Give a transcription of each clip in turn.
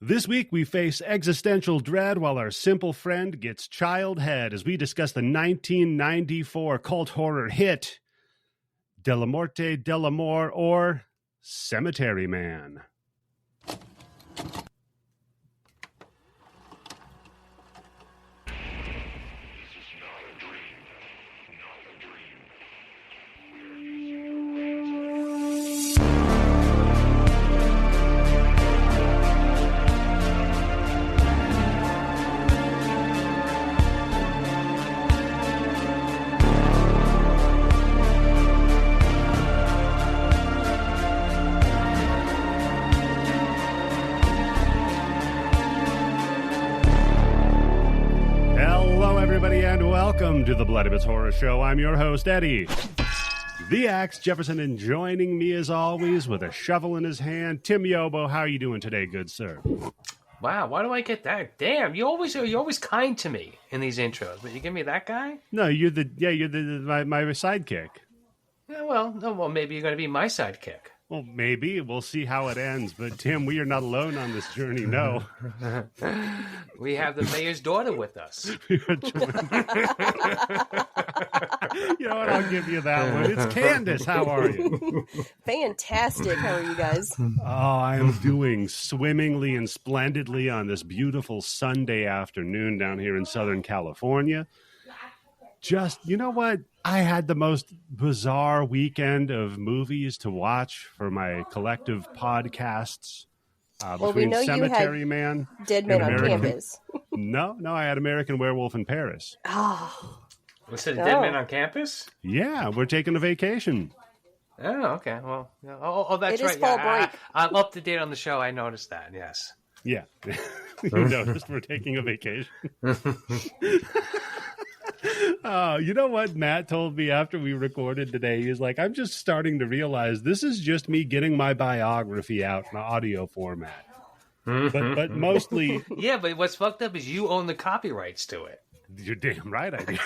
This week, we face existential dread while our simple friend gets child head as we discuss the 1994 cult horror hit, Dellamorte Dellamore, or Cemetary Man. Welcome to the Bloody Bits Horror Show. I'm your host, Eddie, the Axe Jefferson, and joining me as always with a shovel in his hand, Tim Yobo. How are you doing today, good sir? Wow, why do I get that? Damn, you're always kind to me in these intros, but you give me that guy? No, you're my sidekick. Yeah, well, maybe you're going to be my sidekick. Well, maybe. We'll see how it ends. But, Tim, we are not alone on this journey, no. We have the mayor's daughter with us. You know what? I'll give you that one. It's Candice. How are you? Fantastic. How are you guys? Oh, I am doing swimmingly and splendidly on this beautiful Sunday afternoon down here in Southern California. Just, you know what? I had the most bizarre weekend of movies to watch for my collective podcasts. Between Cemetary Man, Dead Man on Campus. No, I had American Werewolf in Paris. Oh. Was it Dead Man on Campus? Yeah, we're taking a vacation. Oh, okay. Well, that's right. It is fall break. I'm up to date on the show. I noticed that, yes. Yeah. You noticed we're taking a vacation. You know what Matt told me after we recorded today? He was like, I'm just starting to realize this is just me getting my biography out in audio format. But mostly... Yeah, but what's fucked up is you own the copyrights to it. You're damn right I do.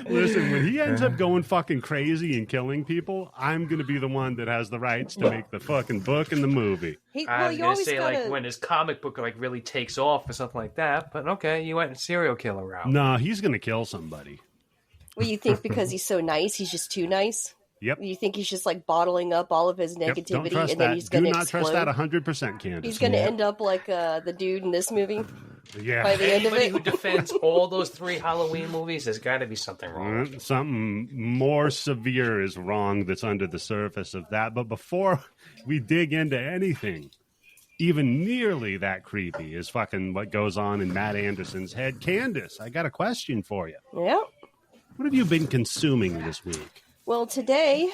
Listen, when he ends up going fucking crazy and killing people, I'm going to be the one that has the rights to make the fucking book and the movie. I was going to say, like, when his comic book, like, really takes off or something like that. But, okay, you went serial killer route. No, he's going to kill somebody. Well, you think because he's so nice, he's just too nice? Yep. You think he's just, like, bottling up all of his negativity and then he's going to explode? Do not trust that 100%, Candice. He's going to end up like the dude in this movie? Yeah. By the end of Anybody it? who defends all those 3 Halloween movies, there's got to be something wrong. Something more severe is wrong that's under the surface of that. But before we dig into anything even nearly that creepy is fucking what goes on in Matt Anderson's head, Candice, I got a question for you. Yeah. What have you been consuming this week? Well, today,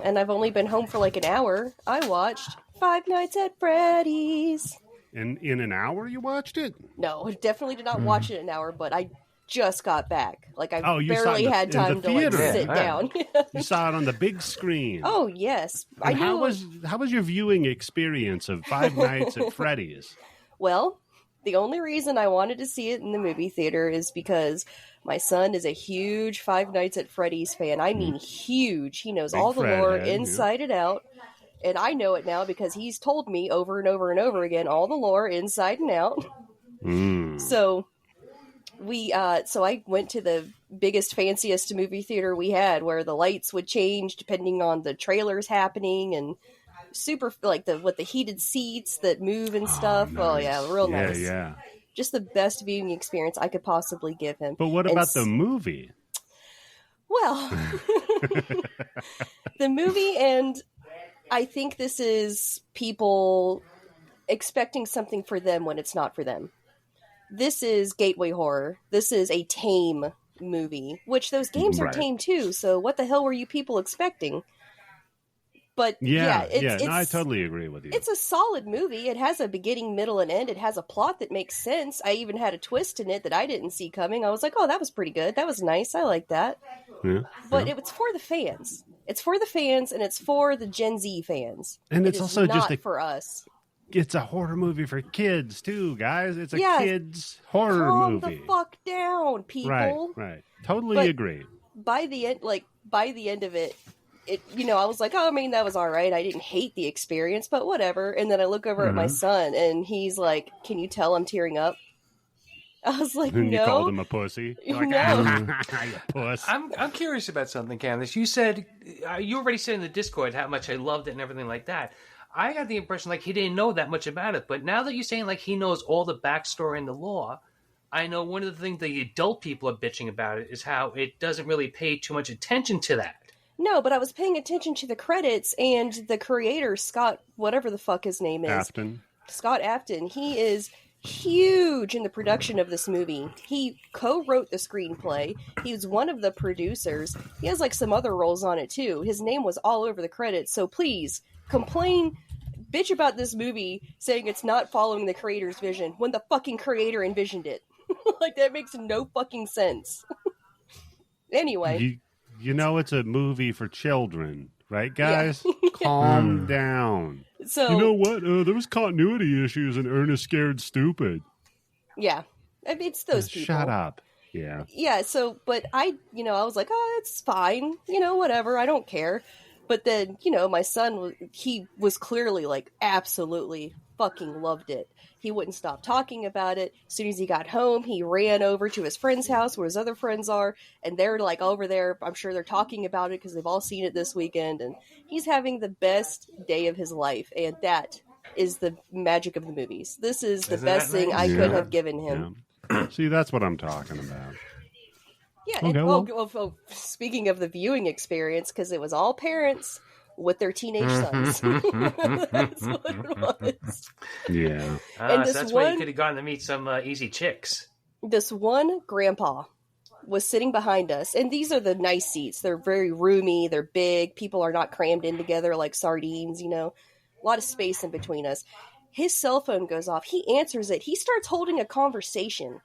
and I've only been home for like an hour, I watched Five Nights at Freddy's. And in an hour you watched it? No, definitely did not watch it in an hour, but I just got back. Like, I barely had in time the to like, theater. sit down. You saw it on the big screen. Oh, yes. And how was your viewing experience of Five Nights at Freddy's? Well, the only reason I wanted to see it in the movie theater is because my son is a huge Five Nights at Freddy's fan. I mean, huge. He knows Big all the Fred lore head, inside and out. And I know it now because he's told me over and over and over again all the lore inside and out. So I went to the biggest, fanciest movie theater we had, where the lights would change depending on the trailers happening, and super like with the heated seats that move and stuff. Nice. Oh yeah, real nice. Yeah. Just the best viewing experience I could possibly give him. But what about the movie? Well, the movie, and I think this is people expecting something for them when it's not for them. This is gateway horror. This is a tame movie, which those games are tame too. So what the hell were you people expecting? But I totally agree with you. It's a solid movie. It has a beginning, middle, and end. It has a plot that makes sense. I even had a twist in it that I didn't see coming. I was like, oh, that was pretty good. That was nice. I like that. Yeah, but it's for the fans. It's for the fans, and it's for the Gen Z fans. And it's also not just for us. It's a horror movie for kids too, guys. It's a kids horror movie. Calm the fuck down, people. Right. Totally agree. By the end of it, I was like, oh, I mean, that was all right. I didn't hate the experience, but whatever. And then I look over at my son, and he's like, "Can you tell I'm tearing up?" I was like, And no. you called him a pussy. You're like, No. You puss. I'm curious about something, Candice. You said you already said in the Discord how much I loved it and everything like that. I got the impression like he didn't know that much about it, but now that you're saying like he knows all the backstory and the law, I know one of the things the adult people are bitching about it is how it doesn't really pay too much attention to that. No, but I was paying attention to the credits, and the creator, Scott, whatever the fuck his name is. Afton. Scott Afton. He is huge in the production of this movie. He co-wrote the screenplay. He was one of the producers. He has like some other roles on it too. His name was all over the credits. So please, bitch about this movie saying it's not following the creator's vision when the fucking creator envisioned it. Like, that makes no fucking sense. Anyway. You know it's a movie for children, right, guys? Yeah. Calm down. So, you know what? There was continuity issues in Ernest Scared Stupid. Yeah. I mean, it's those people. Shut up. Yeah. Yeah, so, but I was like, oh, it's fine. Whatever. I don't care. But then, my son, he was clearly like, absolutely fucking loved it. He wouldn't stop talking about it. As soon as he got home, he ran over to his friend's house where his other friends are, and they're like over there. I'm sure they're talking about it because they've all seen it this weekend, and he's having the best day of his life, and that is the magic of the movies. This is the best thing I could have given him. Yeah. See, that's what I'm talking about. Yeah, okay, and speaking of the viewing experience, because it was all parents with their teenage sons. That's what it was. Yeah. So that's why you could have gone to meet some easy chicks. This one grandpa was sitting behind us, and these are the nice seats. They're very roomy, they're big, people are not crammed in together like sardines, a lot of space in between us. His cell phone goes off, he answers it, he starts holding a conversation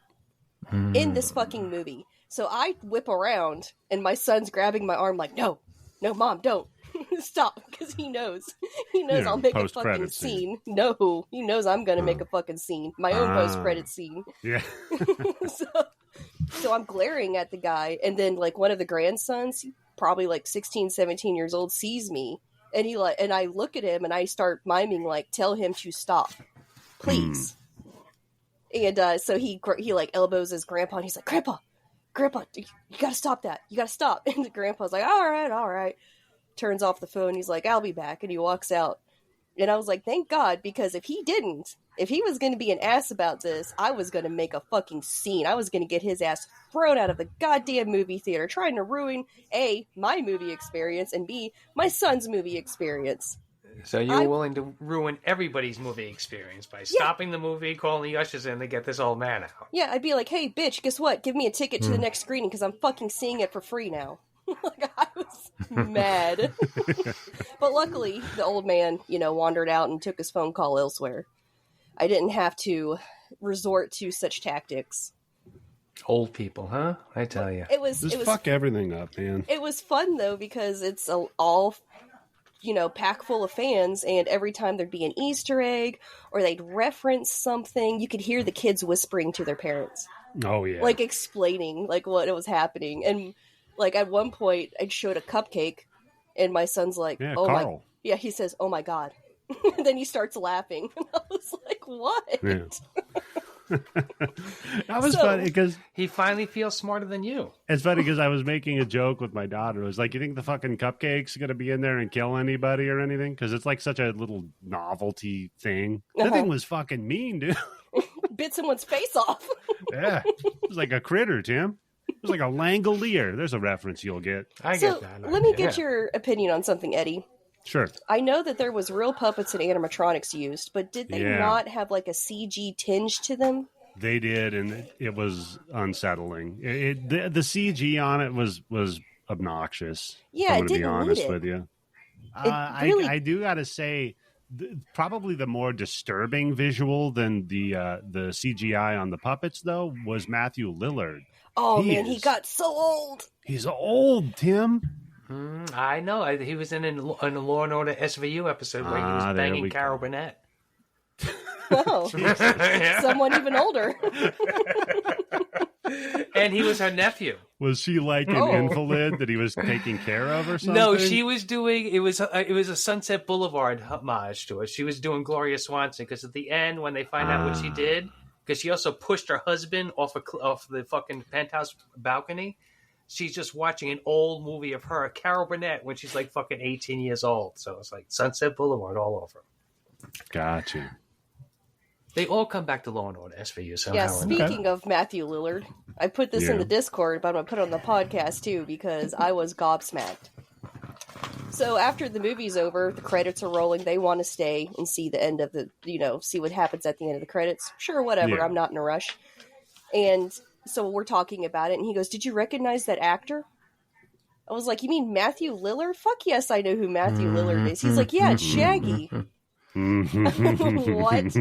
in this fucking movie. So I whip around, and my son's grabbing my arm like, no, Mom, don't. Stop, because he knows I'll make a fucking scene. No, he knows I'm gonna make a fucking scene, my own post-credit scene. Yeah. so I'm glaring at the guy, and then like one of the grandsons, probably like 16, 17 years old, sees me, and and I look at him and I start miming like, tell him to stop, please. And so he like elbows his grandpa, and he's like, Grandpa, you gotta stop that. You gotta stop. And the grandpa's like, all right. Turns off the phone. He's like, I'll be back. And he walks out. And I was like, thank God, because if he was going to be an ass about this, I was going to make a fucking scene. I was going to get his ass thrown out of the goddamn movie theater, trying to ruin, A, my movie experience, and B, my son's movie experience. So you were willing to ruin everybody's movie experience by stopping the movie, calling the ushers in to get this old man out. Yeah, I'd be like, hey, bitch, guess what? Give me a ticket to the next screening because I'm fucking seeing it for free now. Like, I was mad. But luckily, the old man, wandered out and took his phone call elsewhere. I didn't have to resort to such tactics. Old people, huh? I tell you. It was fuck everything up, man. It was fun, though, because it's all pack full of fans, and every time there'd be an Easter egg or they'd reference something, you could hear the kids whispering to their parents. Oh, yeah. Like, explaining, like, what was happening. And, like, at one point, I showed a cupcake, and my son's like, Carl. Yeah, he says, oh my God. And then he starts laughing. And I was like, what? Yeah. That was funny because he finally feels smarter than you. It's funny because I was making a joke with my daughter. It was like, you think the fucking cupcake's going to be in there and kill anybody or anything? Because it's like such a little novelty thing. That thing was fucking mean, dude. Bit someone's face off. Yeah. It was like a critter, Tim. It was like a langolier. There's a reference you'll get. I get that. Let me get your opinion on something, Eddie. Sure. I know that there was real puppets and animatronics used, but did they not have like a CG tinge to them? They did, and it was unsettling. The CG on it was obnoxious. Yeah, I'm going to be honest with you. Really... I do got to say, probably the more disturbing visual than the CGI on the puppets, though, was Matthew Lillard. Oh, he got so old. He's old, Tim. I know. He was in a Law and Order SVU episode where he was banging Carol Burnett. Oh, someone even older. And he was her nephew. Was she like an invalid that he was taking care of or something? No, she was doing it was a Sunset Boulevard homage to it. She was doing Gloria Swanson because at the end when they find out what she did, because she also pushed her husband off the fucking penthouse balcony. She's just watching an old movie of her, Carol Burnett, when she's like fucking 18 years old. So it's like Sunset Boulevard all over. Gotcha. They all come back to Law and Order SVU somehow. Yeah, speaking of Matthew Lillard, I put this in the Discord, but I'm going to put it on the podcast too because I was gobsmacked. So after the movie's over, the credits are rolling. They want to stay and see the end of the, see what happens at the end of the credits. Sure, whatever. Yeah. I'm not in a rush. And so we're talking about it, and he goes, "Did you recognize that actor?" I was like, "You mean Matthew Lillard?" "Fuck yes, I know who Matthew Lillard is." He's like, "Yeah, it's Shaggy." What?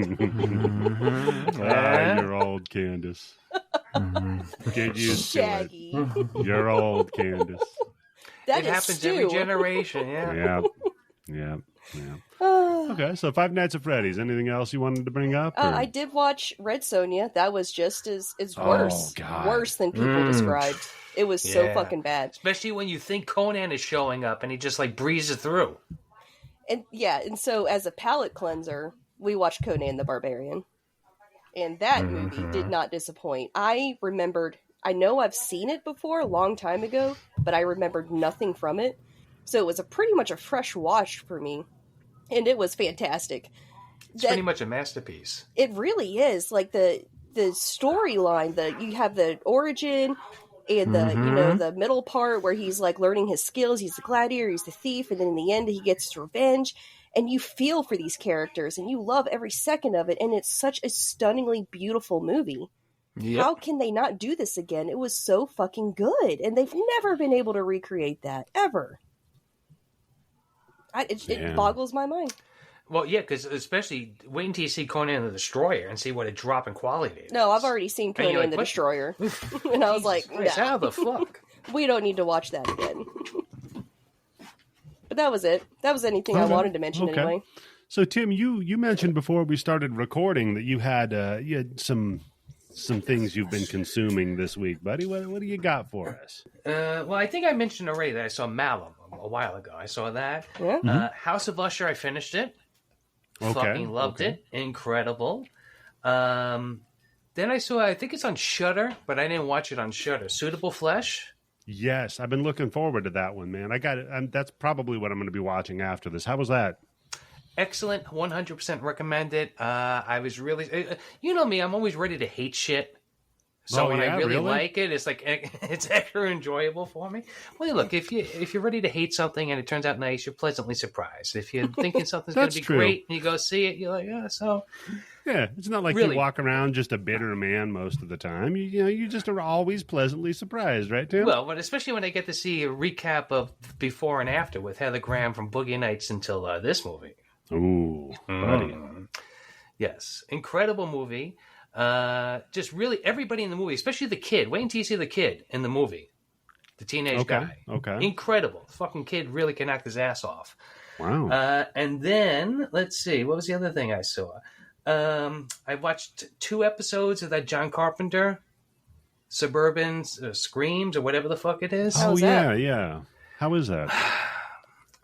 You're old, Candice. Get used Shaggy. to it. You're old, Candice. That it is happens Stu. every generation, yeah. Yeah. Okay, so Five Nights at Freddy's. Anything else you wanted to bring up? I did watch Red Sonja. That was just as worse. God. Worse than people described. It was so fucking bad. Especially when you think Conan is showing up and he just like breezes through. And so as a palate cleanser, we watched Conan the Barbarian. And that movie did not disappoint. I know I've seen it before a long time ago, but I remembered nothing from it. So it was pretty much a fresh watch for me. And it was fantastic. It's pretty much a masterpiece. It really is. Like the storyline, you have the origin and the the middle part where he's like learning his skills. He's the gladiator, he's the thief, and then in the end he gets his revenge. And you feel for these characters and you love every second of it. And it's such a stunningly beautiful movie. Yep. How can they not do this again? It was so fucking good. And they've never been able to recreate that, ever. It boggles my mind. Well, yeah, because especially wait until you see Conan the Destroyer and see what a drop in quality it is. No, I've already seen Conan the Destroyer. And I was like, Christ, how the fuck? We don't need to watch that again. But that was it. That was anything I wanted to mention anyway. So, Tim, you mentioned before we started recording that you had some things you've been consuming this week, buddy. What do you got for us? Well, I think I mentioned already that I saw Malum a while ago. I saw that. Yeah. House of Usher, I finished it. Fucking loved it. Incredible. Then I saw, I think it's on Shudder, but I didn't watch it on Shudder. Suitable Flesh. Yes, I've been looking forward to that one, man. I got it. That's probably what I'm going to be watching after this. How was that? Excellent. 100% recommend it. I was really, you know me, I'm always ready to hate shit. So when I really like it, it's like it's extra enjoyable for me. Well, look, if you're ready to hate something and it turns out nice, you're pleasantly surprised. If you're thinking something's going to be great and you go see it, you're like, yeah. So yeah, it's not like you walk around just a bitter man most of the time. You just are always pleasantly surprised, right, Tim? Well, but especially when I get to see a recap of before and after with Heather Graham from Boogie Nights until this movie. Ooh, buddy. Yes, incredible movie. Just really everybody in the movie, especially the kid. Wait until you see the kid in the movie, the teenage guy. Okay, incredible. The fucking kid really can act his ass off. Wow. And then let's see, what was the other thing I saw? I watched 2 episodes of that John Carpenter Suburban Screams or whatever the fuck it is. Yeah. How is that?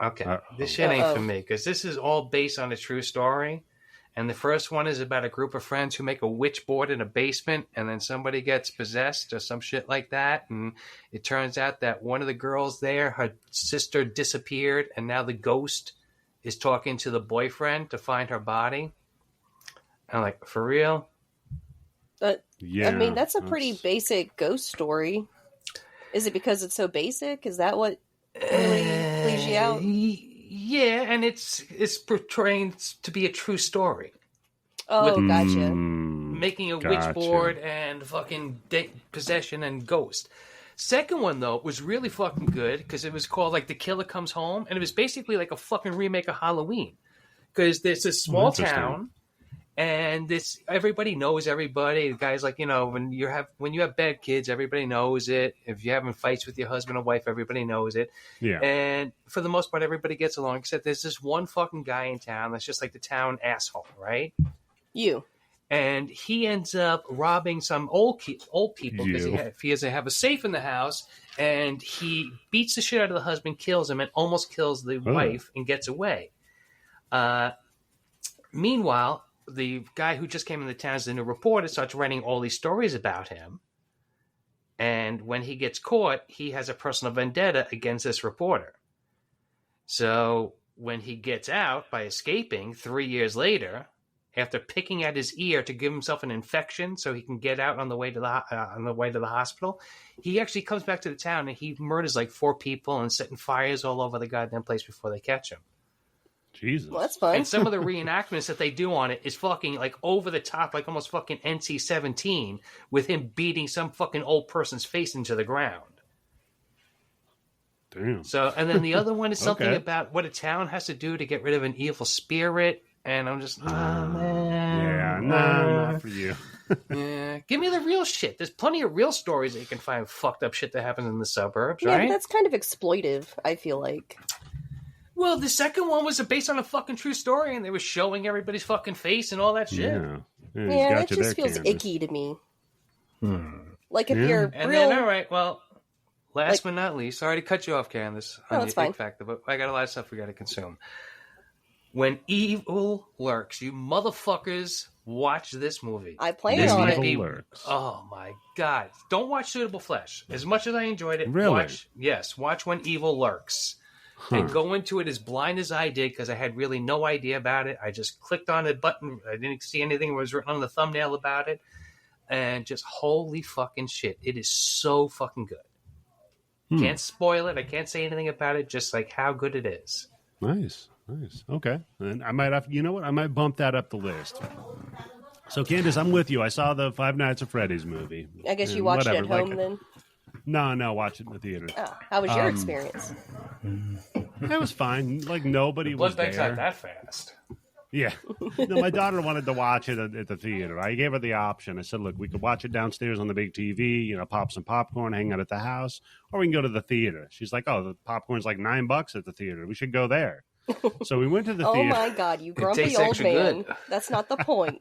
Okay, this shit ain't for me because this is all based on a true story. And the first one is about a group of friends who make a witch board in a basement and then somebody gets possessed or some shit like that. And it turns out that one of the girls there, her sister disappeared and now the ghost is talking to the boyfriend to find her body. I'm like, for real? Yeah. I mean, that's a pretty basic ghost story. Is it because it's so basic? Is that what really leaves you out? Yeah, and it's portraying to be a true story. Oh, gotcha. Making a witch board and fucking possession and ghost. Second one, though, was really fucking good because it was called, like, The Killer Comes Home, and it was basically like a fucking remake of Halloween. Because there's this small town, and everybody knows everybody. The guy's like, when you have bad kids, everybody knows it. If you're having fights with your husband or wife, everybody knows it. Yeah. And for the most part, everybody gets along, except there's this one fucking guy in town that's just like the town asshole, right? You. and he ends up robbing some old people because he has to have a safe in the house, and he beats the shit out of the husband, kills him, and almost kills the wife and gets away. Meanwhile, the guy who just came in the town as the new reporter starts writing all these stories about him. And when he gets caught, he has a personal vendetta against this reporter. So when he gets out by escaping 3 years later, after picking at his ear to give himself an infection so he can get out on the way to the hospital, he actually comes back to the town and he murders like 4 people and setting fires all over the goddamn place before they catch him. Jesus. Well, that's fun. And some of the reenactments that they do on it is fucking like over the top, like almost fucking NC-17, with him beating some fucking old person's face into the ground. Damn. So, and then the other one is something about what a town has to do to get rid of an evil spirit. And I'm just, man. Not for you. Yeah, give me the real shit. There's plenty of real stories that you can find fucked up shit that happens in the suburbs, Yeah, right? but that's kind of exploitive, I feel like. Well, the second one was based on a fucking true story, and they were showing everybody's fucking face and all that shit. Yeah, that just feels icky to me. Like if you're And real... then, all right, well, last but not least, sorry to cut you off, Candice, on that's the fine. factor, but I got a lot of stuff we got to consume. When evil lurks, you motherfuckers watch this movie. I plan on it. Evil lurks. Oh my god! Don't watch Suitable Flesh. As much as I enjoyed it, Really? watch When Evil Lurks. And go into it as blind as I did because I had really no idea about it. I just clicked on a button. I didn't see anything that was written on the thumbnail about it. And just holy fucking shit. It is so fucking good. Can't spoil it. I can't say anything about it. Just like how good it is. Nice. Okay. And I might have, you know what? I might bump that up the list. So, Candice, I'm with you. I saw the Five Nights at Freddy's movie. I guess you watched it at home then? No, watch it in the theater. Oh, how was your experience? It was fine. Like, nobody was there. Blood not that fast. Yeah. No, my daughter wanted to watch it at the theater. I gave her the option. I said, look, we could watch it downstairs on the big TV, pop some popcorn, hang out at the house, or we can go to the theater. She's like, oh, the popcorn's like $9 at the theater. We should go there. So we went to the theater. Oh my God, you grumpy old man. That's not the point.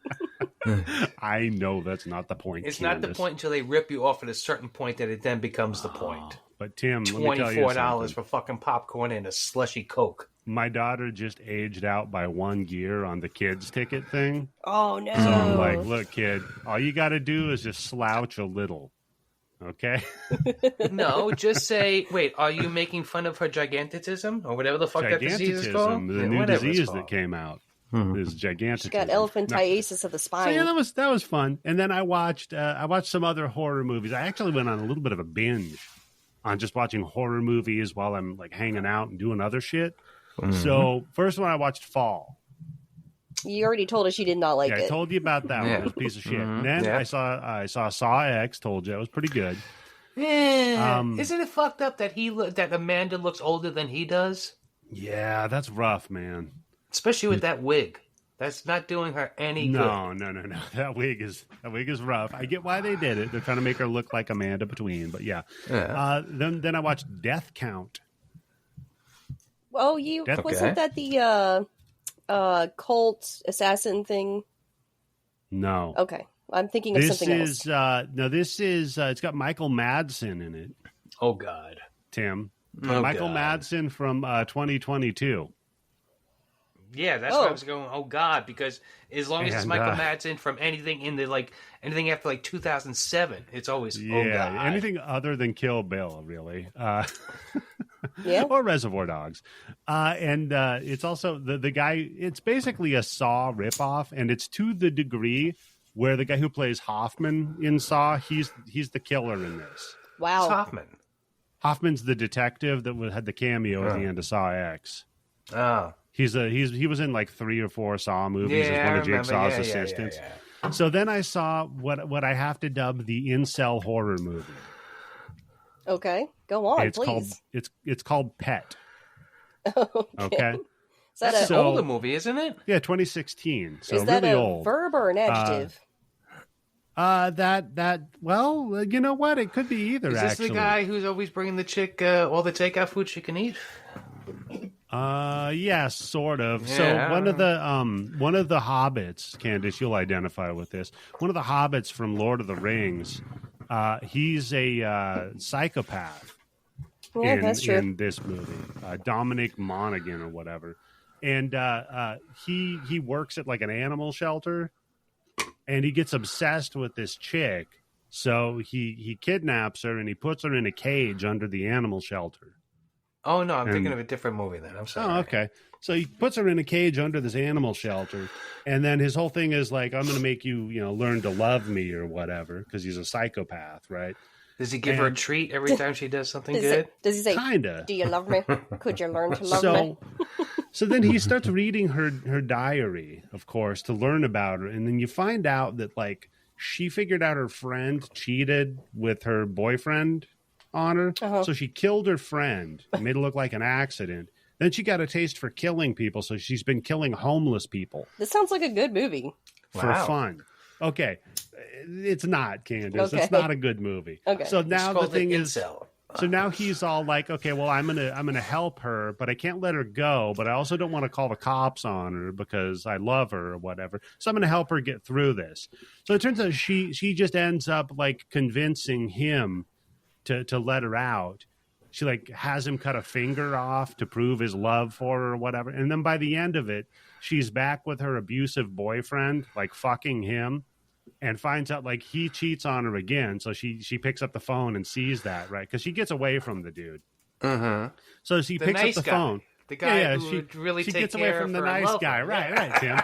I know that's not the point. It's Candice. not the point until they rip you off at a certain point that it then becomes the point. But Tim, let me tell you $24 something. for fucking popcorn and a slushy Coke. My daughter just aged out by 1 year on the kids ticket thing. Oh no. So I'm like, look, kid, all you got to do is just slouch a little. Okay? No, just say, wait, are you making fun of her gigantism? Or whatever the fuck that disease is called? The new disease that came out is gigantism. She got elephantiasis of the spine. So yeah, that was fun. And then I watched some other horror movies. I actually went on a little bit of a binge on just watching horror movies while I'm like hanging out and doing other shit. So first one I watched Fall. You already told us you did not like it. I told you about that one. It was a piece of shit. And then I saw Saw X. Told you it was pretty good. Isn't it fucked up that that Amanda looks older than he does? Yeah, that's rough, man. Especially with that wig. That's not doing her any good. No. That wig is rough. I get why they did it. They're trying to make her look like Amanda Between, but yeah. Then I watched Death Count. Oh, wasn't that the cult assassin thing? No. Okay. I'm thinking of something else. This is it's got Michael Madsen in it. Oh God. Tim. Oh, Michael God. Madsen from 2022. Yeah, that's why I was going, oh God, because as long as it's Michael Madsen from anything anything after like 2007, it's always oh God. Anything other than Kill Bill, really. Yeah. Or Reservoir Dogs. And it's also the guy, it's basically a Saw ripoff, and it's to the degree where the guy who plays Hoffman in Saw, he's the killer in this. Wow. It's Hoffman. Hoffman's the detective that had the cameo at the end of Saw X. Oh. He was in like 3 or 4 Saw movies as one of Jigsaw's assistants. Yeah. So then I saw what I have to dub the incel horror movie. Okay, go on, It's please. It's called Pet. Okay. Is that That's an older movie, isn't it? Yeah, 2016. So is that really a old. verb or an adjective? Well, you know what? It could be either. Is this actually the guy who's always bringing the chick all the takeout food she can eat? Yes, sort of. Yeah. So one of the hobbits, Candice, you'll identify with this. One of the hobbits from Lord of the Rings, he's a psychopath that's true. in this movie. Dominic Monaghan or whatever. And he works at like an animal shelter, and he gets obsessed with this chick. So he kidnaps her and he puts her in a cage under the animal shelter. Oh, no, I'm thinking of a different movie then. I'm sorry. Oh, okay. So he puts her in a cage under this animal shelter, and then his whole thing is like, I'm going to make you, learn to love me or whatever, because he's a psychopath, right? Does he give her a treat every time she does something good? Does he say, Kinda. do you love me? Could you learn to love me? So then he starts reading her diary, of course, to learn about her, and then you find out that, like, she figured out her friend cheated with her boyfriend on her. So she killed her friend, made it look like an accident. Then she got a taste for killing people, so she's been killing homeless people. This sounds like a good movie. For fun. Okay. It's not, Candice. Okay. It's not a good movie. Okay. So now the thing is, incel. so now he's all like, okay, well, I'm gonna help her, but I can't let her go, but I also don't want to call the cops on her because I love her or whatever. So I'm gonna help her get through this. So it turns out she just ends up like convincing him to let her out. She like has him cut a finger off to prove his love for her or whatever. And then by the end of it, she's back with her abusive boyfriend, like fucking him, and finds out like he cheats on her again. So she picks up the phone and sees that, right? Because she gets away from the dude. So she picks up the phone. The guy who would really she take gets care away from of the her nice guy. Right, Tim.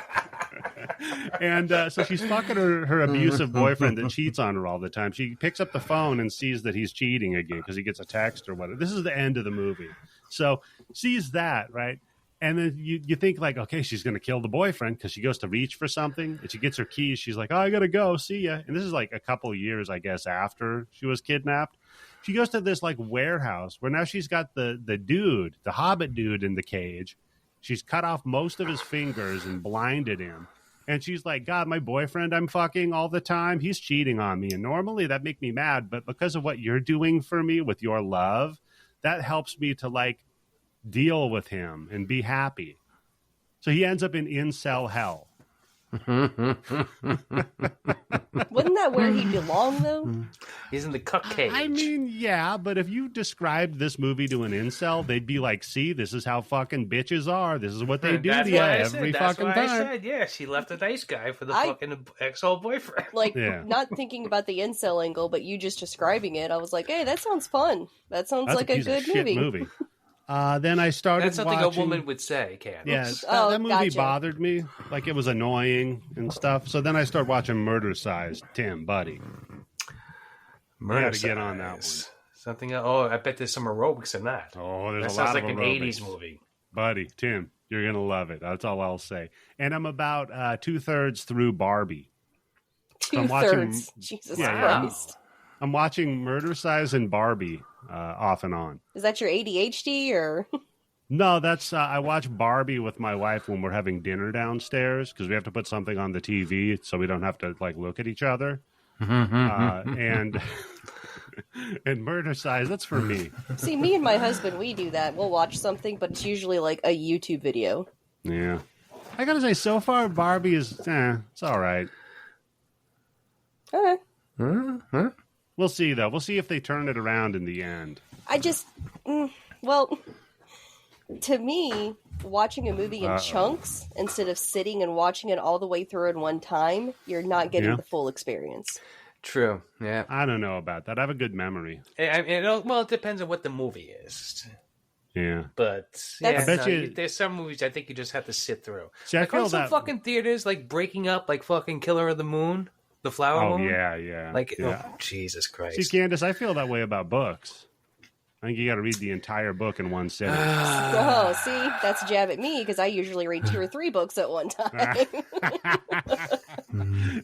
And so she's fucking her abusive boyfriend that cheats on her all the time. She picks up the phone and sees that he's cheating again because he gets a text or whatever. This is the end of the movie. So sees that, right? And then you think like, okay, she's going to kill the boyfriend because she goes to reach for something and she gets her keys. She's like, oh, I got to go. See ya. And this is like a couple of years, I guess, after she was kidnapped. She goes to this like warehouse where now she's got the dude, the Hobbit dude in the cage. She's cut off most of his fingers and blinded him. And she's like, God, my boyfriend I'm fucking all the time, he's cheating on me. And normally that make me mad. But because of what you're doing for me with your love, that helps me to like deal with him and be happy. So he ends up in incel hell. Wasn't that where he belonged, though? He's in the cuck cage. I mean, yeah, but if you described this movie to an incel, they'd be like, see, this is how fucking bitches are. This is what they do to you every fucking time. I said, yeah, she left a nice guy for the fucking ex-old boyfriend. Like, not thinking about the incel angle, but you just describing it, I was like, hey, that sounds fun. That's like a good movie. Then I started That's something watching... a woman would say, Candice. Yeah, that movie bothered me. Like, it was annoying and stuff. So then I started watching Murder Size. Tim, buddy. Murder Size. Get on that one. Something... Oh, I bet there's some aerobics in that. Oh, there's that a sounds lot like of an aerobics. 80s movie. Buddy, Tim, you're going to love it. That's all I'll say. And I'm about 2/3 through Barbie. 2/3? Jesus Christ. I'm watching Murder Size and Barbie off and on. Is that your ADHD or... No, that's I watch Barbie with my wife when we're having dinner downstairs because we have to put something on the TV so we don't have to like look at each other. And Murder Size, that's for me. See, me and my husband, we do that. We'll watch something, but it's usually like a YouTube video. Yeah, I gotta say, so far Barbie is it's all right. Okay. We'll see though. We'll see if they turn it around in the end. I just to me, watching a movie in chunks instead of sitting and watching it all the way through in one time, you're not getting the full experience. True. Yeah. I don't know about that. I have a good memory. It depends on what the movie is. Yeah. But there's some movies I think you just have to sit through. See, I feel some fucking theaters like breaking up, like fucking Killer of the Moon, the Flower Moon. Oh yeah. Oh, Jesus Christ. See, Candice, I feel that way about books. I think you got to read the entire book in one sitting. Oh, see, that's a jab at me because I usually read 2 or 3 books at one time.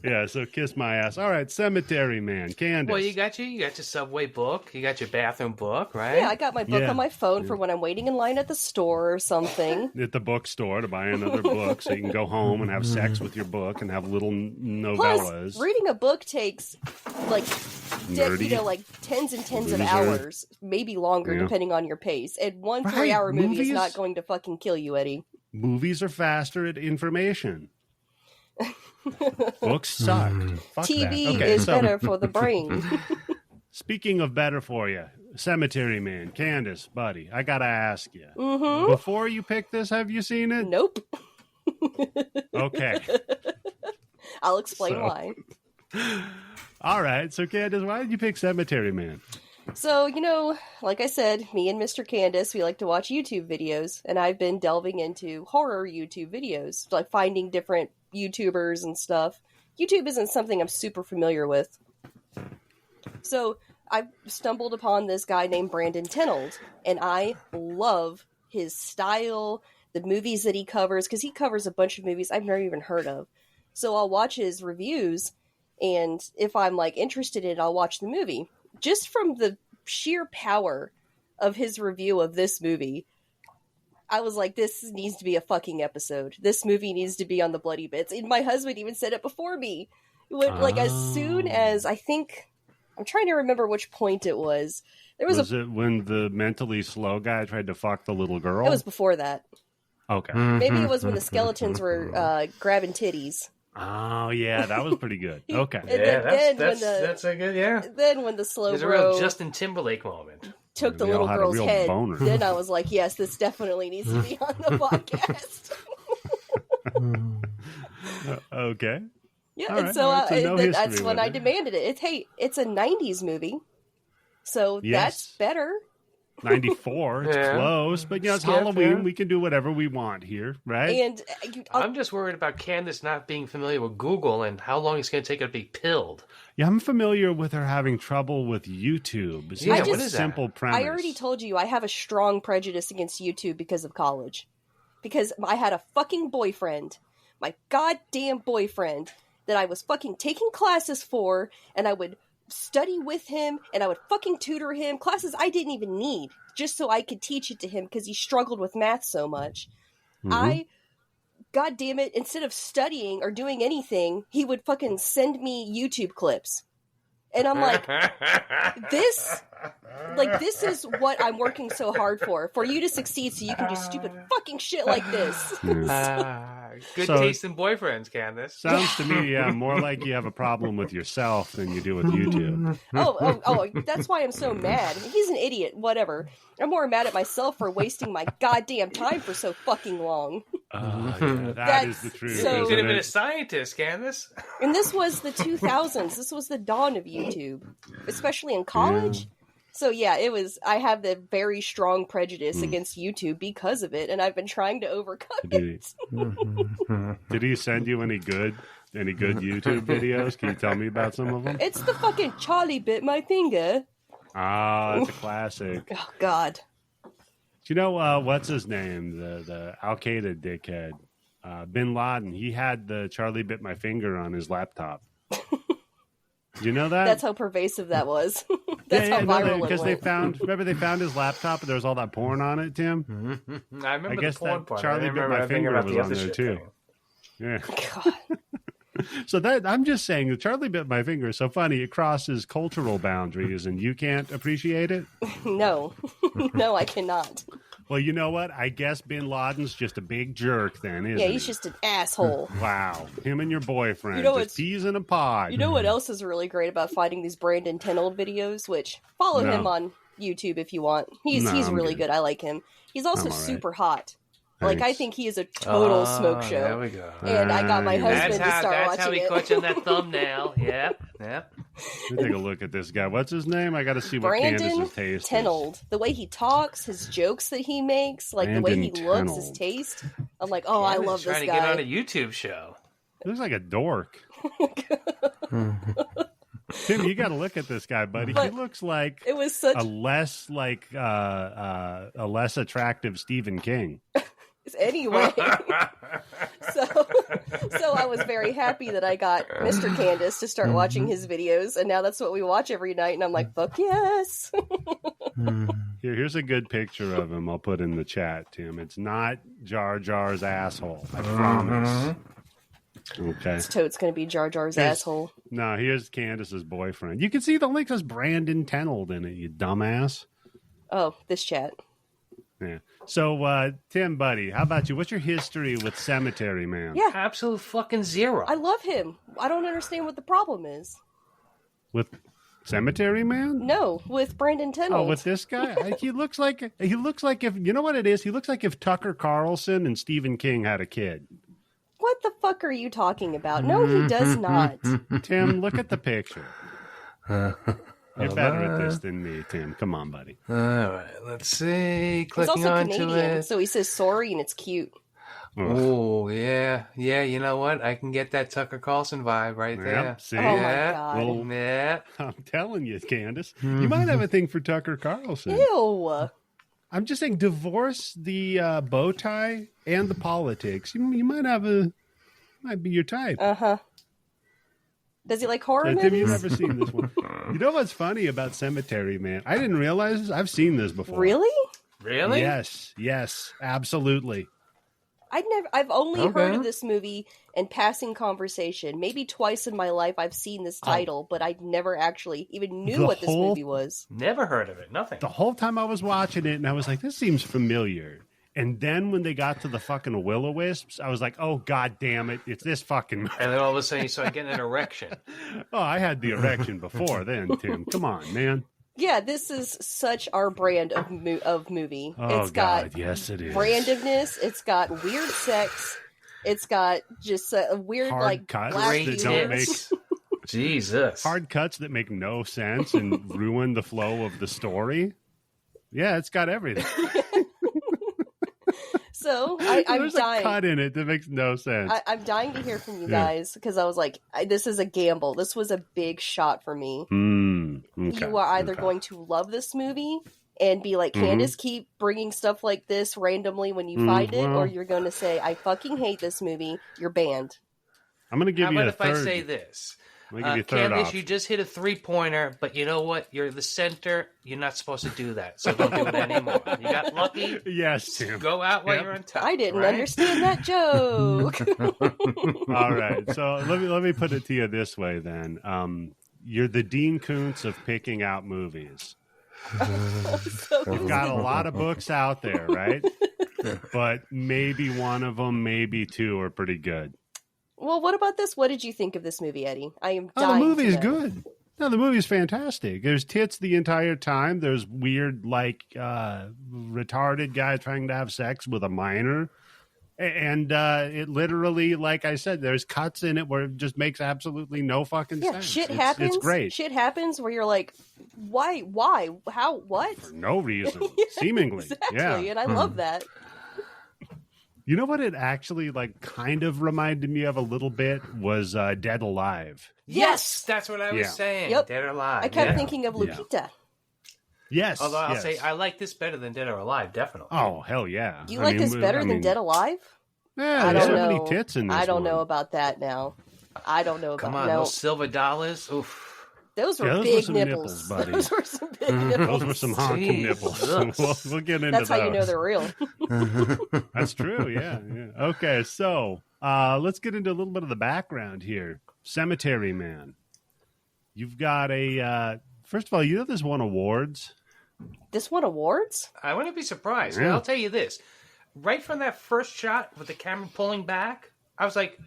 Yeah, so kiss my ass. All right, Cemetary Man, Candice. Well, you got your Subway book, you got your bathroom book, right? Yeah, I got my book on my phone for when I'm waiting in line at the store or something. At the bookstore to buy another book so you can go home and have sex with your book and have little novellas. Plus, reading a book takes like nerdy. like tens and tens of Loser. hours, maybe longer, depending on your pace. And one 3-hour movie is not going to fucking kill you, Eddie. Movies are faster at information. Books suck. Fuck TV that. Okay, is better for the brain. Speaking of better for you, Cemetary Man, Candice, buddy, I gotta ask you. Mm-hmm. Before you pick this, have you seen it? Nope. Okay. I'll explain why. All right. So, Candice, why did you pick Cemetary Man? So, like I said, me and Mr. Candice, we like to watch YouTube videos, and I've been delving into horror YouTube videos, like finding different YouTubers and stuff. YouTube isn't something I'm super familiar with. So, I stumbled upon this guy named Brandon Tenold, and I love his style, the movies that he covers, because he covers a bunch of movies I've never even heard of. So I'll watch his reviews, and if I'm, like, interested in it, I'll watch the movie. Just from the sheer power of his review of this movie, I was like, this needs to be a fucking episode. This movie needs to be on the Bloody Bits. And my husband even said it before me. Like, as soon as, I think, I'm trying to remember which point it was. Was it when the mentally slow guy tried to fuck the little girl? It was before that. Okay. Maybe it was when the skeletons were grabbing titties. Oh, yeah, that was pretty good. Okay. That's a good, Then when the slow There's bro a real Justin Timberlake moment. took the They all little had a girl's real head, boner. then I was like, yes, this definitely needs to be on the podcast. Okay. Yeah, All and right, so all right, so no history that's when with I it. demanded it. It's a 90s movie, so that's better. 94. It's Yeah. close, but it's Skip, Halloween. yeah. We can do whatever we want here, right? And I'm just worried about Candice not being familiar with Google and how long it's going to take her to be pilled. Yeah, I'm familiar with her having trouble with YouTube. It's Yeah, just what a is that? simple premise. I already told you I have a strong prejudice against YouTube because of college. Because I had a fucking boyfriend, my goddamn boyfriend, that I was fucking taking classes for, and I would study with him, and I would fucking tutor him, classes I didn't even need, just so I could teach it to him because he struggled with math so much. Mhm. God damn it, instead of studying or doing anything, he would fucking send me YouTube clips. And I'm like, this is what I'm working so hard for you to succeed so you can do stupid fucking shit like this. Good So- taste in boyfriends, Candice. Sounds to me, yeah, more like you have a problem with yourself than you do with YouTube. Oh, that's why I'm so mad. He's an idiot, whatever. I'm more mad at myself for wasting my goddamn time for so fucking long. Yeah, That's is the truth. so- You isn't could have been it? a scientist, Candice. And this was the 2000s. This was the dawn of YouTube, especially in college. So yeah, I have the very strong prejudice against YouTube because of it, and I've been trying to overcome Did it. Did he send you any good YouTube videos? Can you tell me about some of them? It's the fucking Charlie bit my finger. Ah, it's a classic. Oh God. Do you know what's his name? The Al Qaeda dickhead, Bin Laden. He had the Charlie bit my finger on his laptop. Do you know that? That's how pervasive that was. That's how viral because it went. they found his laptop and there was all that porn on it, Tim. I remember I guess the porn that part. Charlie I bit remember my everything finger about was the on other there shit too. thing. Yeah. God. So that I'm just saying the Charlie bit my finger is so funny. It crosses cultural boundaries, and you can't appreciate it. No. No, I cannot. Well, you know what? I guess Bin Laden's just a big jerk then, isn't Yeah, he? he's just an asshole. Wow. Him and your boyfriend. You know just peas in a pod. You know what else is really great about finding these Brandon Tenold videos? Which follow No. him on YouTube if you want. He's No, I'm really good. good. I like him. He's also I'm all right. super hot. Like I Thanks. think he is a total smoke show. There we go. And I got my husband That's to how, start that's how watching he it. caught you on that thumbnail. Yep. Let me take a look at this guy. What's his name? I got to see what Brandon Candace's taste Tenold. The way he talks, his jokes that he makes, like the way he Brandon looks, his Tenold. taste. I'm like, oh, I Candace love this trying to get on a guy. YouTube show. is. Looks like a dork. Tim, you got to look at this guy, buddy. But he looks like It was such a less attractive Stephen King. anyway. So I was very happy that I got Mr. Candice to start watching his videos, and now that's what we watch every night, and I'm like, fuck yes. Here's a good picture of him. I'll put in the chat, Tim. It's not Jar Jar's asshole. I promise. Okay. It's totes going to be Jar Jar's asshole. No, here's Candice's boyfriend. You can see the link says Brandon Tenold in it, you dumbass. Oh, this chat. Yeah. So, Tim, buddy, how about you? What's your history with Cemetary Man? Yeah. Absolute fucking zero. I love him. I don't understand what the problem is. With Cemetary Man? No, with Brandon Tenold. Oh, with this guy? He looks like if, you know what it is? He looks like if Tucker Carlson and Stephen King had a kid. What the fuck are you talking about? No, he does not. Tim, look at the picture. You're better at this than me, Tim. Come on, buddy. All right, let's see. He's Clicking also onto Canadian, it. so he says sorry and it's cute. Oh, yeah. Yeah, you know what? I can get that Tucker Carlson vibe right there. Yep, see? Oh my Yeah. god. Well, Yeah. I'm telling you, Candice, you might have a thing for Tucker Carlson. Ew. I'm just saying, divorce the bow tie and the politics. You might be your type. Uh-huh. Does he like horror So, Tim, you've movies? never seen this one. You know what's funny about Cemetary Man? I didn't realize this. I've seen this before. Really? Really? Yes, absolutely. I've only heard Okay. of this movie in passing conversation. Maybe twice in my life I've seen this title, but I never actually even knew what this movie was. Never heard of it. Nothing. The whole time I was watching it, and I was like, this seems familiar. And then when they got to the fucking will-o-wisps, I was like, oh, god damn it, it's this fucking movie. And then all of a sudden you start getting an erection. Oh, I had the erection before then, Tim. Come on, man. Yeah, this is such our brand of movie. Oh, It's got God, yes, it is. randomness. It's got weird sex. It's got just a weird Hard like cuts black Great that don't make humor. Jesus. hard cuts that make no sense and ruin the flow of the story. Yeah, it's got everything. So I'm There's dying. a cut in it that makes no sense. I'm dying to hear from you guys because I was like, this is a gamble. This was a big shot for me. Okay, You are either okay. going to love this movie and be like, Candice, keep bringing stuff like this randomly when you find it, well. or you're going to say, I fucking hate this movie. You're banned. I'm going to give How you about a if third. I say this? I'm going to give you a third Candice, option. you just hit a 3-pointer, but you know what? You're the center. You're not supposed to do that, so don't do it anymore. You got lucky. Yes, Tim. Go out while Yep. you're on top. I didn't right? understand that joke. All right. So let me put it to you this way then. You're the Dean Koontz of picking out movies. You've got a lot of books out there, right? But maybe one of them, maybe two are pretty good. Well, what about this? What did you think of this movie, Eddie? I am Oh, dying the movie to is know. good. No, the movie's fantastic. There's tits the entire time. There's weird, like, retarded guy trying to have sex with a minor. And it literally, like I said, there's cuts in it where it just makes absolutely no fucking Yeah, sense. shit It's- happens. It's great. Shit happens where you're like, why, how, what? For no reason, Yeah, seemingly. Exactly, Yeah. and I love that. You know what it actually, like, kind of reminded me of a little bit was Dead Alive. Yes, that's what I was Yeah. saying. Yep. Dead or Alive. I kept yeah. thinking of Lupita. Yes. Although I'll yes. say I like this better than Dead or Alive, definitely. Oh, hell yeah. Do you like this better than Dead Alive? Yeah, I there's don't so know. many tits in this I don't one. know about that now. I don't know about Come on, no. those silver dollars. Oof. Those were Yeah, those were big some nipples. nipples, buddy. Those were some big nipples. Those were some honking nipples. Jesus. we'll get into That's how you know those. they're real. That's true. Yeah. Okay. So let's get into a little bit of the background here. Cemetary Man. You've got a. First of all, you know this won awards. This won awards? I wouldn't be surprised. Yeah. I'll tell you this. Right from that first shot with the camera pulling back, I was like,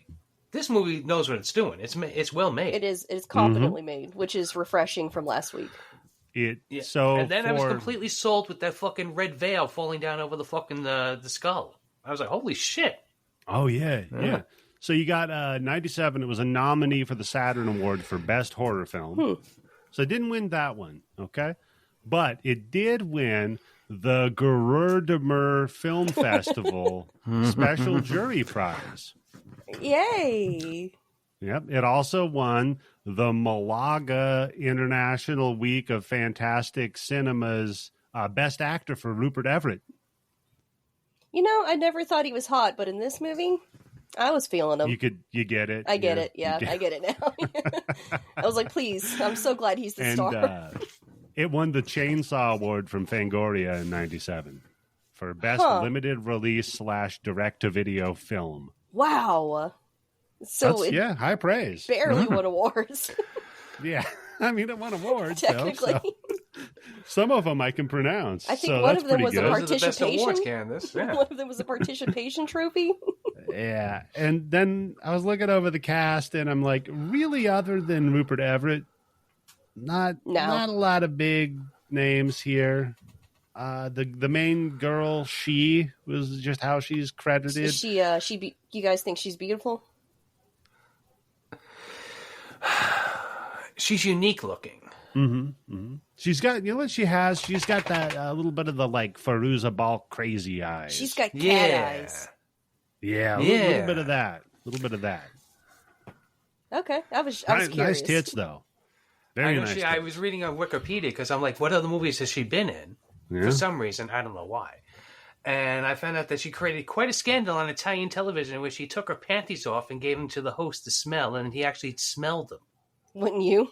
this movie knows what it's doing. It's well made. It is. It's competently made, which is refreshing from last week. Yeah. And then I was completely sold with that fucking red veil falling down over the fucking the skull. I was like, holy shit. Oh yeah. So you got 97. It was a nominee for the Saturn Award for Best Horror Film. So it didn't win that one. Okay, but it did win the Gerardimer Film Festival Special Jury Prize. Yay! Yep. It also won the Malaga International Week of Fantastic Cinema's Best Actor for Rupert Everett. You know, I never thought he was hot, but in this movie, I was feeling him. You get it. I get it. You Yeah, I get it now. I was like, please, I'm so glad he's the And star. it won the Chainsaw Award from Fangoria in 97 for Best Limited Release / Direct-to-Video Film. Wow. So it high praise. barely won awards. Yeah, I mean, it won awards. Technically. Though, so. Some of them I can pronounce. I think so one that's of them was pretty a good. Those are the best awards, participation. Candice. Yeah. One of them was a participation trophy. Yeah, and then I was looking over the cast, and I'm like, really, other than Rupert Everett, not a lot of big names here. The main girl, she was just how she's credited. You guys think she's beautiful? She's unique looking. She's got, you know what she has? She's got that little bit of the like Fairuza Balk crazy eyes. She's got cat eyes. Yeah, a little bit of that. Okay, I was curious. Nice tits though. Very nice. I was reading on Wikipedia because I'm like, what other movies has she been in? Yeah. For some reason, I don't know why. And I found out that she created quite a scandal on Italian television where she took her panties off and gave them to the host to smell, and he actually smelled them. Wouldn't you?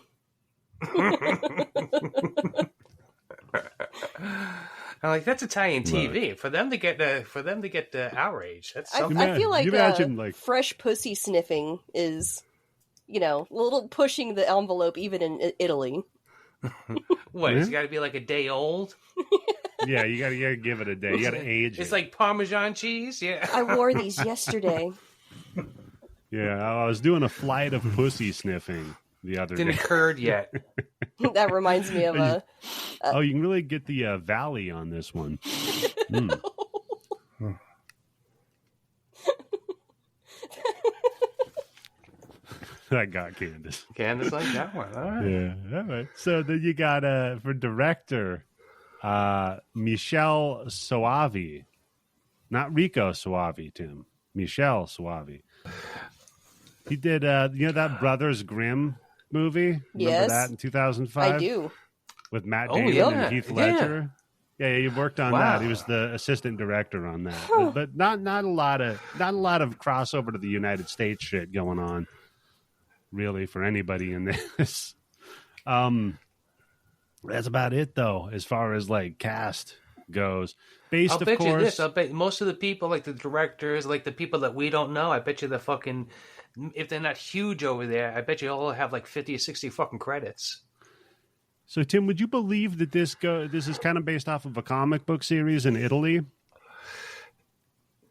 I'm like, that's Italian TV. Right. For them to get outrage, that's something. I feel like fresh pussy sniffing is, a little pushing the envelope even in Italy. What? It's got to be like a day old. Yeah, you gotta give it a day. You gotta age it. It's like Parmesan cheese. Yeah, I wore these yesterday. Yeah, I was doing a flight of pussy sniffing the other day. Didn't occurred yet. That reminds me of oh, you can really get the valley on this one. I got Candice. Candice like that one. All right. Yeah. All right. So then you got for director, Michelle Soavi, not Rico Soavi, Tim. Michelle Soavi. He did that Brothers Grimm movie. Remember that in 2005? I do. With Matt Damon and Heath Ledger. Yeah, he worked on that. He was the assistant director on that. But not a lot of crossover to the United States shit going on, really, for anybody in this. That's about it, though, as far as like cast goes. I'll bet you this. I'll bet most of the people, like the directors, like the people that we don't know, I bet you if they're not huge over there, I bet you all have like 50 or 60 fucking credits. So, Tim, would you believe that this is kind of based off of a comic book series in Italy?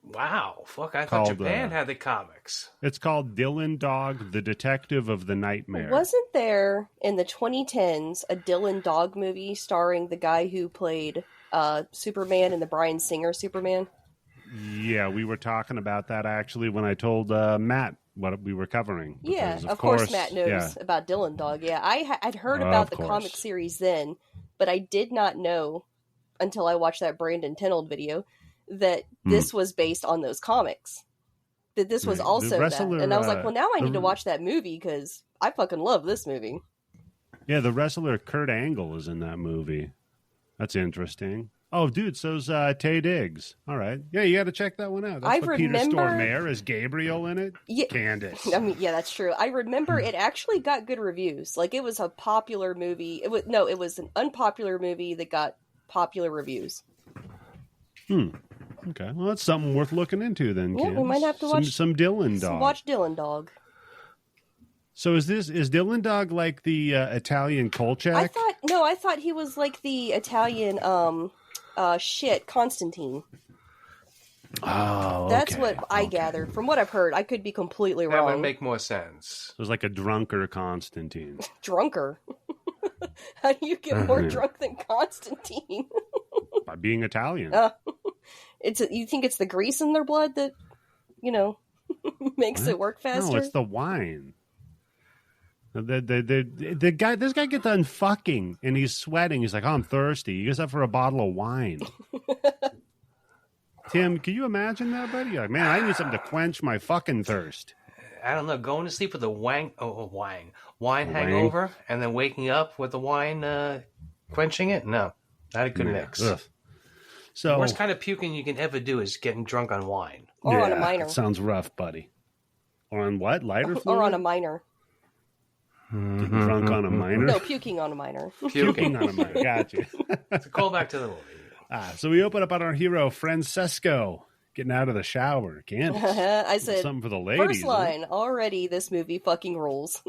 Wow. Fuck, I thought Japan had the comics. It's called Dylan Dog, the Detective of the Nightmare. Wasn't there, in the 2010s, a Dylan Dog movie starring the guy who played Superman in the Bryan Singer Superman? Yeah, we were talking about that, actually, when I told Matt what we were covering. Yeah, of course Matt knows about Dylan Dog. Yeah, I'd heard about the comic series then, but I did not know until I watched that Brandon Tenold video that this was based on those comics. That this was also that. And I was like, well, now I need to watch that movie because I fucking love this movie. Yeah, the wrestler Kurt Angle is in that movie. That's interesting. Oh, dude, so's Taye Diggs. All right. Yeah, you got to check that one out. That's Peter Stormare is Gabriel in it. Yeah, Candice. I mean, yeah, that's true. I remember it actually got good reviews. Like, it was a popular movie. It was an unpopular movie that got popular reviews. Okay. Well, that's something worth looking into then, yeah, Candice. We might have to watch some Dylan Dog. Watch Dylan Dog. So is Dylan Dog like the Italian Kolchak? I thought he was like the Italian Constantine. Oh, okay. That's what I gathered from what I've heard. I could be completely wrong. That would make more sense. It was like a drunker Constantine. Drunker? How do you get more drunk than Constantine? By being Italian. You think it's the grease in their blood that, makes it work faster? No, it's the wine. The guy, this guy gets done fucking and he's sweating. He's like, oh, I'm thirsty. He goes up for a bottle of wine. Tim, can you imagine that, buddy? You're like, man, I need something to quench my fucking thirst. I don't know. Going to sleep with a wine hangover and then waking up with the wine quenching it? No, not a good mix. Ugh. So the worst kind of puking you can ever do is getting drunk on wine. Or on a minor. That sounds rough, buddy. Or on what? Lighter fluid? Or on a minor. Getting drunk on a minor? No, puking on a minor. Puking on a minor. Gotcha. It's a callback to the movie. So we open up on our hero, Francesco getting out of the shower. Candice. I said, something for the ladies. First line, already this movie fucking rules.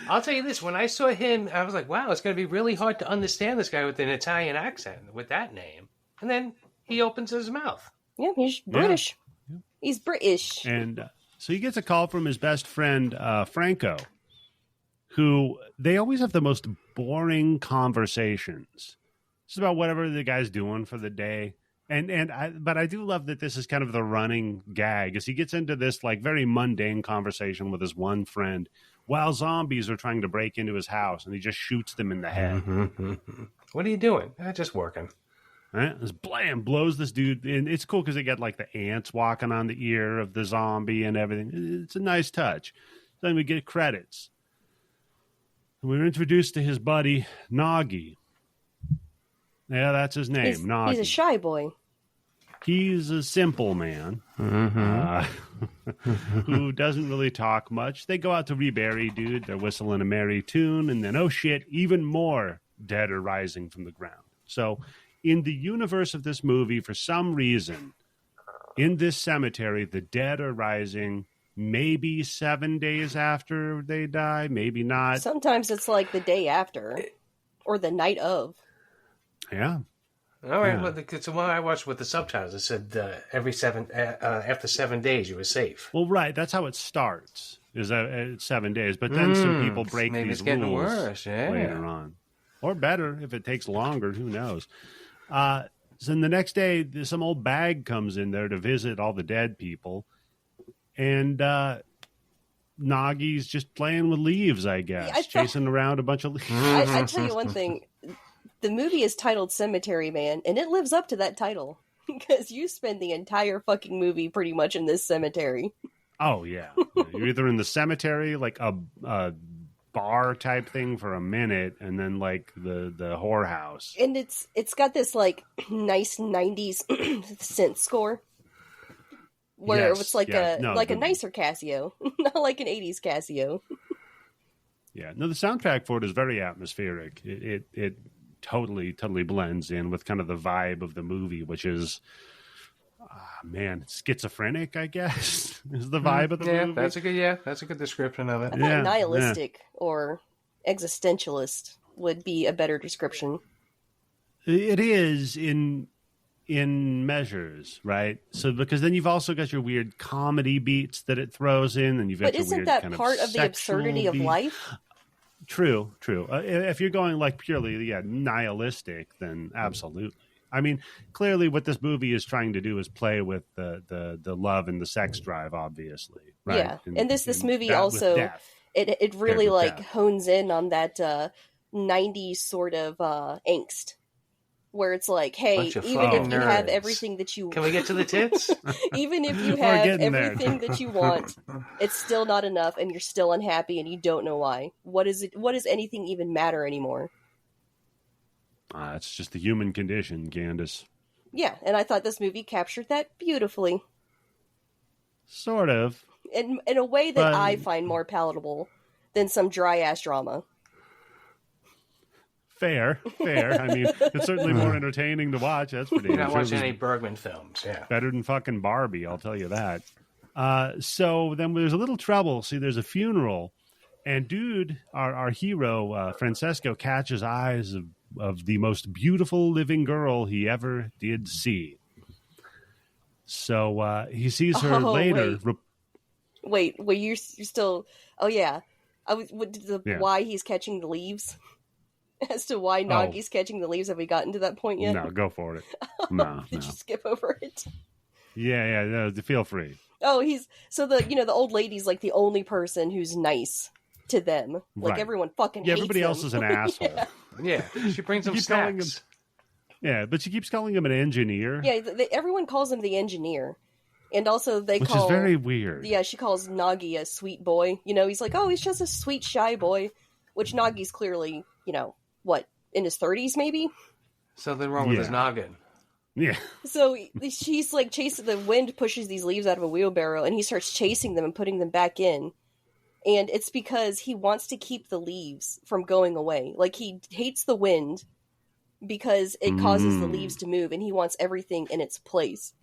I'll tell you this, when I saw him, I was like, wow, it's going to be really hard to understand this guy with an Italian accent with that name. And then he opens his mouth. Yeah, he's British. Yeah. He's British. And so he gets a call from his best friend, Franco, who they always have the most boring conversations. It's about whatever the guy's doing for the day. But I do love that this is kind of the running gag as he gets into this like very mundane conversation with his one friend while zombies are trying to break into his house, and he just shoots them in the head. What are you doing? Just working. Right? This blam blows this dude, and it's cool because they get like the ants walking on the ear of the zombie and everything. It's a nice touch. Then we get credits. We're introduced to his buddy Nagi. Yeah, that's his name, Nagi. He's a shy boy. He's a simple man who doesn't really talk much. They go out to rebury, dude. They're whistling a merry tune, and then, oh shit, even more dead are rising from the ground. So in the universe of this movie, for some reason, in this cemetery, the dead are rising maybe 7 days after they die, maybe not. Sometimes it's like the day after or the night of. Yeah. All right. Yeah. Well, it's the one I watched with the subtitles. It said after 7 days you were safe. Well, right. That's how it starts. Is that 7 days? But then some people break maybe these it's getting rules worse, later on, or better if it takes longer. Who knows? So then the next day, some old bag comes in there to visit all the dead people, and Nagi's just playing with leaves, I guess, chasing around a bunch of leaves. I tell you one thing. The movie is titled Cemetary Man, and it lives up to that title because you spend the entire fucking movie pretty much in this cemetery. Oh, yeah. You're either in the cemetery, like a bar type thing for a minute, and then like the whorehouse. And it's got this like nice 90s synth score where it's like a nicer Casio, not like an 80s Casio. Yeah. No, the soundtrack for it is very atmospheric. It totally blends in with kind of the vibe of the movie, which is schizophrenic, I guess, is the vibe of the movie. That's a good description of it. I thought nihilistic or existentialist would be a better description. It is in measures, right? So because then you've also got your weird comedy beats that it throws in, and you've got but your isn't weird that kind part of the absurdity of life? True. If you're going like purely nihilistic, then absolutely. I mean, clearly what this movie is trying to do is play with the love and the sex drive, obviously. Right? Yeah, and this movie also, it really like hones in on that 90s sort of angst. Where it's like, hey, even if you have everything that you... Can we get to the tits? Even if you have everything that you want, it's still not enough, and you're still unhappy, and you don't know why. What does anything even matter anymore? It's just the human condition, Candice. Yeah, and I thought this movie captured that beautifully. Sort of. In a way that I find more palatable than some dry-ass drama. Fair. I mean, it's certainly more entertaining to watch. That's for damn sure. You're not watching any Bergman films, yeah. Better than fucking Barbie, I'll tell you that. So then there's a little trouble. See, there's a funeral, and dude, our hero, Francesco, catches eyes of the most beautiful living girl he ever did see. So he sees her later. Wait, you're still... Oh, yeah. Why he's catching the leaves? As to why Nagi's catching the leaves. Have we gotten to that point yet? No, go for it. No, Did you skip over it? Yeah, feel free. Oh, the old lady's like the only person who's nice to them. Like everyone fucking hates everybody else is an asshole. Yeah, she brings them snacks. But she keeps calling him an engineer. Yeah, everyone calls him the engineer. And also which is very weird. Yeah, she calls Nagi a sweet boy. He's like, oh, he's just a sweet, shy boy. Which Nagi's clearly, in his 30s maybe? Something wrong with his noggin. Yeah. So she's like chasing, the wind pushes these leaves out of a wheelbarrow, and he starts chasing them and putting them back in. And it's because he wants to keep the leaves from going away. Like, he hates the wind, because it causes the leaves to move, and he wants everything in its place.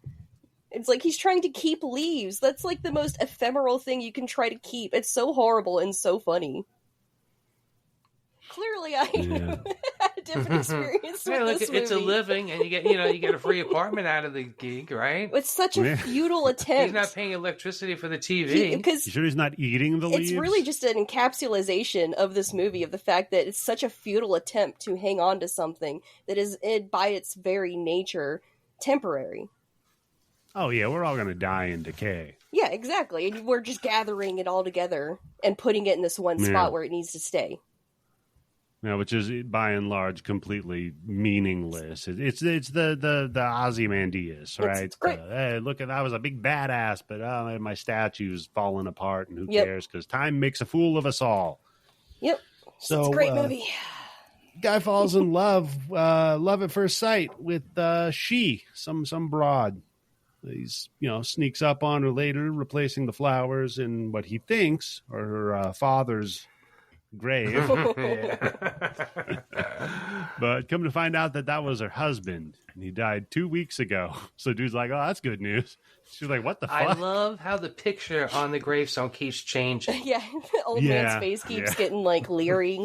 It's like he's trying to keep leaves. That's like the most ephemeral thing you can try to keep. It's so horrible and so funny. Clearly, I had a different experience with look, this it's a movie. living, and you get a free apartment out of the gig, right? It's such a futile attempt. He's not paying electricity for the TV. Because you sure he's not eating the leaves? It's really just an encapsulation of this movie, of the fact that it's such a futile attempt to hang on to something that is, by its very nature, temporary. Oh, yeah, we're all going to die and decay. Yeah, exactly. And we're just gathering it all together and putting it in this one spot where it needs to stay. Yeah, which is by and large completely meaningless. It's the Ozymandias, right? It's great. Hey, look, I was a big badass, but my statue's falling apart, and who cares? Because time makes a fool of us all. Yep. So it's a great movie. Guy falls in love, love at first sight with some broad. He's sneaks up on her later, replacing the flowers in what he thinks are her father's grave. But come to find out that was her husband, and he died 2 weeks ago. So dude's like, oh, that's good news. She's like, what the fuck? I love how the picture on the gravestone keeps changing. Yeah, the old man's face keeps getting like leery.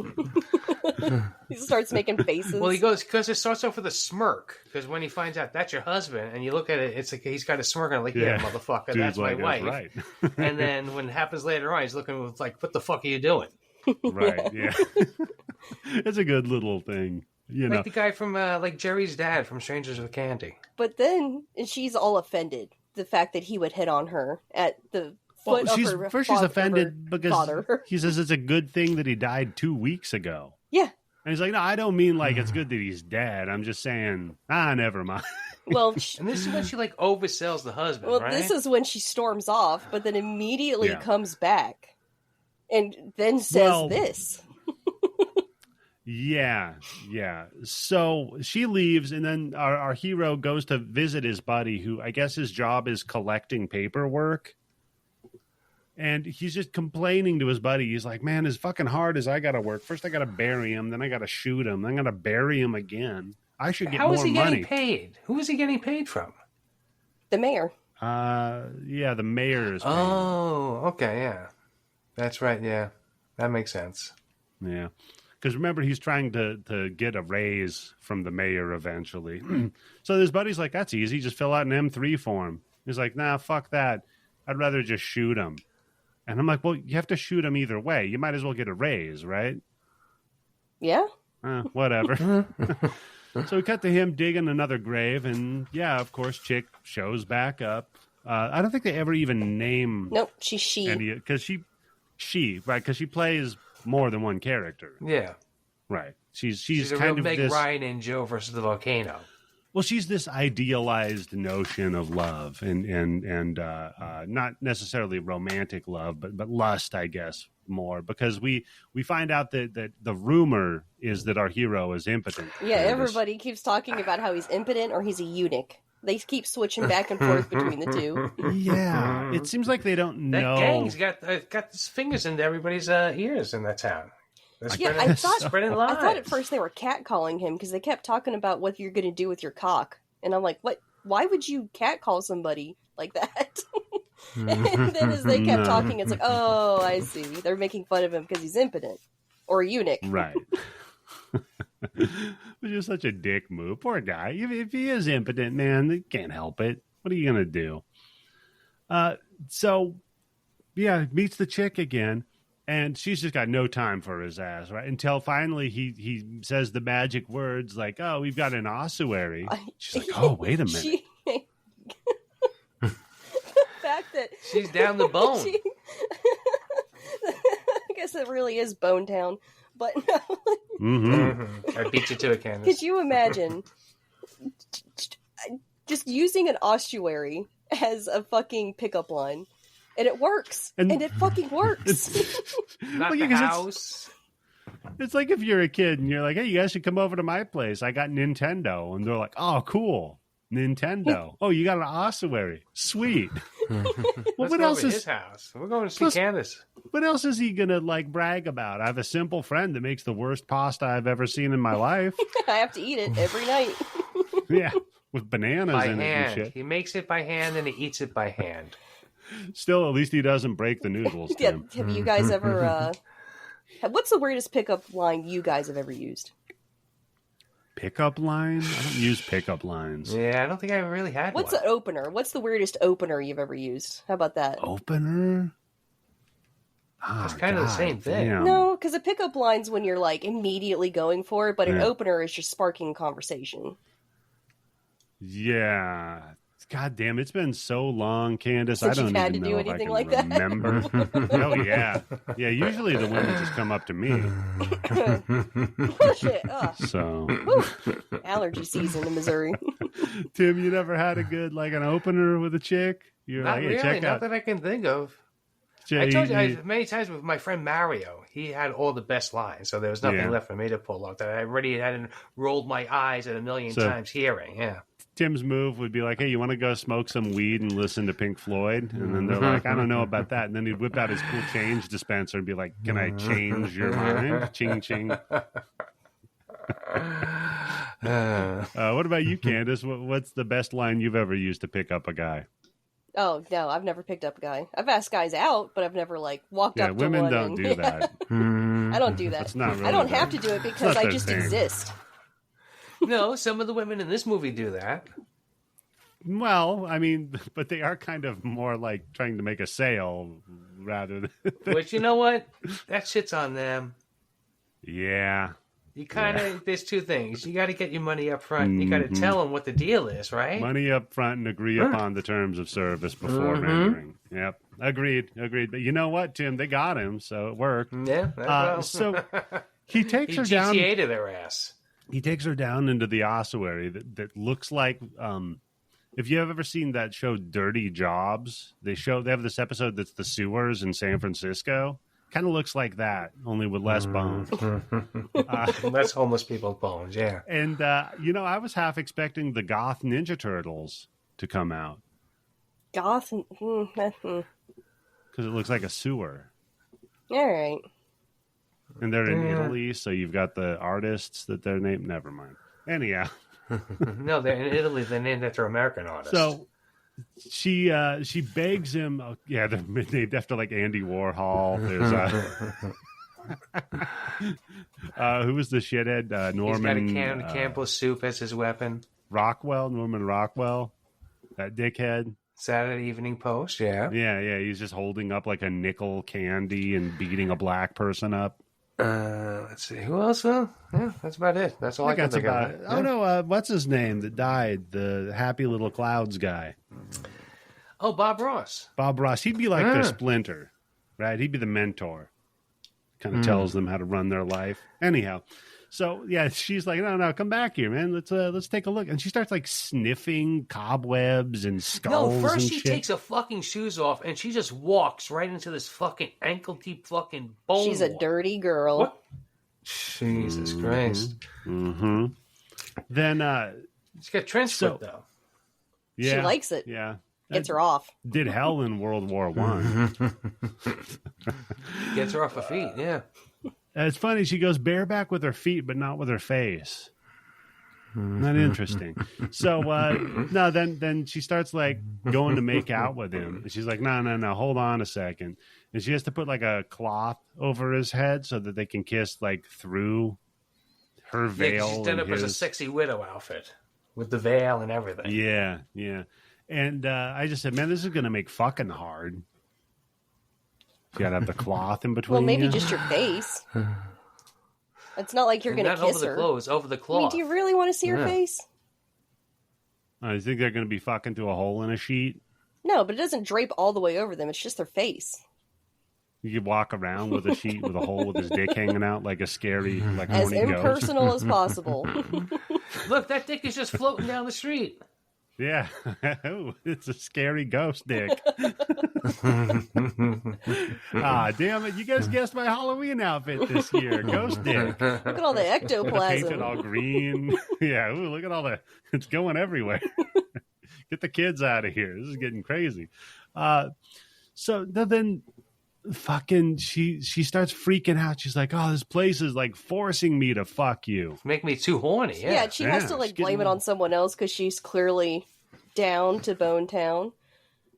He starts making faces. Well, he goes, because it starts off with a smirk, because when he finds out that's your husband, and you look at it, it's like he's got a smirk, and I'm like, yeah, motherfucker, Dude's that's like, my wife. Right. And then when it happens later on, he's looking with like, what the fuck are you doing? Right, yeah. It's a good little thing. Like the guy from like Jerry's dad from Strangers with Candy. But then she's all offended, the fact that he would hit on her at the foot of her First she's offended because father. he says it's a good thing that he died 2 weeks ago. Yeah. And he's like, no, I don't mean like it's good that he's dead. I'm just saying, never mind. Well, and this is when she like oversells the husband, well, right? this is when she storms off, but then immediately comes back and then says this. Yeah. So she leaves, and then our hero goes to visit his buddy, who I guess his job is collecting paperwork. And he's just complaining to his buddy. He's like, man, as fucking hard as I got to work. First I got to bury him, then I got to shoot him, then I got to bury him again. I should get more money. How is he getting paid? Who is he getting paid from? The mayor. Yeah, the mayor is paid. Oh, okay, yeah. That's right, yeah. That makes sense. Yeah. Because remember, he's trying to get a raise from the mayor eventually. So his buddy's like, that's easy. Just fill out an M3 form. He's like, nah, fuck that. I'd rather just shoot him. And I'm like, well, you have to shoot him either way. You might as well get a raise, right? Yeah. Whatever. So we cut to him digging another grave. And yeah, of course, chick shows back up. I don't think they ever even name. Nope, she's she. Because because she plays more than one character. Yeah. Right. She's a kind real of Meg this, Ryan and Joe versus the volcano. Well, she's this idealized notion of love and not necessarily romantic love, but lust, I guess, more, because we find out that the rumor is that our hero is impotent. Yeah, everybody keeps talking about how he's impotent or he's a eunuch. They keep switching back and forth between the two. Yeah, it seems like they don't know. That gang's got his fingers into everybody's ears in that town. I thought lies. at first they were catcalling him because they kept talking about what you're going to do with your cock, and I'm like, what? Why would you catcall somebody like that? And then as they kept talking, it's like, oh, I see. They're making fun of him because he's impotent or a eunuch, right? Which is such a dick move. Poor guy. If he is impotent, man, they can't help it. What are you gonna do? So, yeah, meets the chick again. And she's just got no time for his ass, right? Until finally he says the magic words like, oh, we've got an ossuary. She's like, oh, wait a minute. The fact that she's down the bone. I guess it really is Bone Town. But I beat you to it, Candice. Could you imagine just using an ossuary as a fucking pickup line? And it works. And it fucking works. Not the house. It's like if you're a kid and you're like, hey, you guys should come over to my place. I got Nintendo. And they're like, oh, cool. Nintendo. Oh, you got an ossuary. Sweet. Well, what else is his house? We're going to see Candice. What else is he gonna like brag about? I have a simple friend that makes the worst pasta I've ever seen in my life. I have to eat it every night. Yeah, with bananas By in it and hand. shit. He makes it by hand and he eats it by hand. Still, at least he doesn't break the noodles. Yeah, Tim. have you guys ever? What's the weirdest pickup line you guys have ever used? Pickup line? I don't use pickup lines. Yeah, I don't think I ever really had What's one. an opener? What's the weirdest opener you've ever used? How about that? Opener? It's kind of the same thing. Damn. No, because a pickup line's when you're like immediately going for it, but an Yeah. opener is just sparking conversation. Yeah. God damn, it's been so long, Candice. Since I don't you've had even to do know if I anything can like that? remember. Oh yeah, yeah. Usually the women just come up to me. Shit. Ugh. So, Allergy season in Missouri. Tim, you never had a good like an opener with a chick? You're Not like, hey, really, check not out. that I can think of. Jay, I told you many times with my friend Mario, he had all the best lines, so there was nothing Yeah. left for me to pull off that I already hadn't rolled my eyes at a million So- times hearing. Yeah. Tim's move would be like, hey, you want to go smoke some weed and listen to Pink Floyd? And then they're like, I don't know about that. And then he'd whip out his cool change dispenser and be like, can I change your mind? Ching, ching. What about you, Candice? What's the best line you've ever used to pick up a guy? Oh no, I've never picked up a guy. I've asked guys out, but I've never like walked Yeah, up to women one. don't and, do that. I don't do that. That's not really I don't their- have to do it it's because not I their just thing. exist. No, some of the women in this movie do that. Well, I mean, but they are kind of more like trying to make a sale rather than. But you know what? That shit's on them. Yeah. You kind of, there's two things. You got to get your money up front. And you got to tell them what the deal is, right? Money up front and agree upon the terms of service before rendering. Yep. Agreed. But you know what, Tim? They got him, so it worked. Yeah. Well. So he takes He her down. GTA'd their ass. He takes her down into the ossuary that looks like. If you have ever seen that show Dirty Jobs, they have this episode that's the sewers in San Francisco. Kind of looks like that, only with less bones. That's homeless people's bones, yeah. And, I was half expecting the Goth Ninja Turtles to come out Goth. because it looks like a sewer. All right. And they're in Italy, so you've got the artists that they're named. Never mind. Anyhow. No, they're in Italy. They're named after American artists. So she begs him. They're named after like Andy Warhol. There's who was the shithead? Norman. He's got a can of Campbell soup as his weapon. Norman Rockwell, that dickhead. Saturday Evening Post, yeah. Yeah. He's just holding up like a nickel candy and beating a black person up. Let's see. Who else? Yeah, that's about it. That's all I can That's think about of. it. Oh no, what's his name that died? The Happy Little Clouds guy. Oh, Bob Ross. Bob Ross. He'd be like their Splinter, right? He'd be the mentor. Kind of tells them how to run their life. Anyhow, so yeah, she's like, no, come back here, man. Let's take a look. And she starts like sniffing cobwebs and skulls. No, first and she shit. takes her fucking shoes off and she just walks right into this fucking ankle deep fucking bone. She's a wall. dirty girl. What? Jesus Christ. Mm-hmm. Then, She's got trench foot though. yeah, She likes it. Yeah, Gets her off. did hell in World War One. Gets her off her feet. Yeah. It's funny. She goes bareback with her feet, but not with her face. Not interesting. So no, then she starts like going to make out with him. And she's like, no, hold on a second. And she has to put like a cloth over his head so that they can kiss like through her Yeah, 'cause veil. she's done and up as a his. sexy widow outfit with the veil and everything. Yeah. And I just said, man, this is going to make fucking hard. You got to have the cloth in between. Well, maybe you. just your face. It's not like you're going to Not kiss over the her. clothes, over the I mean, cloth. do you really want to see her Yeah. face? I think they're going to be fucking through a hole in a sheet. No, but it doesn't drape all the way over them. It's just their face. You could walk around with a sheet with a hole with his dick hanging out like a scary, like As horny ghost. impersonal as possible. Look, that dick is just floating down the street. Yeah. Ooh, it's a scary ghost dick. Damn it. You guys guessed my Halloween outfit this year. Ghost dick. Look at all the Painted ectoplasm. all green. Yeah. Ooh, look at all the, it's going everywhere. Get the kids out of here. This is getting crazy. So then fucking she starts freaking out. She's like, "Oh, this place is like forcing me to fuck you. Make me too horny. Yeah, she has to like blame it on someone else because she's clearly down to Bone Town.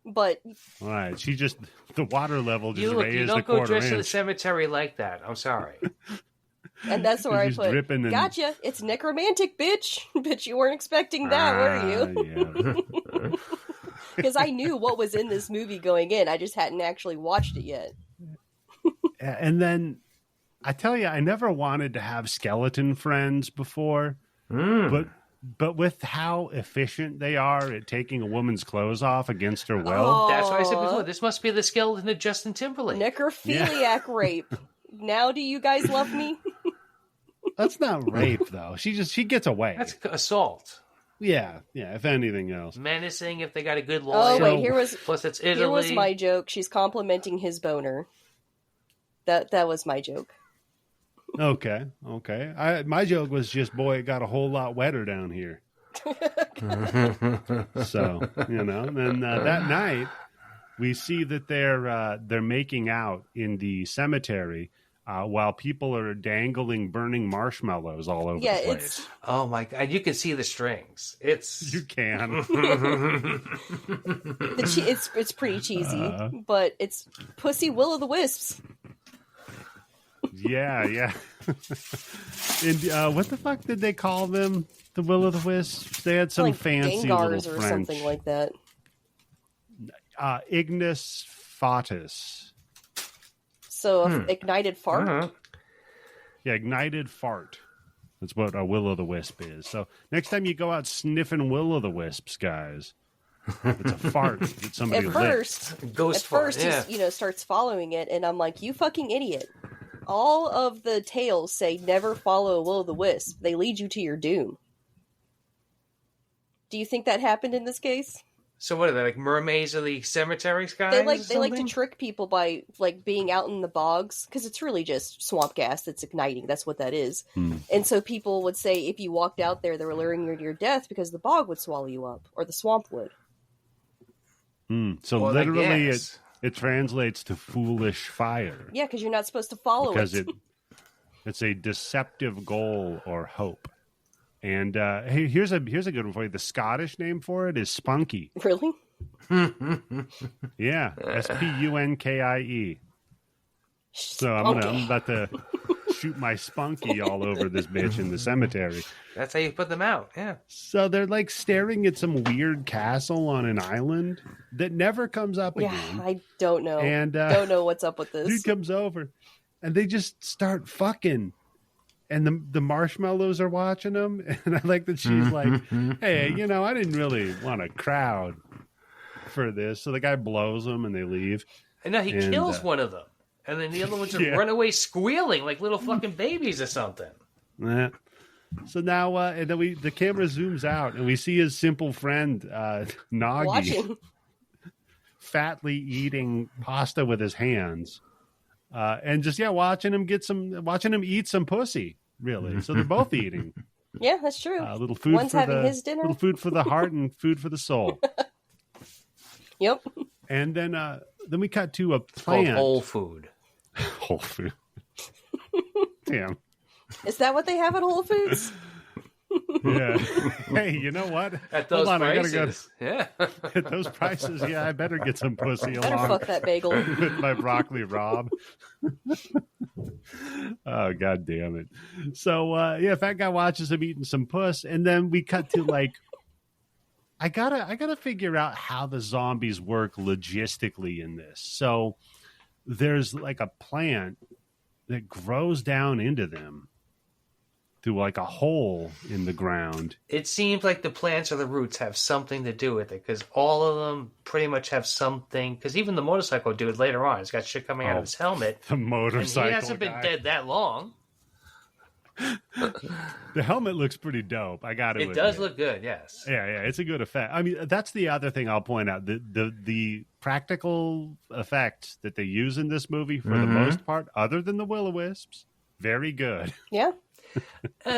But all right, she just the water level just raised you don't a go quarter dress to the inch. cemetery like that. I'm sorry. And that's where I She's put, dripping in- gotcha, it's necromantic, bitch. But you weren't expecting that, were you? Yeah. Because I knew what was in this movie going in. I just hadn't actually watched it yet. And then I tell you, I never wanted to have skeleton friends before, but with how efficient they are at taking a woman's clothes off against her will. Oh. That's what I said before. This must be the skeleton of Justin Timberlake. Necrophiliac rape. Now do you guys love me? That's not rape, though. She gets away. That's assault. Yeah, if anything else. Menacing if they got a good lawyer. Oh, wait, Plus it's Italy. here was my joke. She's complimenting his boner. That was my joke. Okay. My joke was just, boy, it got a whole lot wetter down here. So, and then that night, we see that they're making out in the cemetery while people are dangling burning marshmallows all over the place. Oh my God, you can see the strings. You can. It's pretty cheesy, but it's Pussy Will-o'-the-Wisps. Yeah. And what the fuck did they call them? The Will-o'-the-Wisps? They had some like fancy Gengars little or French. something like that. Ignis Fautus. So ignited fart. Yeah, ignited fart. That's what a will-o'-the-wisp is. So next time you go out sniffing will-o'-the-wisps, guys, it's a fart that somebody At first, he starts following it, and I'm like, you fucking idiot. All of the tales say never follow a will-o'-the-wisp. They lead you to your doom. Do you think that happened in this case? So what are they, like mermaids of the cemetery guys? They like to trick people by like being out in the bogs, because it's really just swamp gas that's igniting. That's what that is. And so people would say if you walked out there, they were luring you to your death because the bog would swallow you up, or the swamp would. So literally it translates to foolish fire. Yeah, because you're not supposed to follow because it. It's a deceptive goal or hope. And hey, here's a good one for you. The Scottish name for it is spunky. Really? Yeah, Spunkie. So I'm about to shoot my spunky all over this bitch in the cemetery. That's how you put them out. Yeah. So they're like staring at some weird castle on an island that never comes up again. Yeah, I don't know. And don't know what's up with this. Dude comes over, and they just start fucking. And the marshmallows are watching them. And I like that she's like, hey, I didn't really want a crowd for this. So the guy blows them and they leave. And now he kills one of them. And then the other ones just run away squealing like little fucking babies or something. Yeah. So now and then the camera zooms out and we see his simple friend, Nagi, watching. Fatly eating pasta with his hands. And just watching him eat some pussy, really. So they're both eating. Yeah, that's true. Little food One's for having his dinner. Little food for the heart and food for the soul. Yep. And then we cut to a plant. Called Whole Food. Whole Food. Damn. Is that what they have at Whole Foods? Yeah. Hey, you know what? At those prices. I gotta go. At those prices, I better get some pussy Better along fuck that bagel. with my broccoli rabe. Oh, God damn it. So, fat guy watches him eating some puss, and then we cut to like, I gotta figure out how the zombies work logistically in this. So there's like a plant that grows down into them through like a hole in the ground. It seems like the plants or the roots have something to do with it, because all of them pretty much have something. Because even the motorcycle dude later on has got shit coming out of his helmet. The motorcycle and he hasn't been dead that long. The helmet looks pretty dope. I got it. It does look good, yes. Yeah, it's a good effect. I mean, that's the other thing I'll point out. The practical effects that they use in this movie, for the most part, other than the will-o'-wisps, very good. Yeah.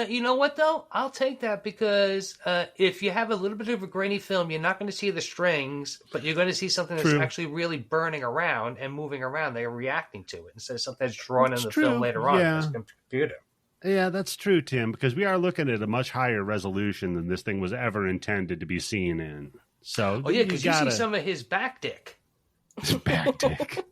You know what, though? I'll take that because if you have a little bit of a grainy film, you're not going to see the strings, but you're going to see something that's actually really burning around and moving around. They're reacting to it instead of something that's drawn in the film later on as a computer. Yeah, that's true, Tim, because we are looking at a much higher resolution than this thing was ever intended to be seen in. So, oh, yeah, because you see some of his back dick. His back dick.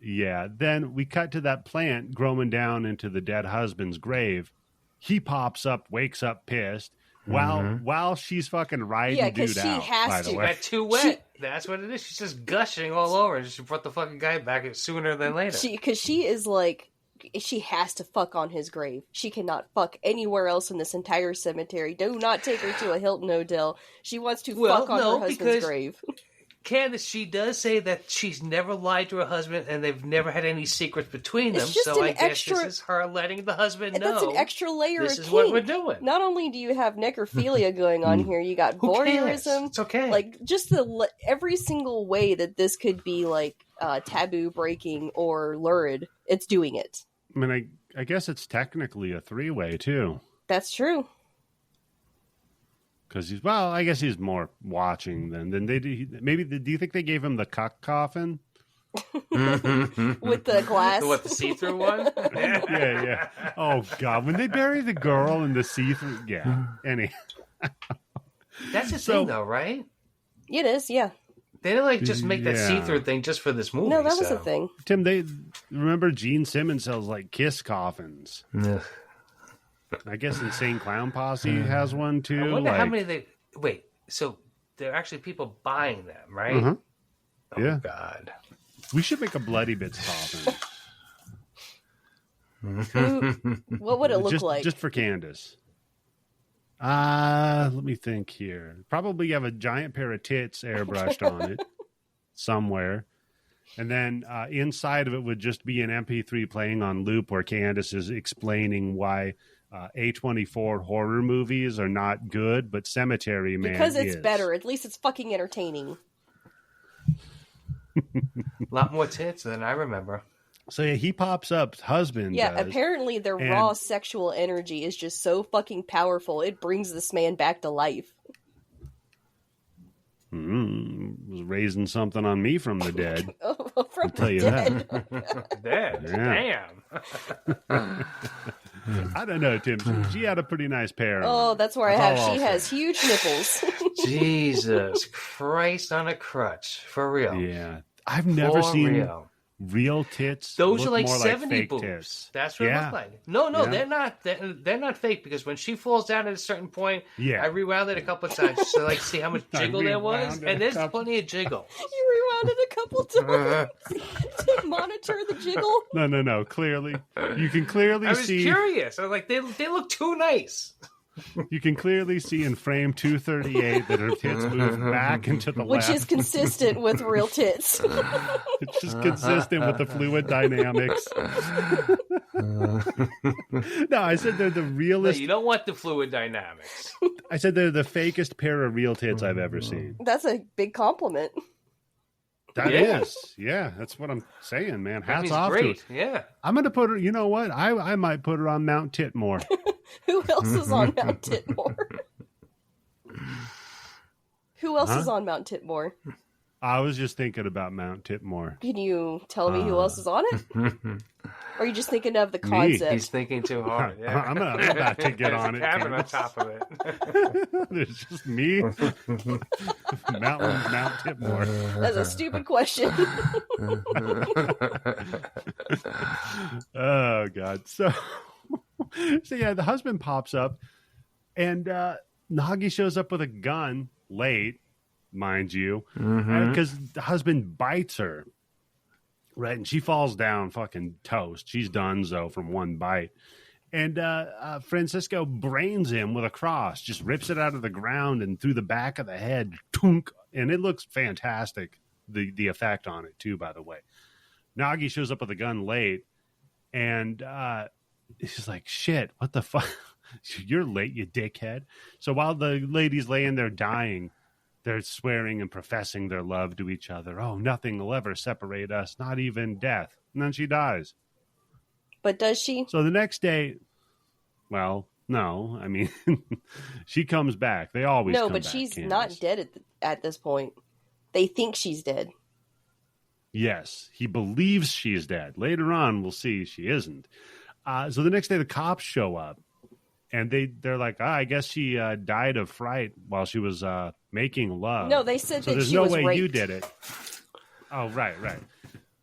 Yeah, then we cut to that plant growing down into the dead husband's grave. He pops up, wakes up pissed, while she's fucking riding dude out. Yeah, because she has by to. the way. Got too wet. That's what it is. She's just gushing all over. She brought the fucking guy back sooner than later. Because she is like, she has to fuck on his grave. She cannot fuck anywhere else in this entire cemetery. Do not take her to a Hilton Hotel. She wants to fuck on her husband's grave. Candice, she does say that she's never lied to her husband and they've never had any secrets between them. So I guess this is her letting the husband know. That's an extra layer this of is kink. what we're doing. Not only do you have necrophilia going on here, you got voyeurism. It's okay. Like, just every single way that this could be, like, taboo breaking or lurid, it's doing it. I mean, I guess it's technically a three-way, too. That's true. Because I guess he's more watching than they do. Maybe, do you think they gave him the cuck coffin? With the glass? What, the see-through one? Yeah. Oh, God. When they bury the girl in the see-through, That's the thing, though, right? It is, yeah. They didn't, just make that see-through thing just for this movie. No, that was a thing. Tim, they remember Gene Simmons sells, like, kiss coffins. I guess Insane Clown Posse has one too. I wonder how many they. Wait, so there are actually people buying them, right? Uh-huh. Oh, yeah. God. We should make a Bloody Bits coffin. What would it look like? Just for Candice. Let me think here. Probably have a giant pair of tits airbrushed on it somewhere. And then inside of it would just be an MP3 playing on loop where Candice is explaining why A24 horror movies are not good, but Cemetary Man because it's is. better. At least it's fucking entertaining. A lot more tits than I remember. So yeah, he pops up, husband. Yeah, does, apparently their raw sexual energy is just so fucking powerful. It brings this man back to life. Was raising something on me from the dead. I'll tell you that. Dead. Yeah. Damn. I don't know, Tim. She had a pretty nice pair. Oh, that's where she has huge nipples. Jesus Christ on a crutch. For real. Yeah. I've never seen real tits. Those are like more 70 fake boobs. tits. That's what it looks like. No, they're not. They're not fake because when she falls down at a certain point, I rewound it a couple of times just to like see how much jiggle there was, and there's plenty of jiggle. You rewound it a couple times to monitor the jiggle. No. Clearly, you can clearly see. I was curious. I was like, they look too nice. You can clearly see in frame 238 that her tits move back into the left. Which is consistent with real tits. It's just consistent with the fluid dynamics. No, I said they're the realest. No, you don't want the fluid dynamics. I said they're the fakest pair of real tits I've ever seen. That's a big compliment. That is. Yeah, that's what I'm saying, man. Hats off to it. Yeah. I'm going to put her, you know what? I might put her on Mount Titmore. Who else is on Mount Titmore? Who else is on Mount Titmore? I was just thinking about Mount Titmore. Can you tell me who else is on it? Or are you just thinking of the concept? He's thinking too hard. Yeah. I'm about to get on it. Cabin on top of it. There's just me. Mount Titmore. That's a stupid question. Oh, God. So yeah, the husband pops up, and Nagi shows up with a gun late, mind you, because the husband bites her, right? And she falls down fucking toast. She's donezo from one bite. And Francisco brains him with a cross, just rips it out of the ground and through the back of the head. Tunk, and it looks fantastic, the effect on it, too, by the way. Nagi shows up with a gun late, and he's like, shit, what the fuck? You're late, you dickhead. So while the lady's laying there dying, they're swearing and professing their love to each other. Oh, nothing will ever separate us, not even death. and then she dies. But does she? So the next day, well, no. I mean, she comes back. They always no, come but back, she's Candice. not dead at this point. They think she's dead. Yes, he believes she's dead. Later on, we'll see she isn't. So the next day, the cops show up, and they're like, I guess she died of fright while she was making love. No, they said so that there's she no was way raped. you did it. Oh, right.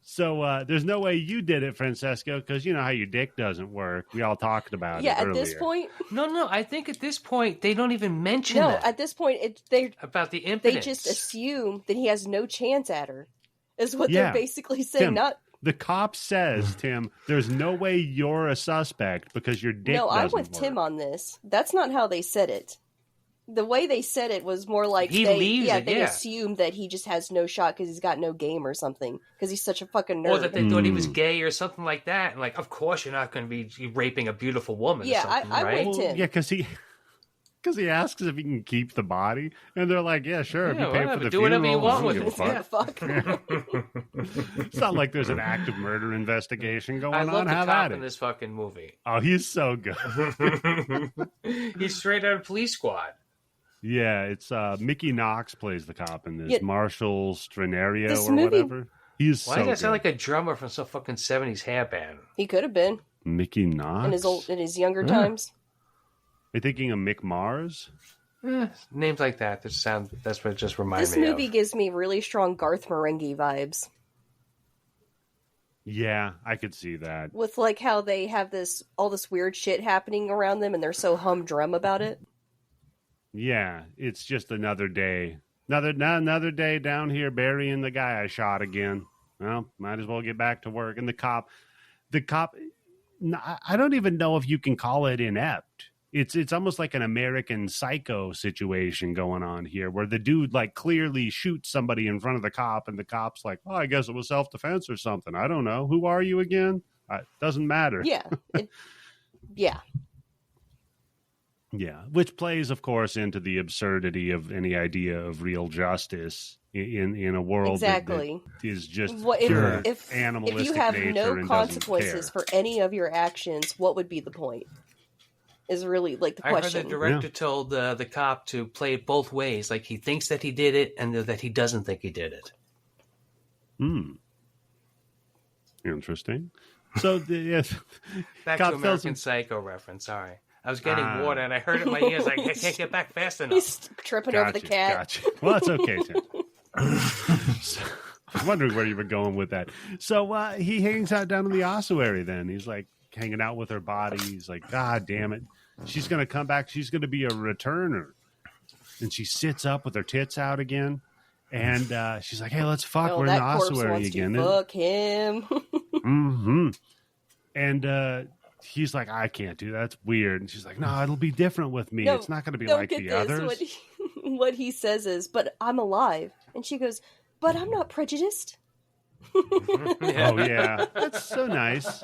So there's no way you did it, Francesco, because you know how your dick doesn't work. We all talked about it earlier. At this point... No, I think at this point, they don't even mention No, that. at this point, About the impotence. they just assume that he has no chance at her, is what they're basically saying. Tim, the cop says, Tim, there's no way you're a suspect because your dick doesn't work. No, I'm with Tim on this. That's not how they said it. The way they said it was more like they assumed that he just has no shot because he's got no game or something because he's such a fucking nerd. Or that they thought he was gay or something like that. And like, of course you're not going to be raping a beautiful woman or something, I right? went Tim. Yeah, because he asks if he can keep the body, and they're like, yeah, sure, if you pay for the do funeral. whatever you want with it. Yeah, fuck. It's not like there's an active murder investigation going I on. love the Have cop at in it. this fucking movie. Oh, he's so good. He's straight out of Police Squad. Yeah, it's Mickey Knox plays the cop in this. Yeah. Marshall Stranario This or movie- whatever. He's Why so does that good. sound like a drummer from some fucking 70s hair band? He could have been Mickey Knox? in his younger times. Are you thinking of Mick Mars? Names like that. That's what it just reminded This me movie of. gives me really strong Garth Marenghi vibes. Yeah, I could see that. With like how they have all this weird shit happening around them and they're so humdrum about it. Yeah, it's just another day. Another day down here burying the guy I shot again. Well, might as well get back to work. And the cop, I don't even know if you can call it inept. It's almost like an American Psycho situation going on here where the dude like clearly shoots somebody in front of the cop and the cop's like, oh, I guess it was self-defense or something. I don't know. Who are you again? Doesn't matter. Yeah. Yeah. Yeah, which plays, of course, into the absurdity of any idea of real justice in a world that is just pure animalistic if you have nature no and consequences for any of your actions, what would be the point? Is really like the I heard question. the director told the cop to play it both ways. Like he thinks that he did it and that he doesn't think he did it. Interesting. So, Back to American Psycho reference. Sorry. I was getting water and I heard it in my ears. Like, I can't get back fast enough. He's tripping over the cat. Gotcha. Well, it's okay, Tim. So, I was wondering where you were going with that. So he hangs out down in the ossuary then. He's like hanging out with her body. He's like, God damn it. She's going to come back. She's going to be a returner. And she sits up with her tits out again. And she's like, hey, let's fuck. We're in the ossuary again. Fuck him. Mm-hmm. And he's like, I can't do that. That's weird. And she's like, no, it'll be different with me. It's not going to be like the others. What he says is, but I'm alive. And she goes, but I'm not prejudiced. Oh, yeah. That's so nice.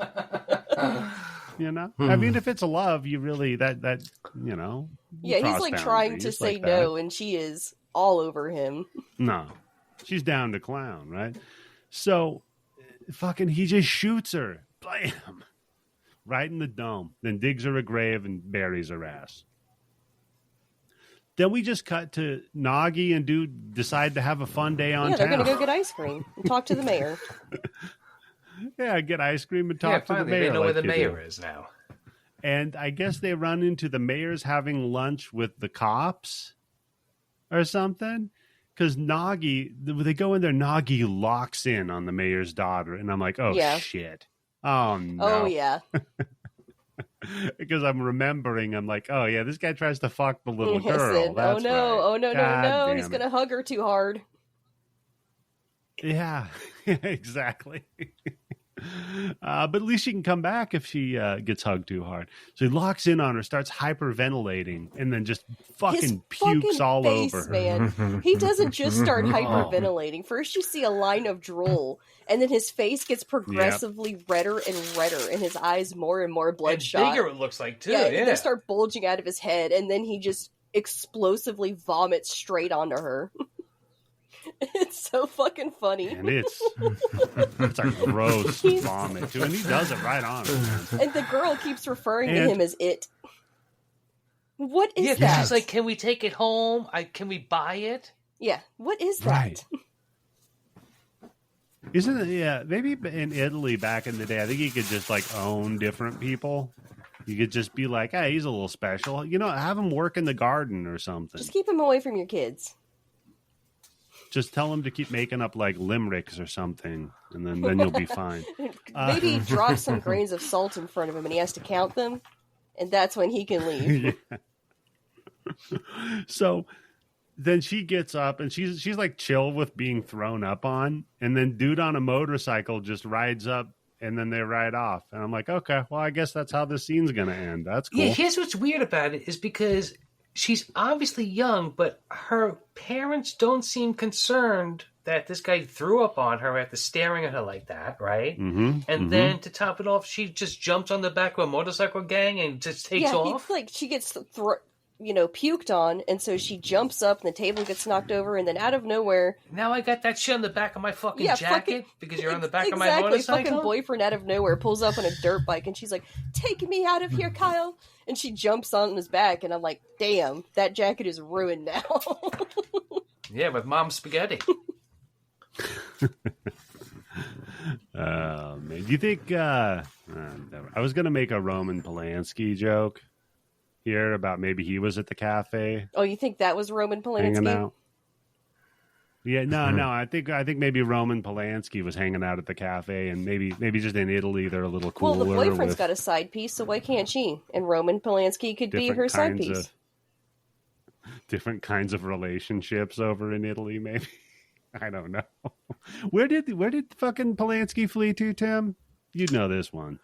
You know? I mean, if it's a love, you really, that you know. Yeah, he's like trying to say no, and she is all over him. No. She's down to clown, right? So, fucking, he just shoots her. Blam. Right in the dome. Then digs her a grave and buries her ass. Then we just cut to Nagi and Dude decide to have a fun day on town. Yeah, they're going to go get ice cream and talk to the mayor. Yeah, get ice cream and talk to the mayor. They know where the mayor is now. And I guess they run into the mayor's having lunch with the cops or something. Because Nagi, they go in there, Nagi locks in on the mayor's daughter. And I'm like, oh, shit. Oh, no. Oh, yeah. Because I'm remembering, I'm like, oh, yeah, this guy tries to fuck the little girl. Listen, That's right. Oh, no. God He's going to hug her too hard. Yeah, exactly. But at least she can come back if she gets hugged too hard. So he locks in on her, starts hyperventilating, and then just fucking pukes all over her. Man. He doesn't just start hyperventilating. First you see a line of drool, and then his face gets progressively redder and redder, and his eyes more and more bloodshot. And bigger it looks like, too. Yeah, and they start bulging out of his head, and then he just explosively vomits straight onto her. It's so fucking funny. And it's a gross vomit, too. And he does it right on it. And the girl keeps referring to him as it. What is that? Yeah, she's like, can we take it home? Can we buy it? Yeah, what is that? Right. Isn't it? Yeah, maybe in Italy back in the day, I think you could just like own different people. You could just be like, hey, he's a little special. You know, have him work in the garden or something. Just keep him away from your kids. Just tell him to keep making up like limericks or something, and then you'll be fine. Maybe drop some grains of salt in front of him and he has to count them, and that's when he can leave. Yeah. So then she gets up and she's like chill with being thrown up on, and then dude on a motorcycle just rides up and then they ride off. And I'm like, okay, well, I guess that's how this scene's going to end. That's cool. Yeah, here's what's weird about it is because she's obviously young, but her parents don't seem concerned that this guy threw up on her after staring at her like that, right? Mm-hmm, and then to top it off, she just jumps on the back of a motorcycle gang and just takes off. Like she gets puked on, and so she jumps up and the table gets knocked over, and then out of nowhere, now I got that shit on the back of my fucking jacket because you're on the back of my exactly, motorcycle. fucking boyfriend out of nowhere pulls up on a dirt bike, and she's like, "Take me out of here, Kyle!" And she jumps on his back, and I'm like, "Damn, that jacket is ruined now." Yeah, with mom's spaghetti. Man, do you think I was gonna make a Roman Polanski joke here about maybe he was at the cafe? Oh, you think that was Roman Polanski? Hanging out? Yeah, no. I think maybe Roman Polanski was hanging out at the cafe, and maybe just in Italy they're a little cooler. Well, the boyfriend's got a side piece, so why can't she? And Roman Polanski could be her side piece. Different kinds of relationships over in Italy, maybe. I don't know. Where did fucking Polanski flee to, Tim? You'd know this one.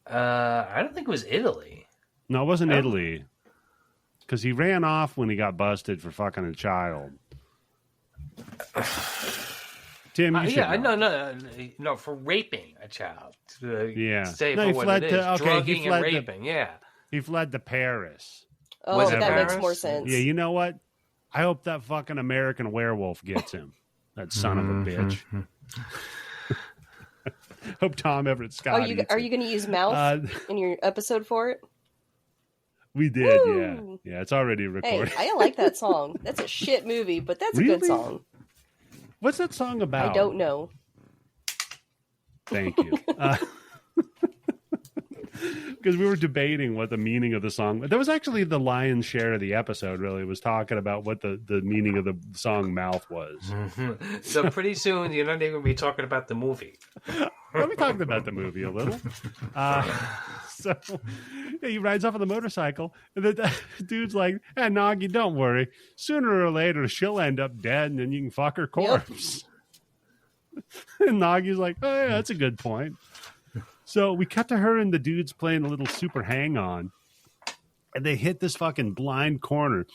I don't think it was Italy. No, it wasn't Italy. Because he ran off when he got busted for fucking a child. Tim, you should know. No, for raping a child. Yeah. Say no, for what it is. Drugging and raping, He fled to Paris. Oh, that makes more sense. Yeah, you know what? I hope that fucking American werewolf gets him. That son of a bitch. Hope Tom Everett Scott. Are you going to use mouth in your episode for it? We did, Woo! Yeah. It's already recorded. Hey, I like that song. That's a shit movie, but that's a good song. What's that song about? I don't know. Thank you. Because we were debating what the meaning of the song. That was actually the lion's share of the episode, really, was talking about what the meaning of the song Mouth was. So pretty soon, you're not even going to be talking about the movie. We'll be talking about the movie a little. So he rides off on the motorcycle, and the dude's like, hey, Nagi, don't worry. Sooner or later, she'll end up dead, and then you can fuck her corpse. Yep. And Nagi's like, oh, yeah, that's a good point. So we cut to her and the dude's playing a little super hang-on, and they hit this fucking blind corner,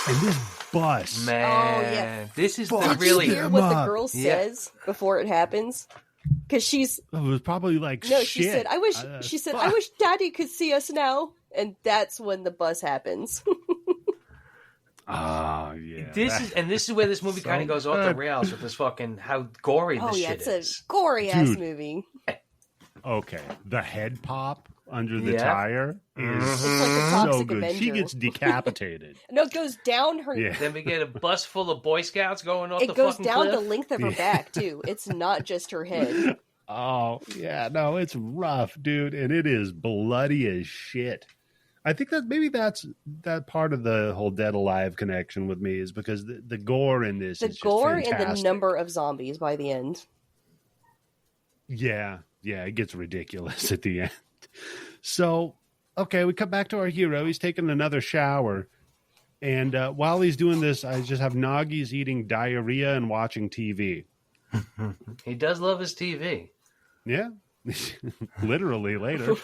and this bus. Man, this is Did you hear what the girl says before it happens? Because it was probably like, no, shit. She said, I wish Daddy could see us now. And that's when the bus happens. Oh, yeah. This is where this movie kind of goes off the rails with this fucking, how gory this shit is. It's a gory-ass movie. Okay, the head pop under the tire is it's like the Toxic good. Avenger. She gets decapitated. No, it goes down her. Yeah. Then we get a bus full of Boy Scouts going off the fucking cliff. It goes down the length of her back, too. It's not just her head. Oh, yeah. No, it's rough, dude. And it is bloody as shit. I think that's that part of the whole Dead Alive connection with me is because the gore in this is just fantastic. And the number of zombies by the end. Yeah. Yeah, it gets ridiculous at the end. So, okay, we cut back to our hero. He's taking another shower. And while he's doing this, I just have Nagi's eating diarrhea and watching TV. He does love his TV. Yeah. Literally later.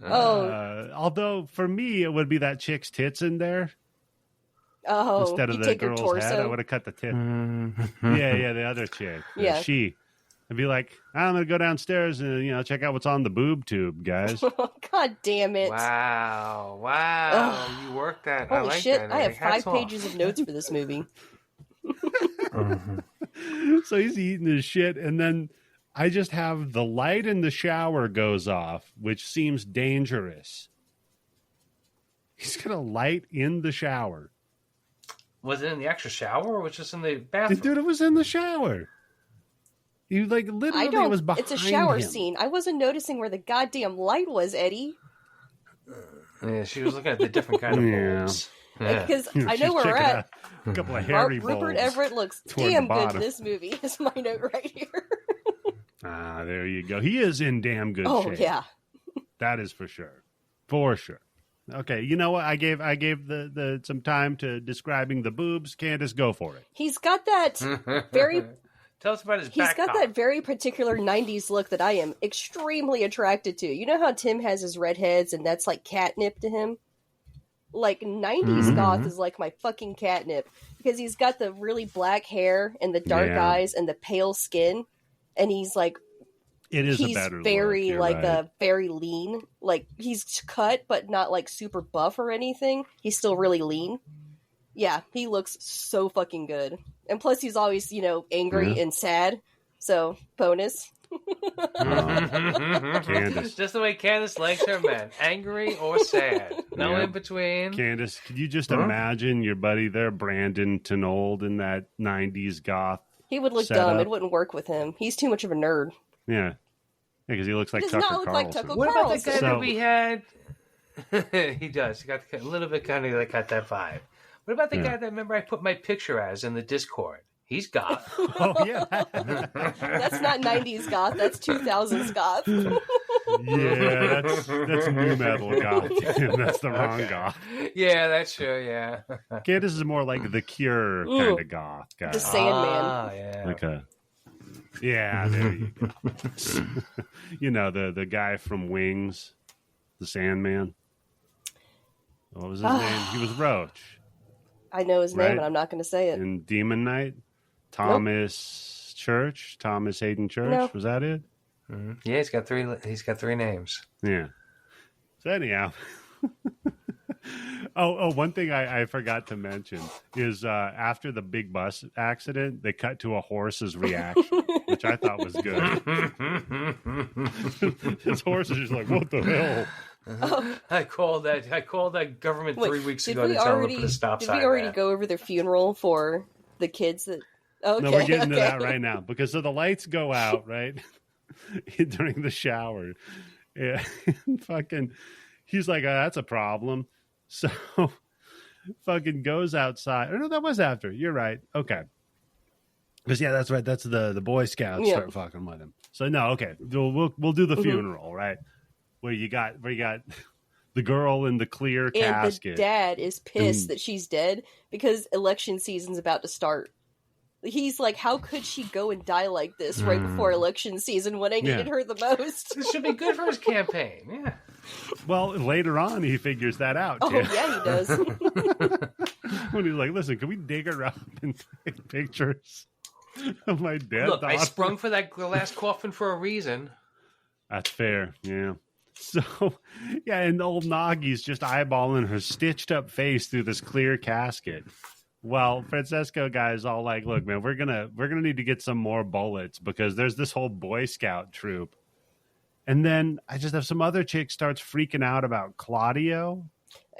Although, for me, it would be that chick's tits in there. Oh, instead of the girl's head, I would have cut the tip. Yeah, the other chick. Yeah. She. I'd be like, I'm gonna go downstairs and check out what's on the boob tube, guys. God damn it! Wow, Ugh. you worked that. Holy I like shit! that. I have Hats 5 off. pages of notes for this movie. So he's eating his shit, and then I just have the light in the shower goes off, which seems dangerous. He's got a light in the shower. Was it in the extra shower or was it just in the bathroom? Dude, it was in the shower. You literally was behind It's a shower him. scene. I wasn't noticing where the goddamn light was, Eddie. Yeah, she was looking at the different kind of bulbs. Yeah. Because I She's know where we're checking at. out a couple of hairy Rupert bulbs Everett looks toward damn the good in bottom. this movie. Is my note right here. Ah, there you go. He is in damn good shape. Oh yeah. That is for sure. For sure. Okay, you know what? I gave the some time to describing the boobs. Candice, go for it. He's got that very Tell us about his He's back got cock. that very particular 90s look that I am extremely attracted to. You know how Tim has his redheads and that's like catnip to him? Like 90s goth is like my fucking catnip because he's got the really black hair and the dark eyes and the pale skin and he's like It is he's a better very look. like You're right. very lean. Like he's cut but not like super buff or anything. He's still really lean. Yeah, he looks so fucking good. And plus he's always, angry and sad. So, bonus. Candice. Just the way Candice likes her men. Angry or sad. No Yeah. in between. Candice, could you just imagine your buddy there, Brandon Tenold, in that 90s goth? He would look Setup. dumb. It wouldn't work with him. He's too much of a nerd. Yeah. Because he looks like Does Tucker not look like Carlson. Tucker What about the guy Carlson. that So- we had? He does. He got a little bit kind of like got that vibe. What about the guy that remember I put my picture as in the Discord? He's goth. Oh, yeah. That's not 90s goth. That's 2000s goth. Yeah, that's new metal goth. That's the wrong goth. Yeah, that's true. Yeah. Candice is more like the Cure kind of goth guy. The Sandman. Ah, yeah. Like yeah, there you go. the guy from Wings, the Sandman. What was his name? He was Roach I know his Right. name, and I'm not going to say it. in Demon Knight. Thomas Church, Thomas Hayden Church. No. Was that it? Mhm. Yeah, he's got three names. Yeah. So anyhow. Oh, one thing I forgot to mention is after the big bus accident, they cut to a horse's reaction, which I thought was good. His horse is just like, what the hell? I called that government Wait, 3 weeks did ago we to tell them to already, put a stop did sign we already there. go over the funeral for the kids that... Okay, No, we're getting to okay. that right now because so the lights go out right during the shower. Yeah, fucking, he's like, that's a problem. So, fucking goes outside. Or no, that was after. You're right. Okay, because yeah, that's right. That's the Boy Scouts start fucking with him. So no, okay, we'll do the funeral right where you got the girl in the clear And casket. the dad is pissed that she's dead because election season's about to start. He's like, how could she go and die like this right before election season when I needed her the most? This should be good for his campaign. Yeah. Well, later on, he figures that out. Oh, Too. yeah, he does. When he's like, listen, can we dig her up and take pictures of my dead Look, I daughter? sprung for that glass coffin for a reason. That's fair, yeah. So, yeah, and old Nagi's just eyeballing her stitched up face through this clear casket. Well, Francesco guy's all like, look, man, we're gonna need to get some more bullets because there's this whole Boy Scout troop. And then I just have some other chick starts freaking out about Claudio.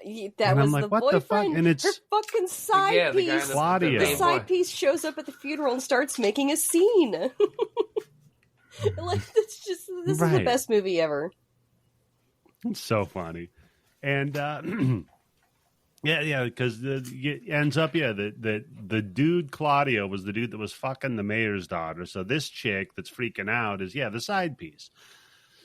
That And was I'm like, the what the fuck? boyfriend. And it's- her fucking side Yeah, the guy in piece. the Claudio. The main side boy. piece shows up at the funeral and starts making a scene. Like, this is the Right. best movie ever. It's so funny. And yeah, because it ends up, the dude Claudio was the dude that was fucking the mayor's daughter. So this chick that's freaking out is, the side piece.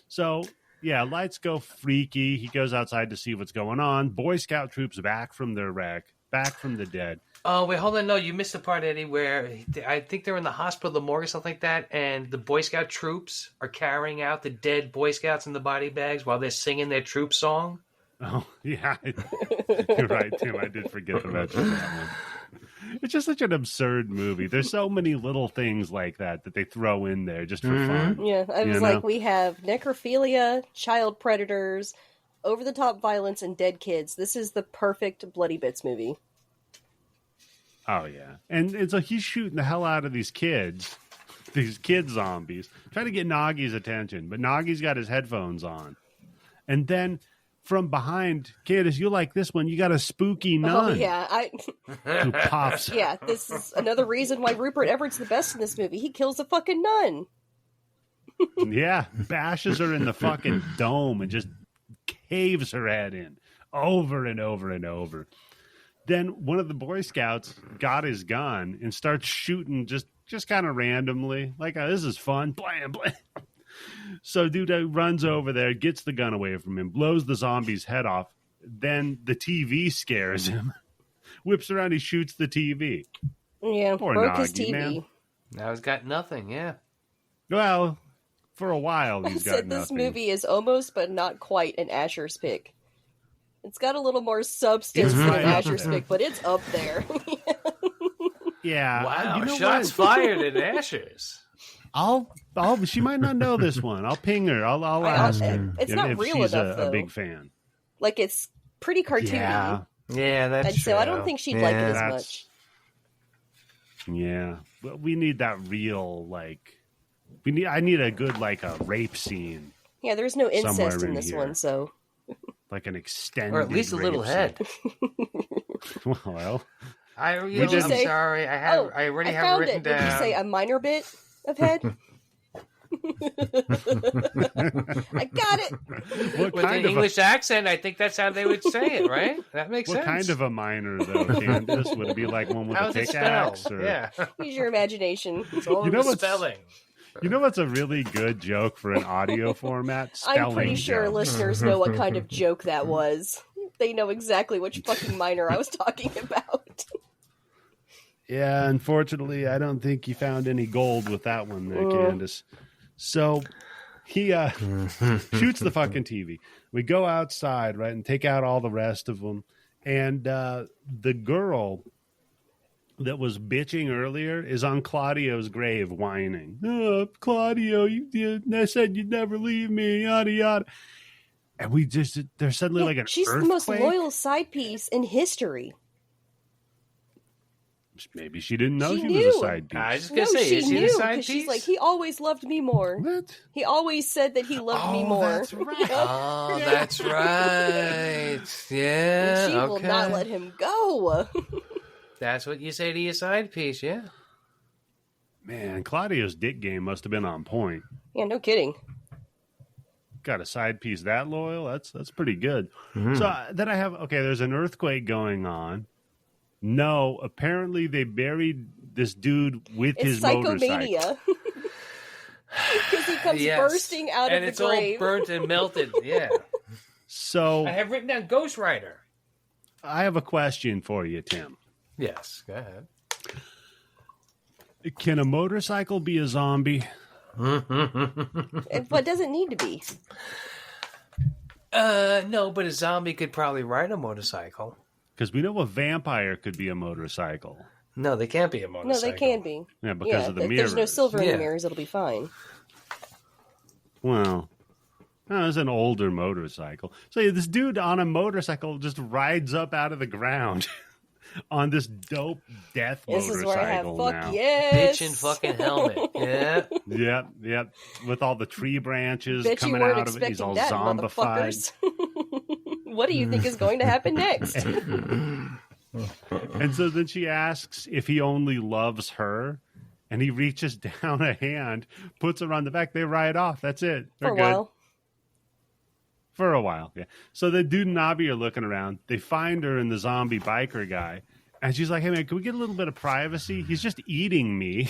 So, yeah, lights go freaky. He goes outside to see what's going on. Boy Scout troops back from their wreck, back from the dead. Oh, wait, hold on. No, you missed the part, Eddie, where I think they're in the hospital, the morgue or something like that, and the Boy Scout troops are carrying out the dead Boy Scouts in the body bags while they're singing their troop song. Oh, yeah. You're right, Tim. I did forget to mention that one. It's just such an absurd movie. There's so many little things like that they throw in there just for fun. Yeah, I was like, we have necrophilia, child predators, over-the-top violence, and dead kids. This is the perfect Bloody Bits movie. Oh, yeah. And so he's shooting the hell out of these kid zombies, trying to get Nagi's attention. But Nagi's got his headphones on. And then from behind, Candice, you like this one, you got a spooky nun. Oh, yeah. Who pops. Yeah, this is another reason why Rupert Everett's the best in this movie. He kills a fucking nun. Yeah, bashes her in the fucking dome and just caves her head in over and over and over. Then one of the Boy Scouts got his gun and starts shooting just kind of randomly. Like, oh, this is fun. Blam, blam. So dude runs over there, gets the gun away from him, blows the zombie's head off. Then the TV scares him. Whips around, he shoots the TV. Yeah, Poor broke Nagi, his TV. man. Now he's got nothing, yeah. Well, for a while I he's got said this nothing. movie is almost, but not quite, an Asher's pick. It's got a little more substance than right an up Asher's there. pick, but it's up there. Yeah. Wow, you know shots what? fired at Asher's. She might not know this one. I'll ping her. I'll ask her. It's not if real she's enough, a though. big fan. Like, it's pretty cartoony. Yeah. Yeah, that's And true. so I don't think she'd like it as That's- much. Yeah. Well, we need that real, like, I need a good, like, a rape scene. Yeah, there's no incest Somewhere in in this here. one, so. Like an extended Or at least a little rape head. scene. Well, I'm Would you say- sorry. I already have it found written it. down. Would you say a minor bit of head? I got it. what With an kind of English accent, I think that's how they would say it, right? That makes what sense. kind of a minor, though, Candice? Would it be like one with How's a it pickaxe? spelled? Or... Yeah. Use your imagination. It's all You in know the what's- spelling. You know what's a really good joke for an audio format? Spelling I'm pretty sure joke. listeners know what kind of joke that was. They know exactly which fucking minor I was talking about. Yeah, unfortunately, I don't think you found any gold with that one there, Candice. So he shoots the fucking TV. We go outside, right, and take out all the rest of them. And the girl that was bitching earlier is on Claudio's grave whining. Oh, Claudio, I said you'd never leave me, yada, yada. And there's suddenly like an She's earthquake. the most loyal side piece in history. Maybe she didn't know She she knew. was a side piece. I was just going No, to say, she is he knew, the side because piece? she's like, he always loved me more. What? He always said that he loved me Oh, more. that's right. Oh, that's right. Yeah, And she will not let him go. That's what you say to your side piece, yeah? Man, Claudio's dick game must have been on point. Yeah, no kidding. Got a side piece that loyal? That's pretty good. So then I have, there's an earthquake going on. No, apparently they buried this dude with It's his motorcycle. psychomania. Because he comes Yes. bursting out and of the it's grave. all burnt and melted, yeah. So I have written down Ghost Rider. I have a question for you, Tim. Yes, go ahead. Can a motorcycle be a zombie? But doesn't need to be. No, but a zombie could probably ride a motorcycle. Because we know a vampire could be a motorcycle. No, they can't be a No, motorcycle. they can be. Yeah, because of the if mirrors. there's no silver in Yeah. the mirrors, it'll be fine. Well, it's an older motorcycle. So yeah, this dude on a motorcycle just rides up out of the ground on this dope death This motorcycle is where I have fuck now. yes. Bitchin' fucking helmet. Yeah. Yep. With all the tree branches Bet you coming weren't out of it. He's expecting all that, zombified. motherfuckers. What do you think is going to happen next? And so then she asks if he only loves her. And he reaches down a hand, puts her on the back. They ride off. That's it. They're For a good. while. For a while, yeah. So the dude and Nobby are looking around. They find her and the zombie biker guy. And she's like, hey, man, can we get a little bit of privacy? He's just eating me.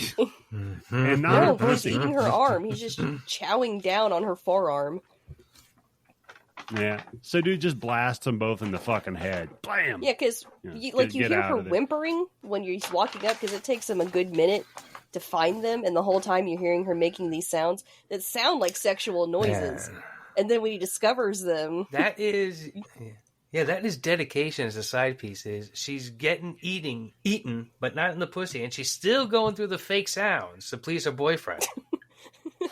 And not her No, he's pussy. eating her arm. He's just chowing down on her forearm. Yeah. So dude just blasts them both in the fucking head. Blam! Yeah, because Yeah, you get hear out her of there. whimpering when you're walking up, because it takes him a good minute to find them, and the whole time you're hearing her making these sounds that sound like sexual noises. And then when he discovers them, That is... Yeah, that is dedication as a side piece. Is she's getting eaten, but not in the pussy, and she's still going through the fake sounds to please her boyfriend.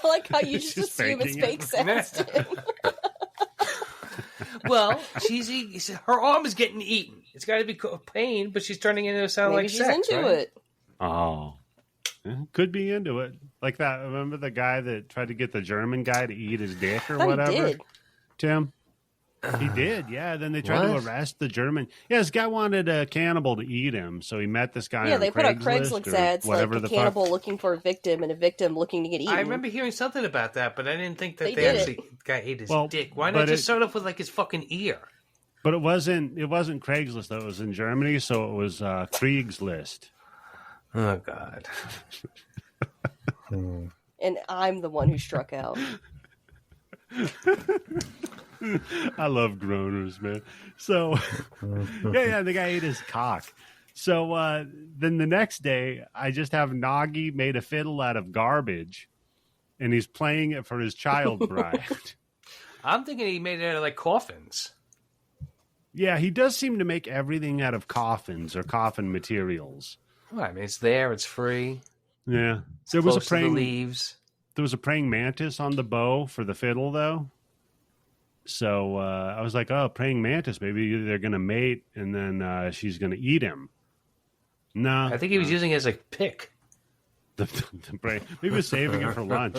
I like how you just She's assume it's faking fake it. sounds to him. Well, her arm is getting eaten. It's got to be pain, but she's turning it into a sound Maybe like she's sex, into right? it. Oh. Could be into it. Like that. Remember the guy that tried to get the German guy to eat his dick or I thought whatever? he did. Tim? He did, yeah. Then they tried to What? arrest the German. Yeah, this guy wanted a cannibal to eat him, so he met this guy Yeah, on they put up Craigslist Craigslist or ads like whatever a the cannibal fuck. looking for a victim and a victim looking to get eaten. I remember hearing something about that, but I didn't think that They they did actually guy ate his Well, dick. Why but not just it- start off with like his fucking ear? But it wasn't Craigslist though. It was in Germany, so it was Kriegslist. Oh God. And I'm the one who struck out. I love groaners, man. So, yeah, the guy ate his cock. So then the next day, I just have Nagi made a fiddle out of garbage, and he's playing it for his child bride. I'm thinking he made it out of like coffins. Yeah, he does seem to make everything out of coffins or coffin materials. Well, I mean, it's there. It's free. Yeah, There was to the leaves. There was a praying mantis on the bow for the fiddle, though. So I was like, "Oh, praying mantis. Maybe they're gonna mate, and then she's gonna eat him." No, I think he was using it as a pick. the praying. Maybe he was saving it for lunch.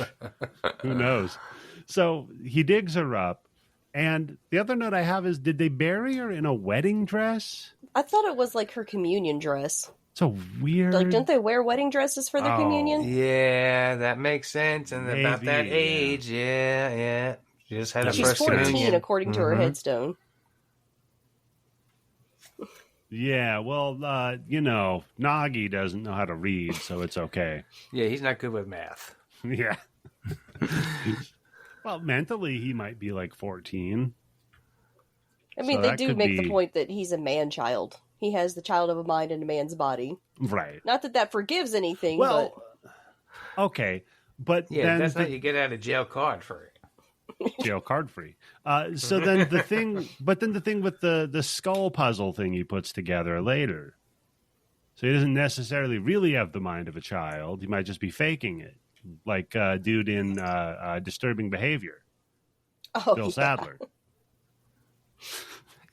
Who knows? So he digs her up, and the other note I have is: did they bury her in a wedding dress? I thought it was like her communion dress. So weird. Like, don't they wear wedding dresses for their Oh. communion? Yeah, that makes sense. And about Maybe, that yeah. age, yeah. She just had a She's first 14 communion. according to her headstone. Yeah, well, Nagi doesn't know how to read, so it's okay. Yeah, he's not good with math. Yeah. Well, mentally, he might be like 14. I mean, So they that do could make the be- point that he's a man-child. He has the child of a mind in a man's body. Right. Not that that forgives anything, Well, okay. But Yeah, then that's not you get out of jail card for it. jail card free. So then the thing with the skull puzzle thing he puts together later. So he doesn't necessarily really have the mind of a child. He might just be faking it, like dude in Disturbing Behavior, but... Oh, Bill yeah. Sadler.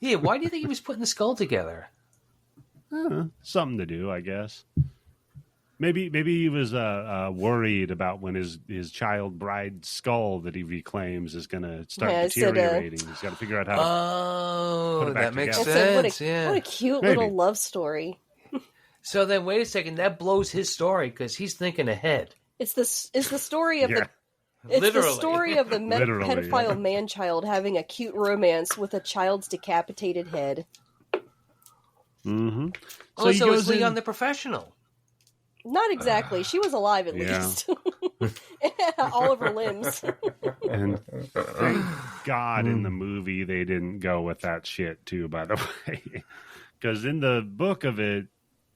Yeah, why do you think he was putting the skull together? Something to do, I guess. Maybe he was worried about when his child bride skull that he reclaims is going to start Yeah, it said, deteriorating. He's got to figure out how to. Oh, it back that makes together. I sense. said, what a cute Maybe. little love story. So then, wait a second. That blows his story because he's thinking ahead. It's the story of Yeah. It's Literally. the story of the Literally, pedophile yeah. man-child having a cute romance with a child's decapitated head. Mm-hmm. Oh, so it's in- Leon the Professional. Not exactly. She was alive at Yeah. least. All of her limbs. And thank God in the movie they didn't go with that shit too, by the way. Because in the book of it,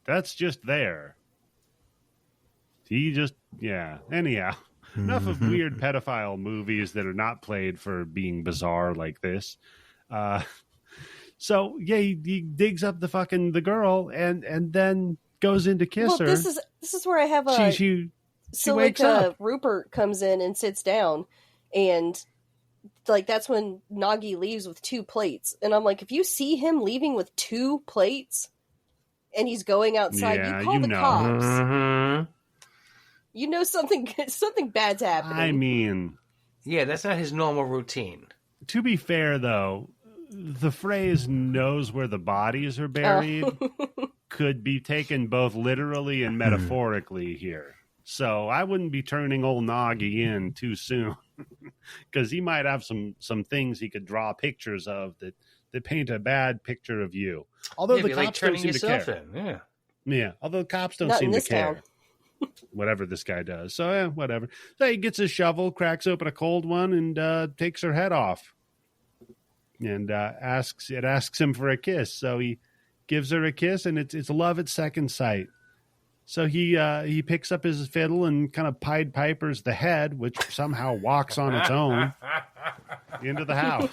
that's just there. He just, yeah. Anyhow, enough of weird pedophile movies that are not played for being bizarre like this. So, yeah, he digs up the girl and then goes in to kiss Well, her. this is where I have a... She So wakes like up. Rupert comes in and sits down, and like that's when Nagi leaves with 2 plates, and I'm like, if you see him leaving with 2 plates, and he's going outside, Yeah, you call you the know. cops. Mm-hmm. You know something bad's happening. I mean, Yeah, that's not his normal routine. to be fair, though, the phrase knows where the bodies are buried could be taken both literally and metaphorically here. So I wouldn't be turning old Nagi in too soon because he might have some things he could draw pictures of that paint a bad picture of you. Although the Maybe like cops don't turning seem to yourself care. in. Yeah. Yeah, although the cops don't Not seem in to this care. town. Whatever this guy does. So, yeah, whatever. So he gets a shovel, cracks open a cold one, and takes her head off. And asks him for a kiss. So he gives her a kiss, and it's love at second sight. So he picks up his fiddle and kind of Pied Pipers the head, which somehow walks on its own. into the house.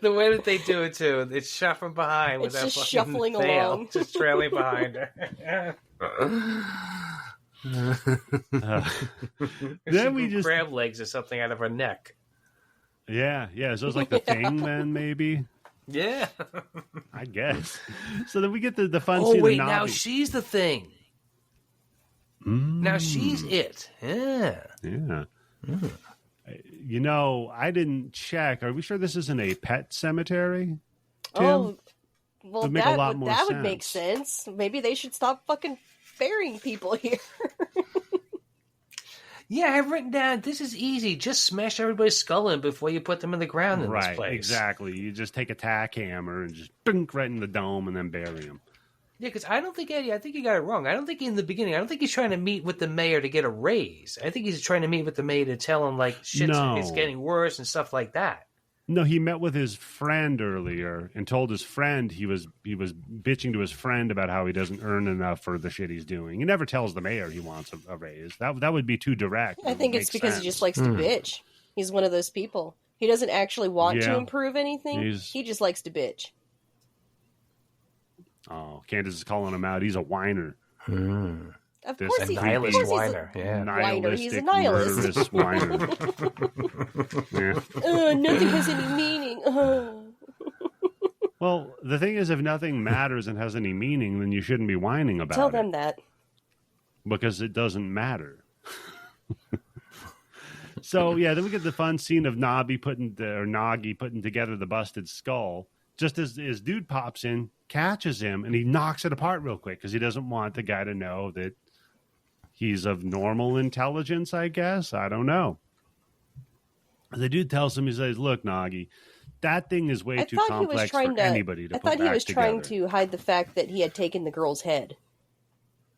The way that they do it too, it's shot from behind with It's that just fucking shuffling veil, along. just trailing behind her. Then we just crab legs or something out of her neck. yeah. So it's like the thing then maybe. Yeah. I guess. So then we get the fun Oh scene. wait, of now Nobby. she's the thing. Now she's it. Yeah. Yeah. You know, I didn't check. Are we sure this isn't a pet cemetery? Tim? Oh, well, Would make a lot that more would make sense. Maybe they should stop fucking burying people here. Yeah, I've written down, this is easy. Just smash everybody's skull in before you put them in the ground in this place. Exactly. You just take a tack hammer and just dunk right in the dome and then bury him. Yeah, because I don't think, Eddie, I think you got it wrong. I don't think in the beginning, I don't think he's trying to meet with the mayor to get a raise. I think he's trying to meet with the mayor to tell him, like, shit, it's getting worse and stuff like that. No, he met with his friend earlier and told his friend he was bitching to his friend about how he doesn't earn enough for the shit he's doing. He never tells the mayor he wants a raise. That would be too direct. I think it's because he just likes to bitch. He's one of those people. He doesn't actually want to improve anything. He just likes to bitch. Oh, Candice is calling him out. He's a whiner. Of course he's nihilist a whiner. Yeah. whiner. He's a Nihilistic, nihilist. murderous whiner. Yeah. Nothing has any meaning. Well, the thing is, if nothing matters and has any meaning, then you shouldn't be whining about Tell it. them that. Because it doesn't matter. So, yeah, then we get the fun scene of Nobby putting together the busted skull. Just as dude pops in, catches him, and he knocks it apart real quick because he doesn't want the guy to know that he's of normal intelligence, I guess. I don't know. The dude tells him, he says, look, Noggy, that thing is way too complex for anybody to put back together. I thought he was trying to hide the fact that he had taken the girl's head.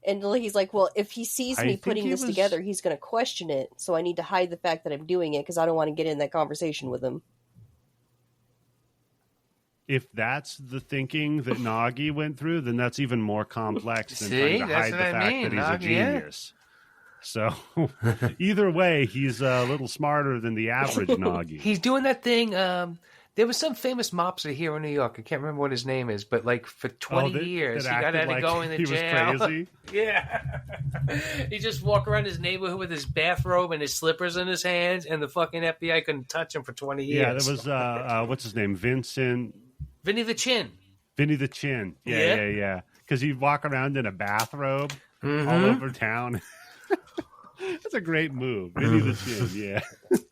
And he's like, well, if he sees me putting this together, he's going to question it. So I need to hide the fact that I'm doing it because I don't want to get in that conversation with him. If that's the thinking that Noggy went through, then that's even more complex than trying to hide the fact that he's a genius. So either way, he's a little smarter than the average Noggy. He's doing that thing. There was some famous mobster here in New York. I can't remember what his name is, but like for 20 years, he got out of going to jail. Was crazy. Yeah. He just walked around his neighborhood with his bathrobe and his slippers in his hands, and the fucking FBI couldn't touch him for 20 years. Yeah, there was, what's his name? Vinny the Chin. Vinny the Chin. Yeah. Because he'd walk around in a bathrobe all over town. That's a great move. Vinny the Chin, yeah.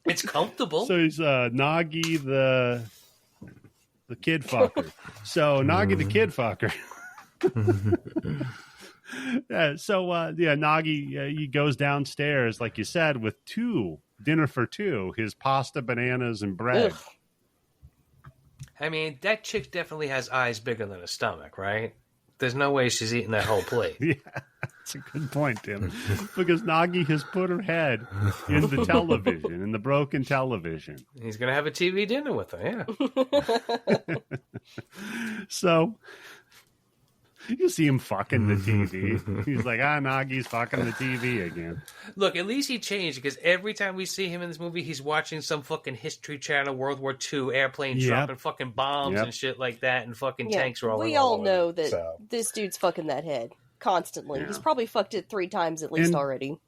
It's comfortable. So he's Noggy the kid fucker. So Noggy the kid fucker. Noggy he goes downstairs, like you said, with dinner for two, his pasta, bananas, and bread. Ugh. I mean, that chick definitely has eyes bigger than a stomach, right? There's no way she's eating that whole plate. Yeah, that's a good point, Tim. Because Noggy has put her head in the television, in the broken television. He's going to have a TV dinner with her, yeah. So, you see him fucking the TV. He's like, Noggy's fucking the TV again. Look, at least he changed, because every time we see him in this movie, he's watching some fucking History Channel World War II airplane dropping fucking bombs and shit like that, and fucking tanks rolling. We all know that this dude's fucking that head constantly. Yeah. He's probably fucked it 3 times at least already.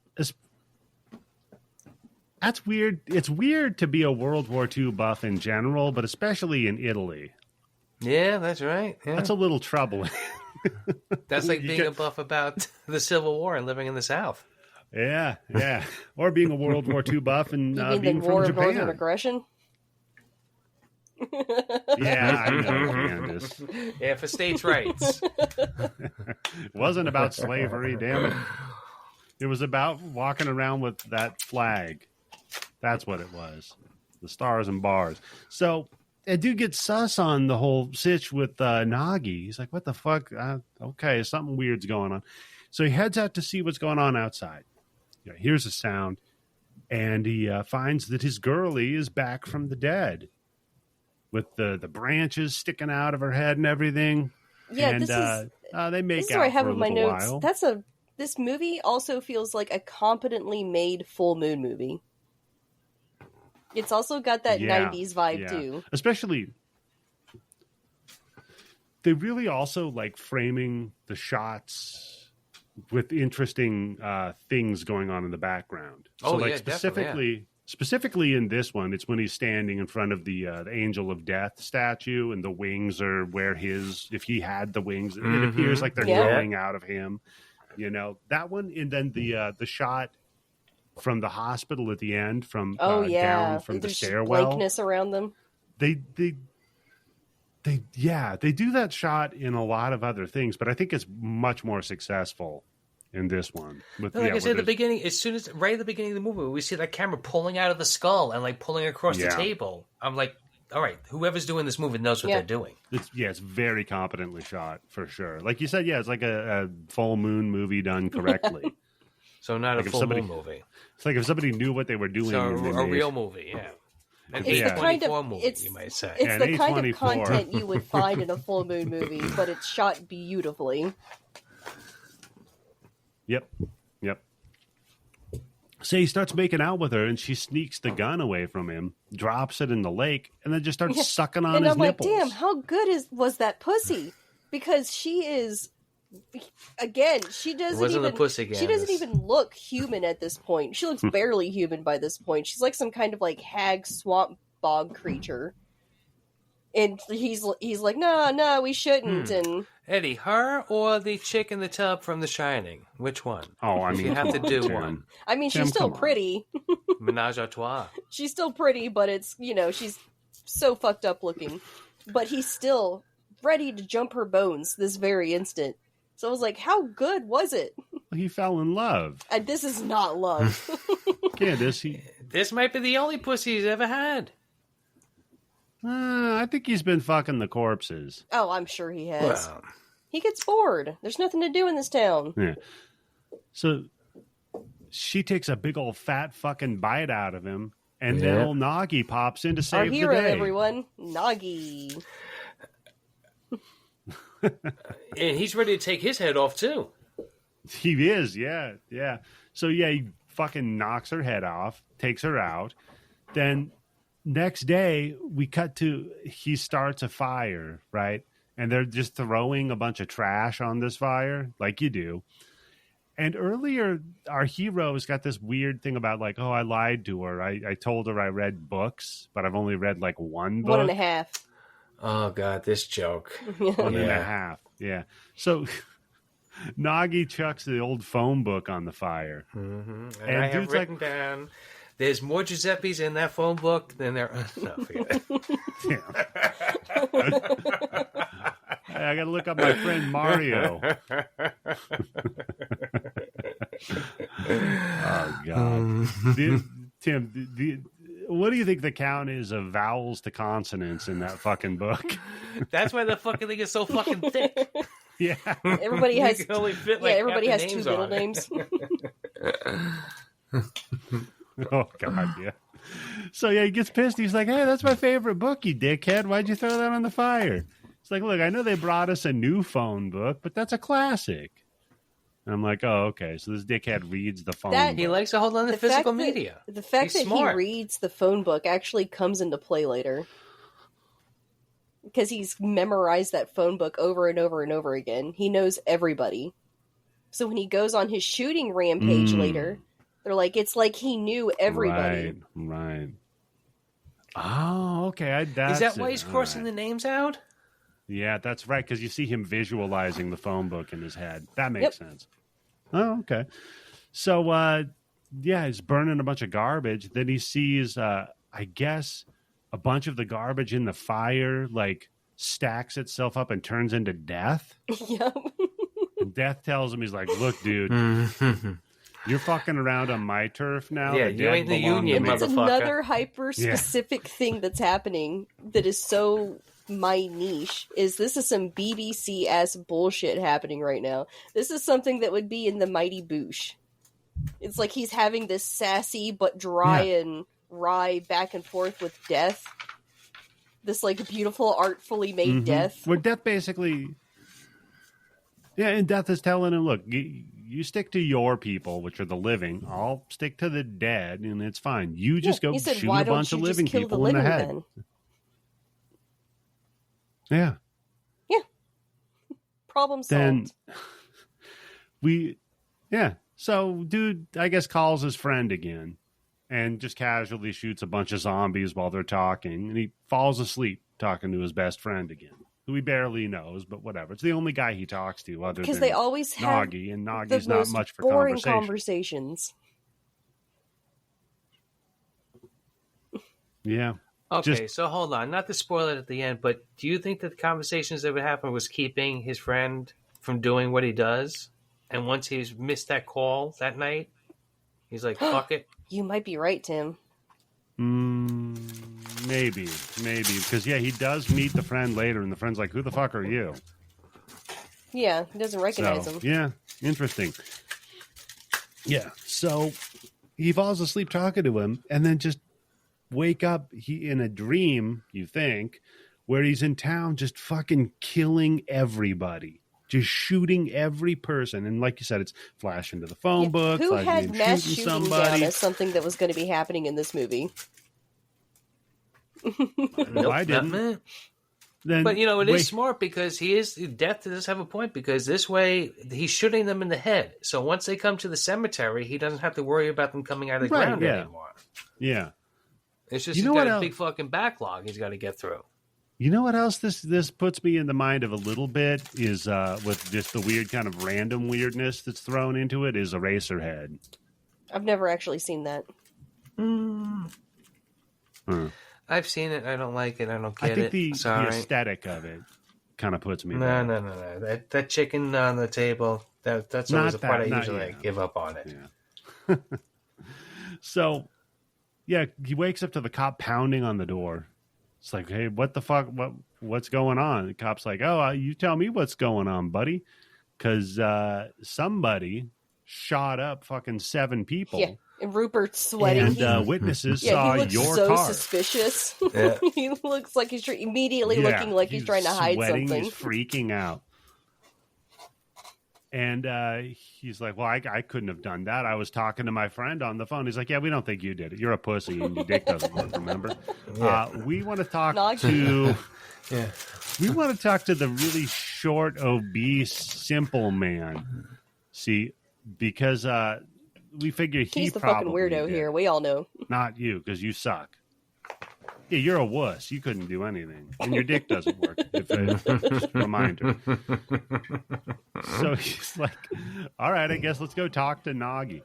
That's weird. It's weird to be a World War II buff in general, but especially in Italy. Yeah, that's right. Yeah. That's a little troubling. That's like being a buff about the Civil War and living in the South. Yeah. Or being a World War II buff and being from Japan. Northern aggression? Yeah, I know, Candice. Yeah, for states' rights. It wasn't about slavery, damn it. It was about walking around with that flag. That's what it was. The stars and bars. So I do get sus on the whole sitch with Noggy. He's like, what the fuck? Okay, something weird's going on. So he heads out to see what's going on outside. Yeah, here's a sound. And he finds that his girlie is back from the dead with the branches sticking out of her head and everything. Yeah, and they make out for a little while. This movie also feels like a competently made full moon movie. It's also got that 90s vibe too. Especially, they really also like framing the shots with interesting things going on in the background. So like specifically in this one, it's when he's standing in front of the Angel of Death statue, and the wings are where if he had the wings, it appears like they're growing out of him. You know, that one, and then the shot from the hospital at the end, from down from the stairwell, blankness around them. They do that shot in a lot of other things, but I think it's much more successful in this one. Like I said at the beginning, right at the beginning of the movie, we see that camera pulling out of the skull and like pulling across the table. I'm like, all right, whoever's doing this movie knows what they're doing. It's very competently shot for sure. Like you said, it's like a full moon movie done correctly. So not like a full moon movie. It's like if somebody knew what they were doing. So a real movie, An A24 movie, you might say. It's the kind of content you would find in a full moon movie, but it's shot beautifully. Yep. So he starts making out with her, and she sneaks the gun away from him, drops it in the lake, and then just starts sucking on his nipples. And I'm like, damn, how good was that pussy? Because she is, again, she doesn't even look human at this point. She looks barely human by this point. She's like some kind of like hag swamp bog creature. And he's like, no, we shouldn't. And Eddie, her or the chick in the tub from The Shining? Which one? Oh, I mean, you have to do one. I mean, she's still pretty. Menage a trois. She's still pretty, but it's, she's so fucked up looking. But he's still ready to jump her bones this very instant. So I was like, how good was it? He fell in love. And this is not love. Candice, this might be the only pussy he's ever had. I think he's been fucking the corpses. Oh, I'm sure he has. Well, he gets bored. There's nothing to do in this town. Yeah. So she takes a big old fat fucking bite out of him, and then old Nagi pops in to save the day. Our hero, everyone. Nagi. And he's ready to take his head off, too. He is, yeah. So, he fucking knocks her head off, takes her out. Then next day, we cut to, he starts a fire, right? And they're just throwing a bunch of trash on this fire, like you do. And earlier, our hero's got this weird thing about like, oh, I lied to her. I told her I read books, but I've only read like one book. 1.5. Oh, God, this joke. 1.5. Yeah. So Nagi chucks the old phone book on the fire. Mm-hmm. And I have written down, there's more Giuseppes in that phone book than there are. No, forget it. I got to look up my friend Mario. Oh, God. Tim, what do you think the count is of vowels to consonants in that fucking book? That's why the fucking thing is so fucking thick. Yeah. Everybody has, everybody has two middle it. names. Oh, God, yeah. So, he gets pissed. He's like, hey, that's my favorite book, you dickhead. Why'd you throw that on the fire? It's like, look, I know they brought us a new phone book, but that's a classic. And I'm like, oh, okay. So this dickhead reads the phone book. He likes to hold on to physical media. The fact that he reads the phone book actually comes into play later. Because he's memorized that phone book over and over and over again. He knows everybody. So when he goes on his shooting rampage later, they're like, it's like he knew everybody. Right. Oh, okay. Is that why he's crossing the names out? Yeah, that's right, because you see him visualizing the phone book in his head. That makes sense. Oh, okay. So, he's burning a bunch of garbage. Then he sees, I guess, a bunch of the garbage in the fire, like, stacks itself up and turns into Death. Yep. And Death tells him, he's like, look, dude, you're fucking around on my turf now. Yeah, you ain't the union, motherfucker. It's another hyper-specific thing that's happening that is so... my niche is this is some BBC ass bullshit happening right now. This is something that would be in the Mighty Boosh. It's like he's having this sassy but dry and wry back and forth with Death. This like beautiful, artfully made Death. Where Death basically, and Death is telling him, look, you stick to your people, which are the living. I'll stick to the dead, and it's fine. You just go he said, shoot why a don't bunch you of just living kill people the in the living head. then? Yeah. Yeah. Problem solved. Then so dude, I guess calls his friend again and just casually shoots a bunch of zombies while they're talking, and he falls asleep talking to his best friend again, who he barely knows, but whatever. It's the only guy he talks to other Because than they always have Nagi, and Nagi's the not most much for boring conversations. Yeah. Okay, so hold on. Not to spoil it at the end, but do you think that the conversations that would happen was keeping his friend from doing what he does? And once he's missed that call that night, he's like, fuck it. You might be right, Tim. Maybe. Because, he does meet the friend later, and the friend's like, who the fuck are you? Yeah, he doesn't recognize him. Yeah, interesting. Yeah, so he falls asleep talking to him, and then just wake up in a dream, you think, where he's in town just fucking killing everybody. Just shooting every person. And like you said, it's flashing to the phone book. Who had mass shooting shooting somebody. down as something that was going to be happening in this movie? No, I didn't. Then, but, it is smart because death does have a point, because this way he's shooting them in the head. So once they come to the cemetery, he doesn't have to worry about them coming out of the ground anymore. Yeah. It's just he's got a big fucking backlog he's got to get through. You know what else this puts me in the mind of a little bit is with just the weird kind of random weirdness that's thrown into it is Eraserhead. I've never actually seen that. I've seen it. I don't like it. I don't get it. I think the aesthetic of it kind of puts me there. No. That chicken on the table, that's always the part I usually give up on it. Yeah. So, he wakes up to the cop pounding on the door. It's like, hey, what the fuck? What's going on? The cop's like, oh, you tell me what's going on, buddy. Because somebody shot up fucking 7 people. Yeah, and Rupert's sweating. And witnesses saw he looks your so car. suspicious. Yeah. He looks like he's immediately looking like he's trying to hide something. He's freaking out. And he's like, well, I couldn't have done that. I was talking to my friend on the phone. He's like, yeah, we don't think you did it. You're a pussy and your dick doesn't work, remember? Yeah. We want to talk to... Yeah. We want to talk to the really short, obese, simple man. See, because we figure he's the fucking weirdo did. here. We all know. Not you, because you suck. Yeah, you're a wuss. You couldn't do anything. And your dick doesn't work. Just a reminder. So he's like, all right, I guess let's go talk to Nagi.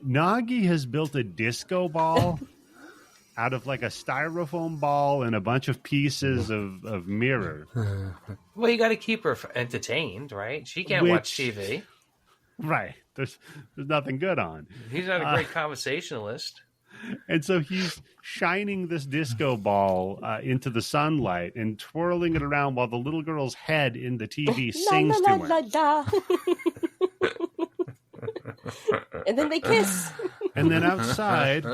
Nagi has built a disco ball out of like a styrofoam ball and a bunch of pieces of mirror. Well, you got to keep her entertained, right? She can't watch TV. Right. There's nothing good on. He's not a great conversationalist. And so he's shining this disco ball into the sunlight and twirling it around while the little girl's head in the TV sings to her. And then they kiss. And then outside,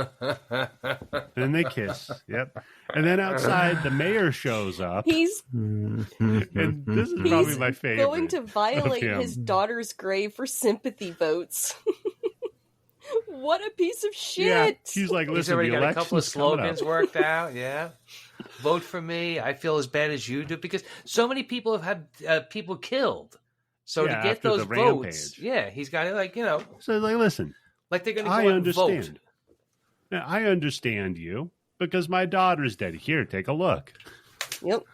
and they kiss. Yep. And then outside, the mayor shows up. And this is probably my favorite. Going to violate his daughter's grave for sympathy votes. What a piece of shit. Yeah, he's like, listen, he's already the got a couple of slogans up. worked out. Yeah. Vote for me. I feel as bad as you do, because so many people have had people killed. So to get those votes, he's got to So like, listen, like they're going to go and vote. Now, I understand you because my daughter's dead. Here, take a look. Yep.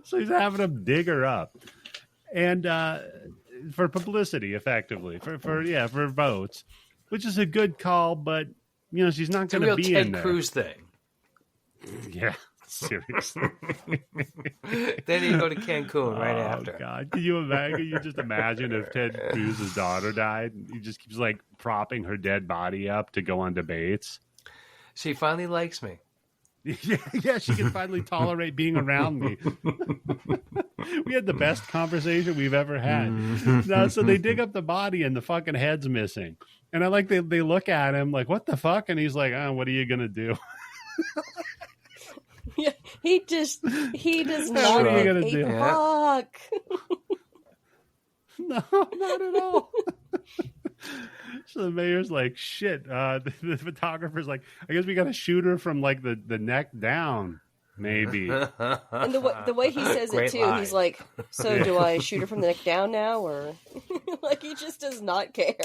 So he's having them dig her up, and for publicity, effectively, for votes, which is a good call. But she's not going to be Ted in there. Cruz thing. Yeah. Seriously. Then you go to Cancun right after. Oh God! Can you just imagine if Ted Cruz's daughter died? He just keeps like propping her dead body up to go on debates. She finally likes me. Yeah, she can finally tolerate being around me. We had the best conversation we've ever had. No, so they dig up the body and the fucking head's missing. And I like they look at him like, what the fuck? And he's like, oh, what are you gonna do? Yeah, he does not give a fuck. No, not at all. So the mayor's like, shit. The photographer's like, I guess we got to shoot her from like the neck down, maybe. And the way he says it too, he's like, so do I shoot her from the neck down now, or like he just does not care.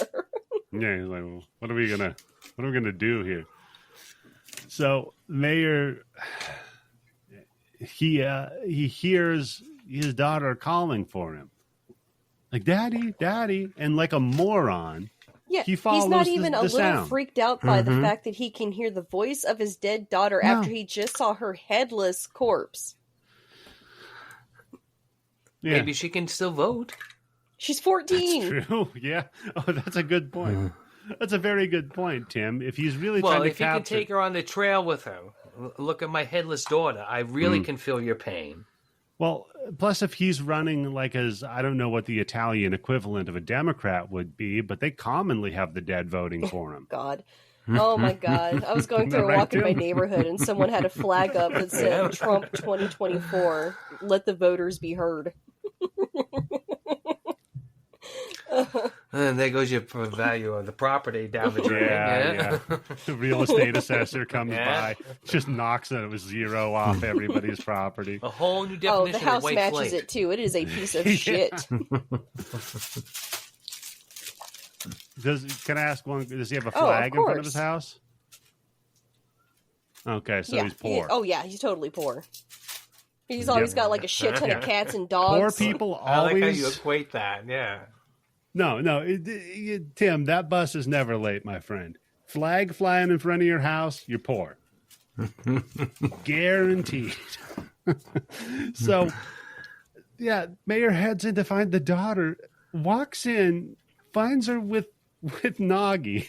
Yeah, he's like, well, what are we gonna do here? So mayor, he hears his daughter calling for him, like daddy, daddy, and like a moron. Yeah, he follows he's not even a little sound. freaked out by the fact that he can hear the voice of his dead daughter after he just saw her headless corpse. Yeah. Maybe she can still vote. She's 14. That's true. Yeah. Oh, that's a good point. That's a very good point, Tim. If he's really trying to if you can take her on the trail with him, look at my headless daughter. I really can feel your pain. Well, plus if he's running like as, I don't know what the Italian equivalent of a Democrat would be, but they commonly have the dead voting for him. God. Oh my God. I was going through a walk in my neighborhood and someone had a flag up that said Trump 2024, let the voters be heard. And there goes your value of the property down the drain. Yeah. The real estate assessor comes by, just knocks it with zero off everybody's property. A whole new definition Oh, the house of white matches flake. it too. It is a piece of shit. Can I ask one? Does he have a flag in front of his house? Okay, so he's poor. He's totally poor. He's always got like a shit ton of cats and dogs. Poor people always. I like how you equate that. Yeah. No, Tim, that bus is never late, my friend. Flag flying in front of your house, you're poor. Guaranteed. So, yeah, Mayor heads in to find the daughter, walks in, finds her with Noggy.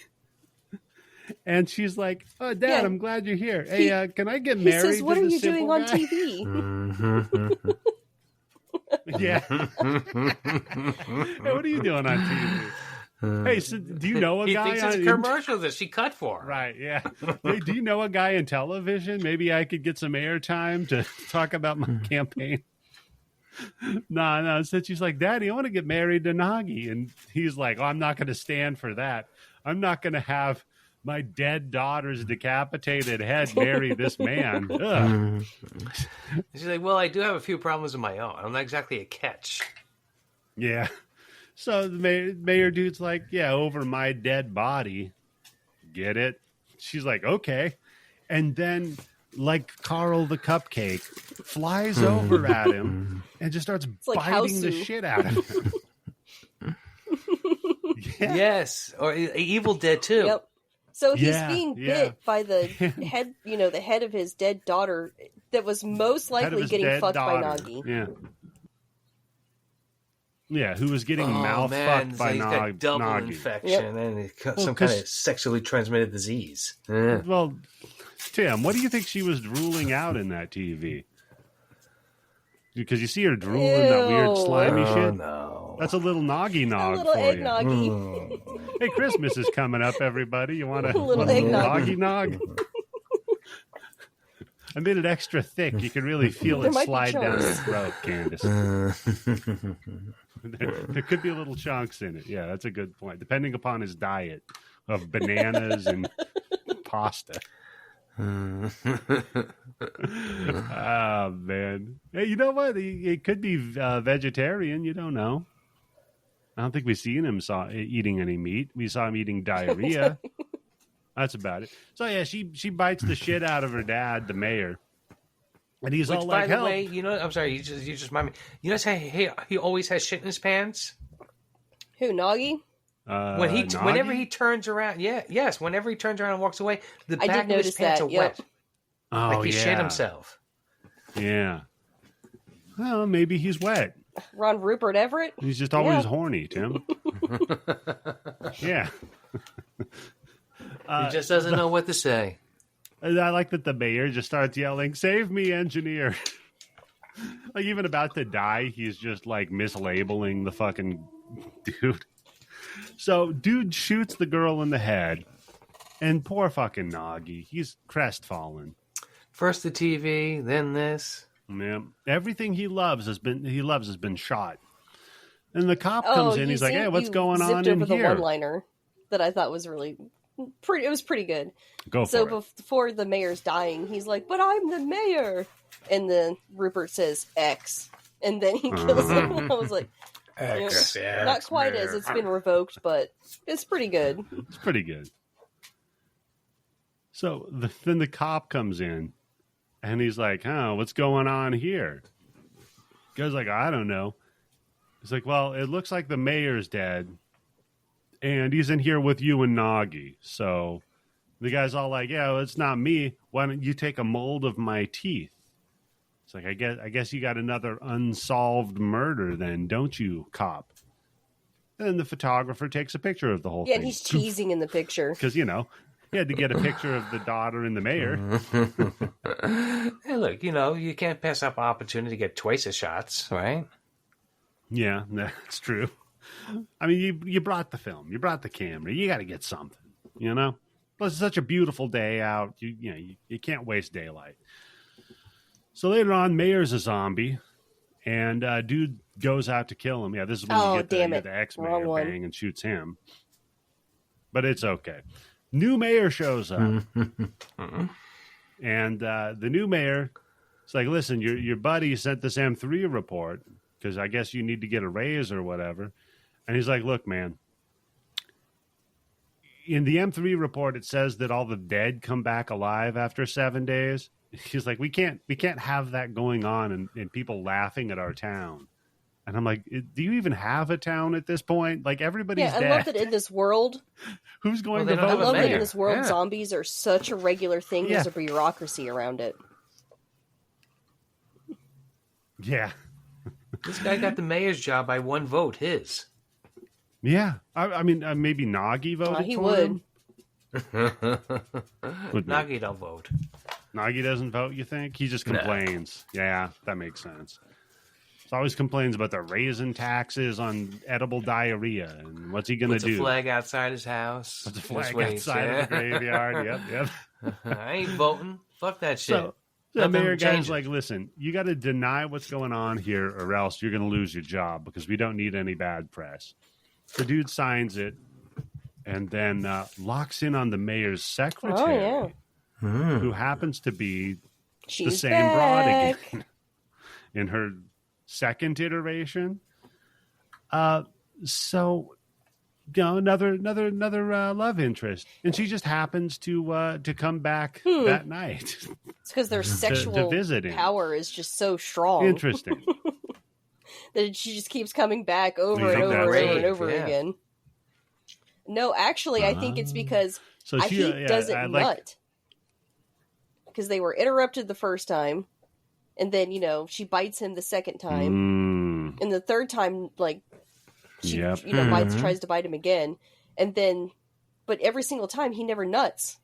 And she's like, "Oh, Dad, I'm glad you're here. Hey, can I get married?" He says, "What are you doing on guy? TV?" Yeah. Hey, what are you doing on TV? Hey, so do you know a He guy thinks it's a commercial that she cut for. Right, yeah. Hey, do you know a guy in television? Maybe I could get some airtime to talk about my campaign. No. So she's like, Daddy, I want to get married to Nagi. And he's like, I'm not going to stand for that. I'm not going to have my dead daughter's decapitated head marry this man. Ugh. She's like, well, I do have a few problems of my own. I'm not exactly a catch. Yeah. So the mayor dude's like, yeah, over my dead body. Get it? She's like, okay. And then, like Carl the Cupcake, flies over at him and just starts biting the shit out of him. Yeah. Yes. Or Evil Dead, too. Yep. So he's being bit by the head, the head of his dead daughter that was most likely getting fucked by Nagi. Yeah. Yeah, who was getting mouth fucked by Nagi. He's got double Nagi. infection and some kind of sexually transmitted disease. Yeah. Well, Tim, what do you think she was drooling out in that TV? Because you see her drooling that weird slimy shit. No. That's a little Noggy Nog A little for egg you. Noggy. Hey, Christmas is coming up, everybody. You want a little egg Noggy Nog? I made it extra thick. You can really feel it slide down your throat, Candice. There could be little chunks in it. Yeah, that's a good point. Depending upon his diet of bananas and pasta. Oh, man. Hey, you know what? It could be vegetarian. You don't know. I don't think we've seen him eating any meat. We saw him eating diarrhea. That's about it. So, yeah, she bites the shit out of her dad, the mayor. And he's all like, by the way, I'm sorry, you just remind me. You know how he always has shit in his pants? Who, Nagi? Whenever he turns around, whenever he turns around and walks away, the back of his pants are wet. Oh, like he shit himself. Yeah. Well, maybe he's wet. Ron Rupert Everett? He's just always horny, Tim. Yeah. He just doesn't know what to say. I like that the mayor just starts yelling, "Save me, engineer." Like, even about to die, he's just like mislabeling the fucking dude. So, dude shoots the girl in the head, and poor fucking Nagi, he's crestfallen. First the TV, then this. Yeah, everything he loves has been shot. And the cop comes in. He's like, "Hey, what's going on in over the here?" one-liner that I thought was really pretty. It was pretty good. Go for it. Before the mayor's dying, he's like, "But I'm the mayor," and then Rupert says X, and then he kills him. I was like, X, not quite as it's been revoked, but it's pretty good. It's pretty good. So then the cop comes in, and he's like, "Oh, what's going on here?" The guy's like, "I don't know." He's like, "Well, it looks like the mayor's dead, and he's in here with you and Nagi." So the guy's all like, "Yeah, well, it's not me. Why don't you take a mold of my teeth?" It's like, I guess you got another unsolved murder then, don't you, cop? And the photographer takes a picture of the whole thing. Yeah, and he's cheesing in the picture. Because, he had to get a picture of the daughter and the mayor. Hey, look, you can't pass up an opportunity to get twice as shots, right? Yeah, that's true. I mean, you brought the film, you brought the camera, you got to get something, Plus, it's such a beautiful day out. You can't waste daylight. So later on, Mayor's a zombie, and dude goes out to kill him. Yeah, this is when you get the ex-mayor bang and shoots him. But it's okay. New mayor shows up, and the new mayor is like, "Listen, your buddy sent this M3 report because I guess you need to get a raise or whatever." And he's like, "Look, man, in the M3 report, it says that all the dead come back alive after 7 days." He's like, we can't have that going on and people laughing at our town. And I'm like, do you even have a town at this point? Like, everybody's dead. I love that in this world. Who's going to vote? I love that in this world, zombies are such a regular thing. There's a bureaucracy around it. Yeah. This guy got the mayor's job by one vote, his. Yeah. I mean, maybe Nagi voted he for would. him. Nagi don't vote. Nagi doesn't vote, you think? He just complains. No. Yeah, that makes sense. He always complains about the raising taxes on edible diarrhea. And what's he going to do? Puts a flag outside his house. Puts a flag outside of the graveyard. Yep. I ain't voting. Fuck that shit. So the mayor guy's like, "Listen, you got to deny what's going on here or else you're going to lose your job because we don't need any bad press." The dude signs it and then locks in on the mayor's secretary, who happens to be the same broad again in her second iteration. So, another love interest, and she just happens to come back that night. It's because their sexual power is just so strong. Interesting. That she just keeps coming back over and over again. No, actually, I think it's because he doesn't nut. Because they were interrupted the first time, and then, she bites him the second time. And the third time, she tries to bite him again. And then, but every single time, he never nuts.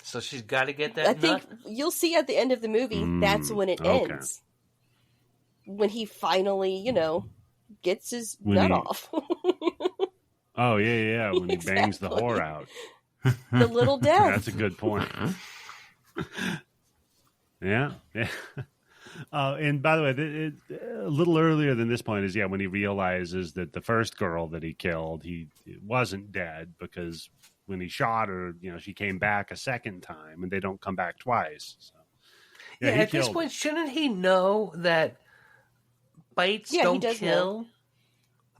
So she's got to get that I think you'll see at the end of the movie, that's when it ends. When he finally, gets his nut off. Oh, yeah. When he bangs the whore out. The little death. That's a good point. Yeah. And by the way, a little earlier than this point is, when he realizes that the first girl that he killed, he wasn't dead because when he shot her, she came back a second time and they don't come back twice. So, at this point, shouldn't he know that bites don't kill?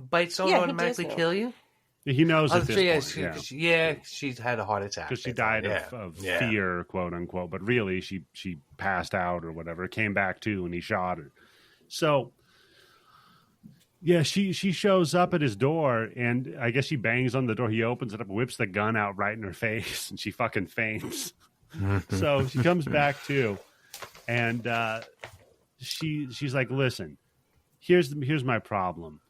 Bites don't automatically kill you? He knows at this point. She's had a heart attack. Because she died of fear, quote unquote. But really, she passed out or whatever. Came back too, and he shot her. So, she shows up at his door, and I guess she bangs on the door. He opens it up, whips the gun out right in her face, and she fucking faints. So she comes back too, and she's like, "Listen, here's my problem.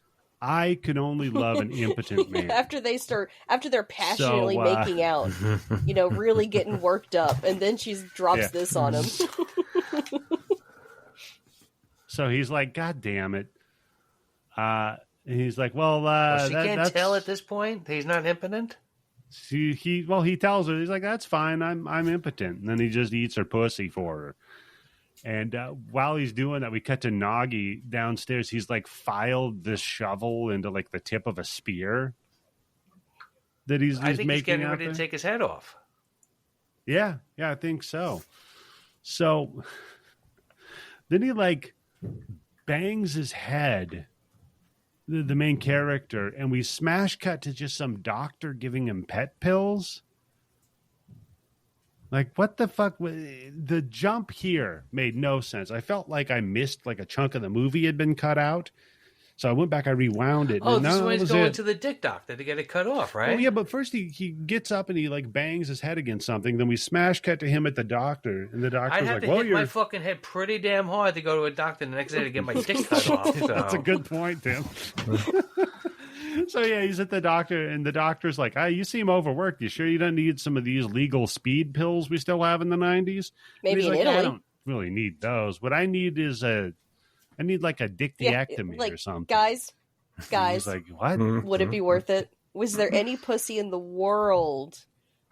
I can only love an impotent man." after they're passionately making out, really getting worked up, and then she drops this on him. So he's like, "God damn it!" And he's like, "Well, she can't tell at this point he's not impotent." He tells her, he's like, "That's fine. I'm impotent," and then he just eats her pussy for her. And while he's doing that, we cut to Nagi downstairs. He's like filed this shovel into like the tip of a spear that he's I think he's making getting out ready there. to take his head off. Yeah, I think so. So then he like bangs his head, the main character, and we smash cut to just some doctor giving him pet pills. Like, what the fuck? The jump here made no sense. I felt like I missed like a chunk of the movie had been cut out. So I went back, I rewound it. Oh, and this is no, when that he's was going it. to the dick doctor to get it cut off, right? Oh, yeah, but first he gets up and he like bangs his head against something. Then we smash cut to him at the doctor. And the I'd doctor's have like, to well, hit you're... my fucking head pretty damn hard to go to a doctor the next day to get my dick cut off. So. That's a good point, Tim. So, yeah, he's at the doctor, and the doctor's like, you seem overworked. You sure you don't need some of these legal speed pills we still have in the 90s? Maybe in like, Italy. I don't really need those. What I need is I need like a dictyectomy like, or something. Guys, He's like, what? would it be worth it? Was there any pussy in the world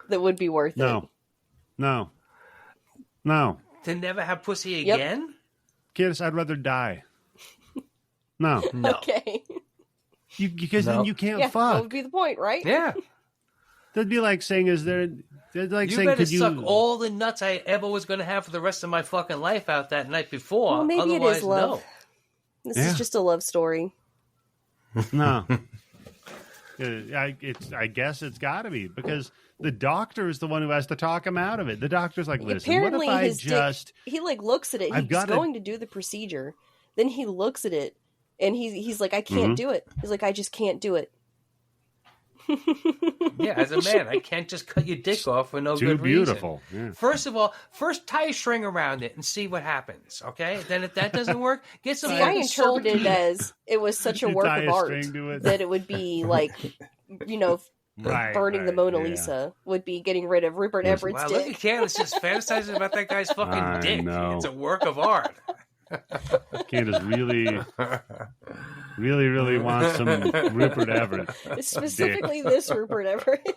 that would be worth it? No. To never have pussy Yep. again? Kids, I'd rather die. No. Okay. Because then you can't Yeah, that fuck. would be the point, right? Yeah. That'd be like saying, they're like You saying, better could you... suck all the nuts I ever was going to have for the rest of my fucking life out that night before. Well, maybe Otherwise, it is love. no. This is just a love story. No. I guess it's got to be, because the doctor is the one who has to talk him out of it. The doctor's like, listen, Apparently, what if I his just... dick, he like looks at it. He's going to do the procedure. Then he looks at it, and he's like, I can't do it. He's like, I just can't do it. Yeah, as a man, I can't just cut your dick off for no Too good reason. beautiful. Yeah. First of all, tie a string around it and see what happens, okay? Then if that doesn't work, get some See, I fucking interpreted it as it was such a You work tie of a art string to it. that it would be like, burning the Mona Lisa would be getting rid of Rupert Everett's Wow, look at dick. Candice just fantasizing about that guy's fucking I dick. know. It's a work of art. Candace really wants some Rupert Everett. Specifically this Rupert Everett.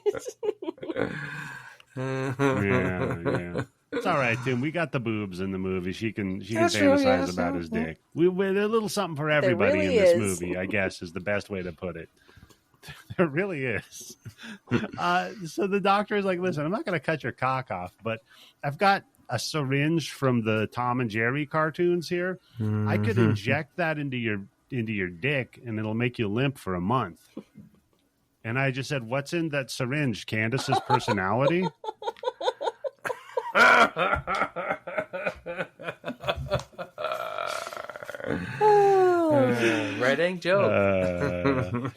Yeah. It's all right, Tim. We got the boobs in the movie. She can That's true, fantasize yes, about his yeah. dick. There's a little something for everybody really in this is. movie, I guess, is the best way to put it. There really is. So the doctor is like, listen, I'm not going to cut your cock off, but I've got a syringe from the Tom and Jerry cartoons here. I could inject that into your dick, and it'll make you limp for a month. And I just said, what's in that syringe? Candace's personality? Red joke.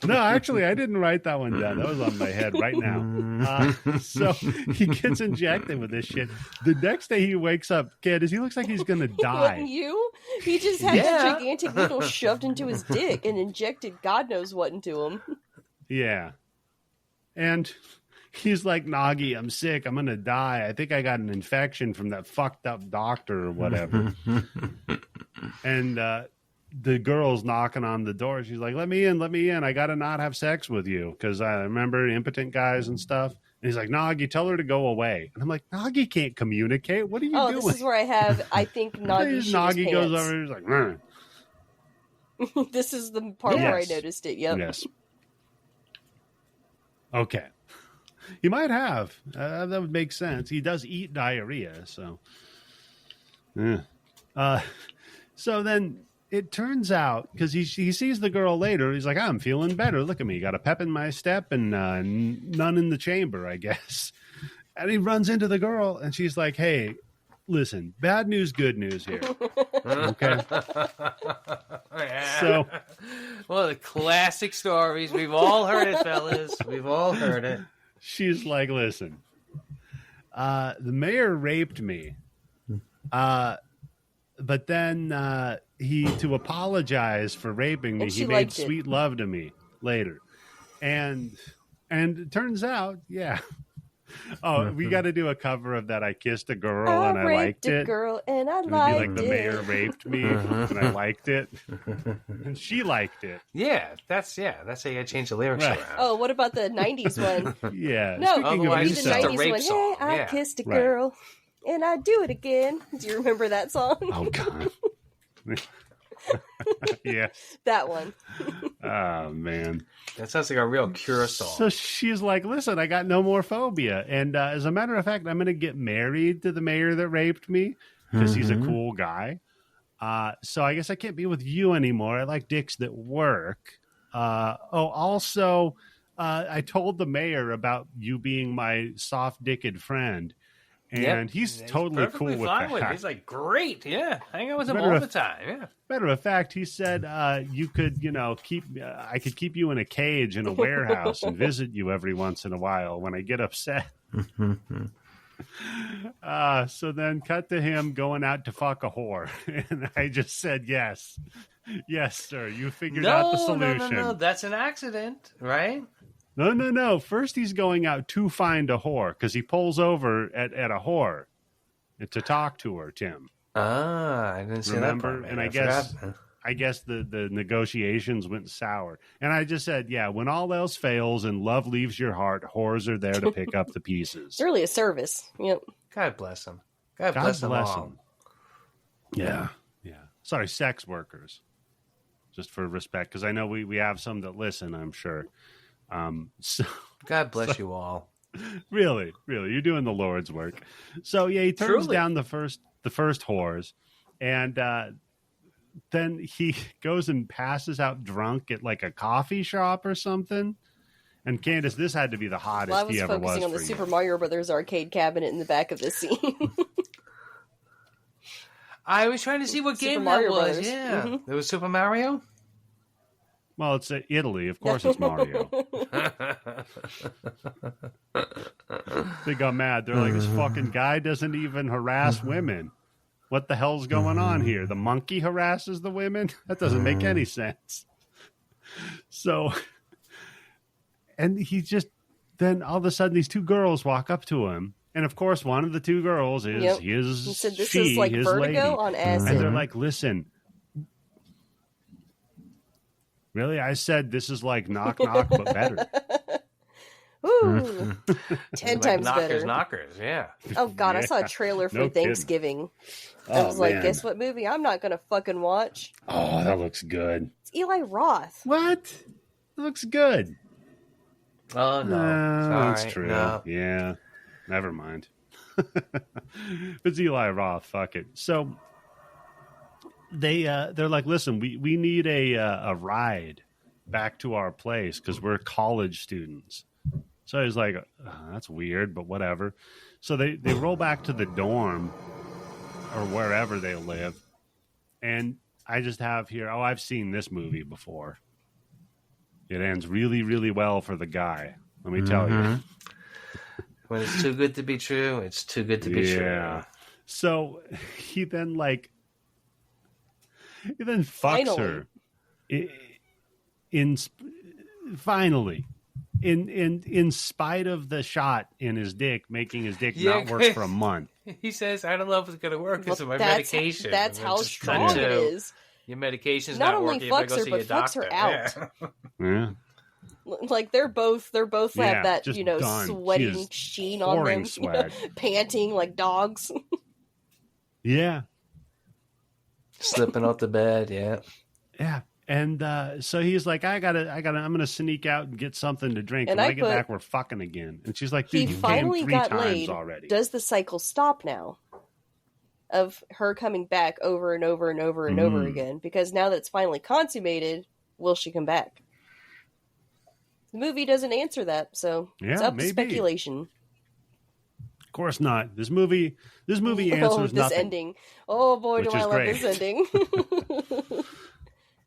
No, actually, I didn't write that one down. That was on my head right now. So he gets injected with this shit. The next day he wakes up, Candace, he looks like he's going to die. Wouldn't you? He just had a gigantic needle shoved into his dick and injected God knows what into him. Yeah. And he's like, Nagi, I'm sick. I'm going to die. I think I got an infection from that fucked up doctor or whatever. And the girl's knocking on the door. She's like, let me in. I got to not have sex with you because I remember impotent guys and stuff. And he's like, Nagi, tell her to go away. And I'm like, Nagi can't communicate. What are you doing? This is where I think Nagi shit Nagi his goes pants. over. He's like, This is the part where I noticed it. Yep. Yes. Okay. He might have. That would make sense. He does eat diarrhea, so. Yeah. So then it turns out, because he sees the girl later, he's like, I'm feeling better. Look at me. Got a pep in my step and none in the chamber, I guess. And he runs into the girl, and she's like, hey, listen, bad news, good news here. Okay? So, one of the classic stories. We've all heard it, fellas. We've all heard it. she's like, listen, the mayor raped me. But then to apologize for raping me, And he she made liked it. sweet love to me later. And it turns out, yeah. Oh, we got to do a cover of that. I kissed a girl and I liked raped a it. girl and I It'd be liked like the it. mayor raped me and I liked it. And she liked it. Yeah, that's how you gotta change the lyrics Right. around. Oh, what about the 90s one? Yeah. No, Speaking maybe of Otherwise, the it's just a 90s rape one. song. Hey, I Yeah. kissed a Right. girl. And I do it again. Do you remember that song? Oh, God. Yeah. That one. Oh, man. That sounds like a real Cure song. So she's like, listen, I got no more phobia. And as a matter of fact, I'm going to get married to the mayor that raped me because he's a cool guy. So I guess I can't be with you anymore. I like dicks that work. Also, I told the mayor about you being my soft-dicked friend. And he's totally cool with that. He's like, great, yeah. Hang out with him all the time, yeah. Matter of fact, he said you could, I could keep you in a cage in a warehouse and visit you every once in a while when I get upset. So then cut to him going out to fuck a whore. And I just said, yes. Yes, sir. You figured out the solution. No. That's an accident, right? No. First, he's going out to find a whore because he pulls over at a whore to talk to her, Tim. I didn't see that part, and I guess the negotiations went sour. And I just said, yeah, when all else fails and love leaves your heart, whores are there to pick up the pieces. It's really a service. Yep. God bless him. God bless them all. Yeah. Sorry, sex workers. Just for respect, because I know we have some that listen, I'm sure. God bless you all. Really, you're doing the Lord's work. So yeah, he turns down the first whores, and then he goes and passes out drunk at like a coffee shop or something. And Candice, this had to be the hottest he ever was. I was focusing on the Super Mario Brothers arcade cabinet in the back of this scene. I was trying to see what game that was. Brothers. Yeah, It was Super Mario. Well, it's Italy. Of course it's Mario. They got mad. They're like, this fucking guy doesn't even harass women. What the hell's going on here? The monkey harasses the women? That doesn't make any sense. So, and he just, then all of a sudden these two girls walk up to him. And of course, one of the two girls is his, he said, this is like Vertigo lady. On acid. And they're like, listen, really? I said this is like Knock Knock, but better. Ooh, 10 times better. Knockers, yeah. Oh, God, I saw a trailer for Thanksgiving. I was like, guess what movie I'm not going to fucking watch? Oh, that looks good. It's Eli Roth. What? It looks good. Oh, no. That's true. No. Yeah. Never mind. If it's Eli Roth, fuck it. So they're like, listen, we need a ride back to our place because we're college students. So he's like, that's weird, but whatever. So they roll back to the dorm or wherever they live. And I just have here, I've seen this movie before. It ends really, really well for the guy. Let me tell you. When it's too good to be true, it's too good to be true. So he then fucks her. Finally, in spite of the shot in his dick, making his dick not work for a month. He says, "I don't know if it's going to work because of my medication." That's how strong it is. Your medication's not working. Not only fucks her, but fucks her out. Yeah. Like they're both have that done. sweating sheen on them, sweat. Panting like dogs. Yeah, slipping off the bed. Yeah. And so he's like, I'm gonna sneak out and get something to drink. And when I get back, we're fucking again. And she's like, dude, you finally got laid already. Does the cycle stop now? Of her coming back over and over and over and over again? Because now that it's finally consummated, will she come back? The movie doesn't answer that, so it's up to speculation. Of course not. This movie answers this nothing. Ending. Oh boy, do I love this ending.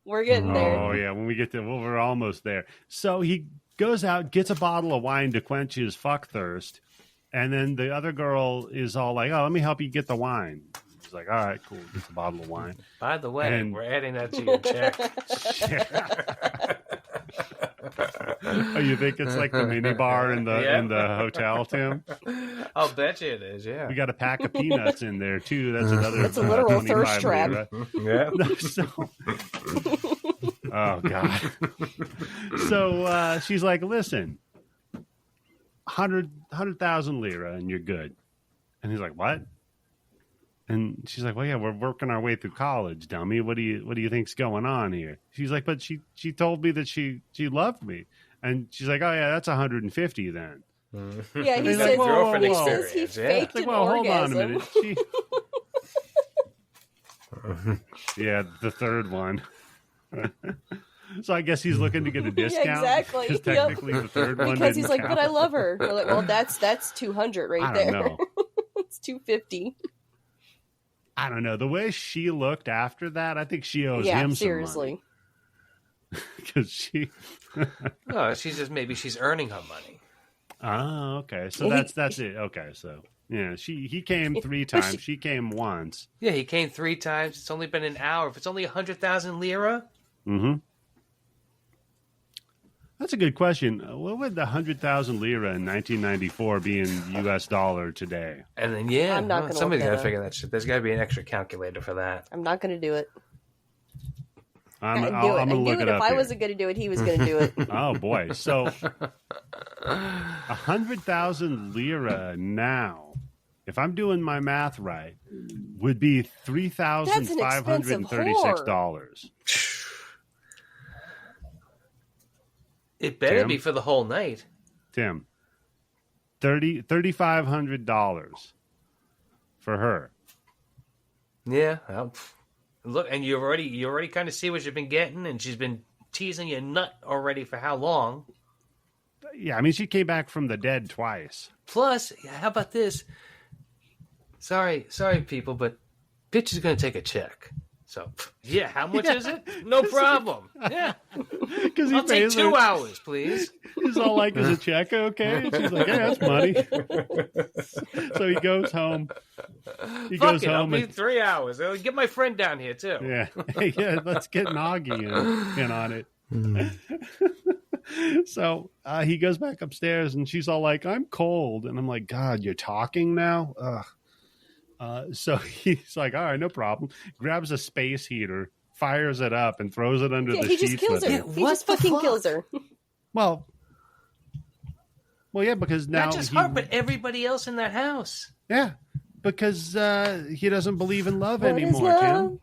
We're getting there. Oh yeah, when we get to, we're almost there. So he goes out, gets a bottle of wine to quench his fuck thirst, and then the other girl is all like, "Oh, let me help you get the wine." He's like, "All right, cool." Gets a bottle of wine. By the way, we're adding that to your check. Oh, you think it's like the mini bar in the hotel, Tim? I'll bet you it is. Yeah, we got a pack of peanuts in there too. That's another. That's a literal thirst trap. Yeah. Oh God. So she's like, "Listen, 100,000 lira, and you're good." And he's like, "What?" And she's like, well, yeah, we're working our way through college, dummy. What do you think's going on here? She's like, but she told me that she loved me. And she's like, oh yeah, that's 150 then. Yeah, he He's says, like, whoa, he whoa, says he yeah. faked Like, an well, hold on a orgasm. minute. Yeah, the third one. So I guess he's looking to get a discount. Yeah, exactly. Because technically the third one Because he's didn't like, count. but I love her. They're like, well, that's 200 right I there. don't know. It's 250. I don't know. The way she looked after that, I think she owes Yeah, him seriously. some money. Because she... No, she's earning her money. Oh, okay. So that's it. Okay, so yeah, he came 3 times. She came once. Yeah, he came 3 times. It's only been an hour. If it's only 100,000 lira. Mm-hmm. That's a good question. What would the 100,000 lira in 1994 be in U.S. dollar today? And then I'm not gonna somebody's look got that to figure that shit. There's got to be an extra calculator for that. I'm not going to do it. I'm I'd going to look it up. If I here. wasn't going to do it, he was going to do it. Oh boy! So 100,000 lira now, if I'm doing my math right, would be $3,536. It better Tim? be for the whole night. Tim, $3,500 for her. Yeah. Well, look, and you already kind of see what you've been getting, and she's been teasing you nut already for how long? Yeah, I mean, she came back from the dead twice. Plus, how about this? Sorry, people, but bitch is going to take a check. So, yeah, how much is it? No problem. Yeah. Because I'll take 2 hours, please. He's all like, is a check okay? She's like, yeah, that's money. So he goes home. Fuck it, I'll be 3 hours. I'll get my friend down here, too. Yeah. Hey, yeah, let's get Noggy in on it. So he goes back upstairs and she's all like, I'm cold. And I'm like, God, you're talking now? Ugh. So he's like, all right, no problem. Grabs a space heater, fires it up, and throws it under the he sheets. just kills her. with He just fucking kills her. Well, yeah, because now not just her, but everybody else in that house. Yeah, because he doesn't believe in love What is anymore, love? Tim.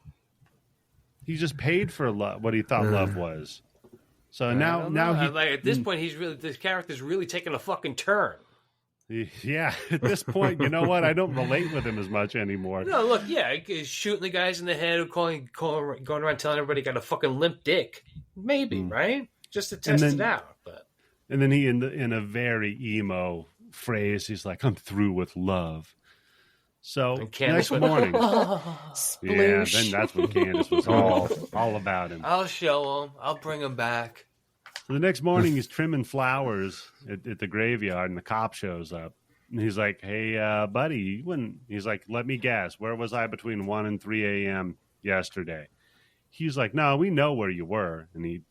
He just paid for love, what he thought love was. So now he, like at this point, this character's really taking a fucking turn. Yeah, at this point, you know what? I don't relate with him as much anymore. No, look, yeah, he's shooting the guys in the head, going around telling everybody he got a fucking limp dick. Maybe, right? Just to test it out. But and then he, in a very emo phrase, he's like, "I'm through with love." So next morning, yeah, then that's when Candice was all about him. I'll show him. I'll bring him back. So the next morning, he's trimming flowers at the graveyard, and the cop shows up. And he's like, hey, buddy, he's like, let me guess. Where was I between 1 and 3 a.m. yesterday? He's like, no, we know where you were. And he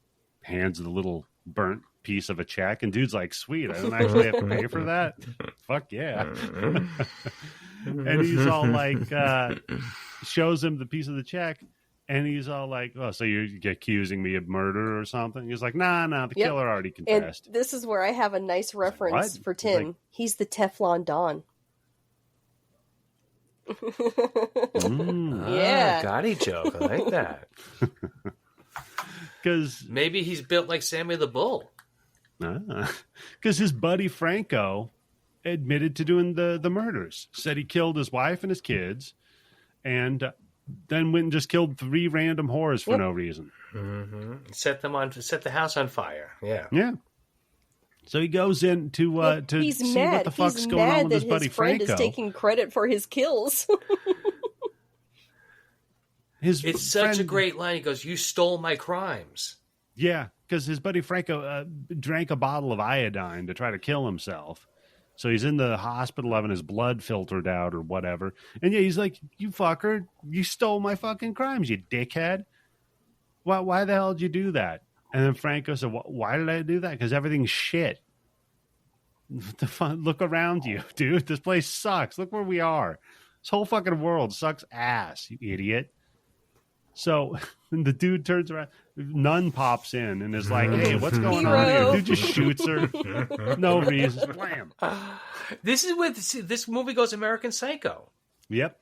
hands the little burnt piece of a check. And dude's like, sweet, I don't actually have to pay for that? Fuck yeah. And he's all like, shows him the piece of the check. And he's all like, oh, so you're accusing me of murder or something? He's like, nah, the killer already confessed. And this is where I have a nice reference for Tim. He's the Teflon Don. Yeah. Gotti joke. I like that. Because maybe he's built like Sammy the Bull. Because his buddy Franco admitted to doing the murders. Said he killed his wife and his kids. And... then went and just killed 3 random whores for no reason. Mm-hmm. Set the house on fire. Yeah. So he goes in to see what the fuck's going on with his buddy Franco. Franco. Is taking credit for his kills. It's such a great line. He goes, "You stole my crimes." Yeah, because his buddy Franco drank a bottle of iodine to try to kill himself. So he's in the hospital having his blood filtered out or whatever. And yeah, he's like, you fucker, you stole my fucking crimes, you dickhead. Why the hell did you do that? And then Franco said, why did I do that? Because everything's shit. Look around you, dude. This place sucks. Look where we are. This whole fucking world sucks ass, you idiot. So the dude turns around. Nun pops in and is like, hey, what's going on here? Dude just shoots her. No reason. Blam. This movie goes American Psycho. Yep.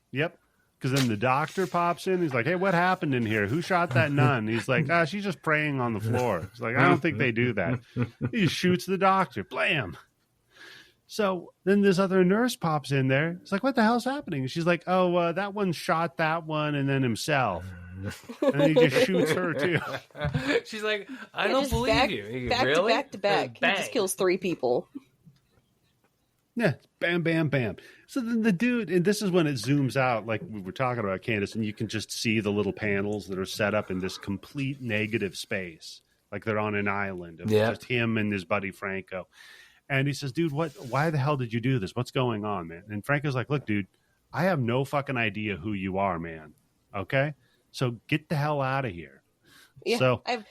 Because then the doctor pops in. He's like, hey, what happened in here? Who shot that nun? He's like, she's just praying on the floor. He's like, I don't think they do that. He shoots the doctor. Blam. So then this other nurse pops in there. It's like, what the hell's happening? And she's like, that one shot that one and then himself. And then he just shoots her too. She's like, I don't believe you. Really? Back to back. He just kills 3 people. Yeah, bam, bam, bam. So then the dude, and this is when it zooms out, like we were talking about, Candice, and you can just see the little panels that are set up in this complete negative space, like they're on an island of just him and his buddy Franco. And he says, dude, why the hell did you do this? What's going on, man? And Franco's like, look, dude, I have no fucking idea who you are, man. Okay? So get the hell out of here. Yeah, so I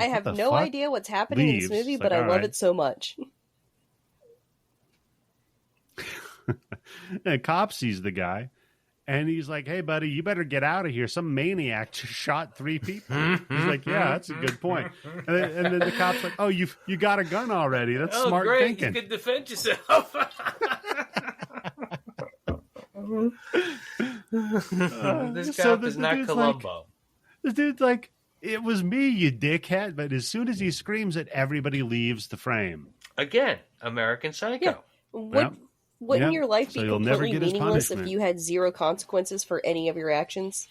have no idea what's happening in this movie, but I love it so much. And a cop sees the guy, and he's like, hey, buddy, you better get out of here. Some maniac just shot 3 people. He's like, yeah, that's a good point. And then the cop's like, oh, you got a gun already. That's smart great. thinking. You can defend yourself. This cop is not Columbo. This dude's like, it was me, you dickhead. But as soon as he screams it, everybody leaves the frame. Again, American Psycho. Yeah. Wouldn't your life be completely meaningless if you had 0 consequences for any of your actions?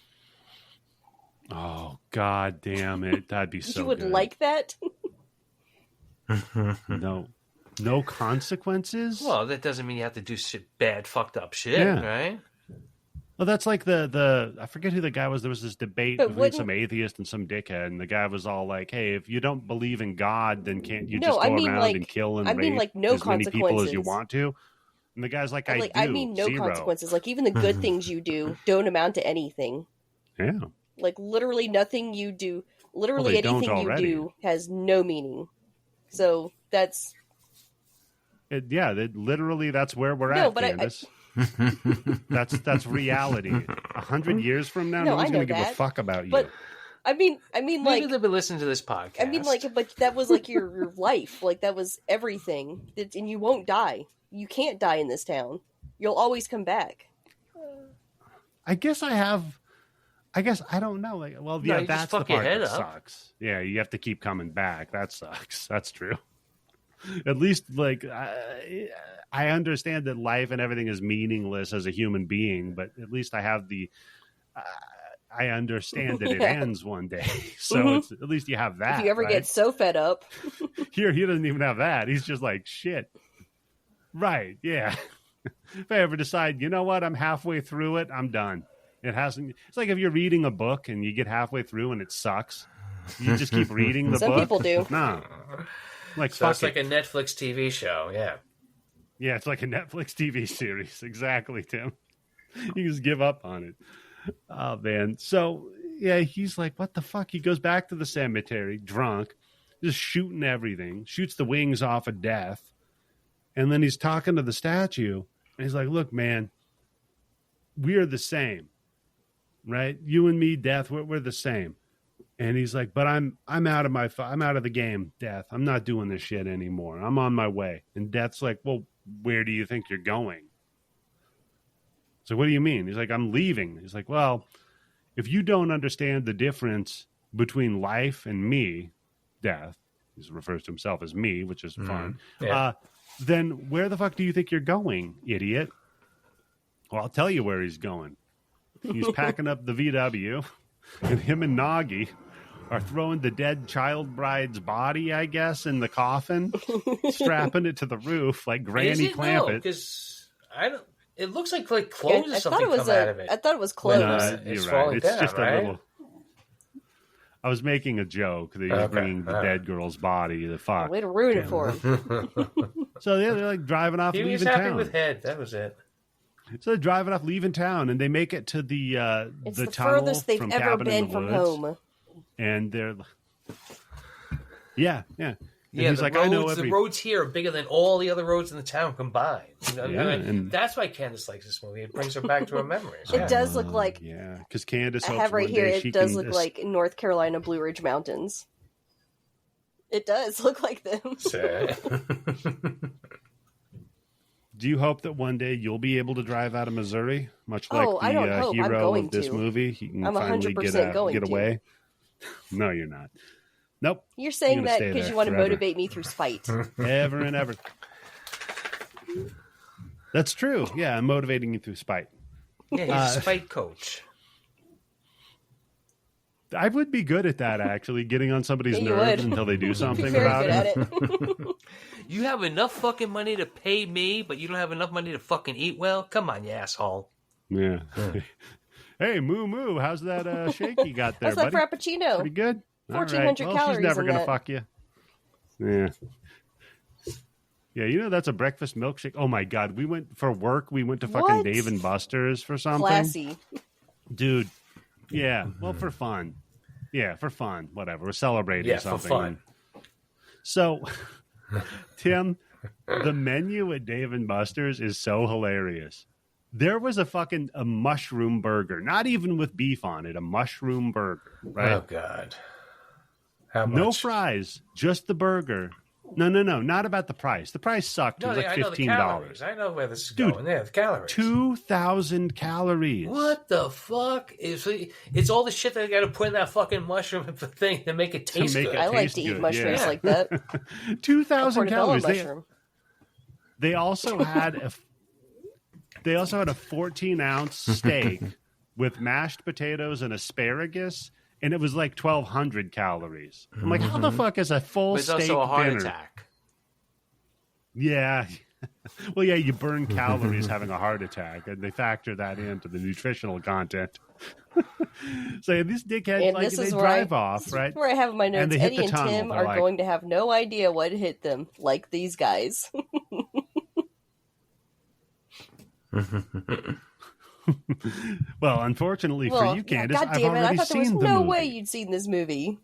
Oh, God damn it. That'd be so You would good. like that? No consequences? Well, that doesn't mean you have to do bad, fucked up shit, right? Well, that's like I forget who the guy was. There was this debate between some atheist and some dickhead, and the guy was all like, hey, if you don't believe in God, then can't you just go around and kill and rape as many people as you want to? And the guy's like, I do. I mean, no 0 consequences. Like, even the good things you do don't amount to anything. Yeah. Like, literally nothing you do, anything you do has no meaning. So, that's... literally that's where we're at, Candice. That's reality. 100 years from now, no one's going to give a fuck about you. But, I mean, maybe like... they'll be listening to this podcast. I mean, like, but that was, like, your life. Like, that was everything. And you won't die. You can't die in this town. You'll always come back. I guess I don't know. Like, well, yeah, that's the part that sucks. Yeah, you have to keep coming back. That sucks. That's true. At least, like, I understand that life and everything is meaningless as a human being, but at least I have I understand that it ends one day. So it's, at least you have that. If you ever get so fed up. Here, he doesn't even have that. He's just like, shit. Right, yeah. If I ever decide, you know what, I'm halfway through it, I'm done. It's like if you're reading a book and you get halfway through and it sucks, you just keep reading the book. Some people do. No. Like, so it's like a Netflix TV show, yeah. Yeah, it's like a Netflix TV series. Exactly, Tim. You just give up on it. Oh, man. So, yeah, he's like, what the fuck? He goes back to the cemetery, drunk, just shooting everything, shoots the wings off of death. And then he's talking to the statue, and he's like, look, man, we're the same, right? You and me, Death, we're the same. And he's like, but I'm out of the game, Death. I'm not doing this shit anymore. I'm on my way. And Death's like, well, where do you think you're going? So what do you mean? He's like, I'm leaving. He's like, well, if you don't understand the difference between life and me, Death, he refers to himself as me, which is fun. Yeah. Then where the fuck do you think you're going, idiot? Well, I'll tell you where he's going. He's packing up the VW, and him and Nagi are throwing the dead child bride's body, I guess, in the coffin, strapping it to the roof like Granny Clampett. Because it looks like clothes or something come out of it. I thought it was clothes. No, you're right. It's just a little... I was making a joke that he was bringing the dead girl's body. The fuck. Way to ruin it for him. So they're like driving off, leaving town. He was happy with Head. That was it. So they're driving off, leaving town, and they make it to the tunnel. It's the furthest they've ever been from home. And they're, yeah. And he's like, I know the roads here are bigger than all the other roads in the town combined. You know, and that's why Candice likes this movie. It brings her back to her memories. It does look like, because Candice. I have right here. It does look like North Carolina Blue Ridge Mountains. It does look like them. Do you hope that one day you'll be able to drive out of Missouri, much like I don't hope. I'm hero going of this to. movie? He can I'm finally 100% going get to. away. No, you're not. Nope. You're saying You're that gonna stay because there you want to forever. motivate me through spite. Ever and ever. That's true. Yeah, I'm motivating you through spite. Yeah, he's a spite coach. I would be good at that, actually, getting on somebody's Yeah, you nerves would. until they do You're something very about good it. at it. You have enough fucking money to pay me, but you don't have enough money to fucking eat well? Come on, you asshole. Yeah. Hey, moo moo, how's that shake you got there, That's my buddy? frappuccino. Pretty good. 1,400 Well, calories she's never in gonna that. fuck you. Yeah. Yeah, you know that's a breakfast milkshake. Oh my god, we went for work. We went to fucking What? Dave and Buster's for something. Classy. Dude. Yeah, well, for fun. Yeah, for fun. Whatever. We're celebrating Yeah, something. for fun. So, Tim, the menu at Dave and Buster's is so hilarious. There was a mushroom burger, not even with beef on it, a mushroom burger, right? Oh, God. How much? No fries, just the burger. No, not about the price. The price sucked. It was like I know the $15. calories. I know where this is Dude, going. Yeah, the calories. 2,000 calories. What the fuck? It's all the shit that I got to put in that fucking mushroom thing to make it taste make good. it I like tastes to eat good, mushrooms yeah. like that. 2,000 Portobello calories. mushroom. They also had a 14-ounce steak with mashed potatoes and asparagus, and it was like 1,200 calories. I'm like, how the fuck is a full But it's steak also a heart dinner? attack. Yeah. Well, yeah, you burn calories having a heart attack, and they factor that into the nutritional content. So these dickheads, And like, this they is drive off, right? Where I have my notes. they hit Eddie the and tunnel. Tim They're are like- going to have no idea what hit them, like these guys. Well, unfortunately for you, Candice, God I've damn it! I already thought there was seen the no movie. way you'd seen this movie.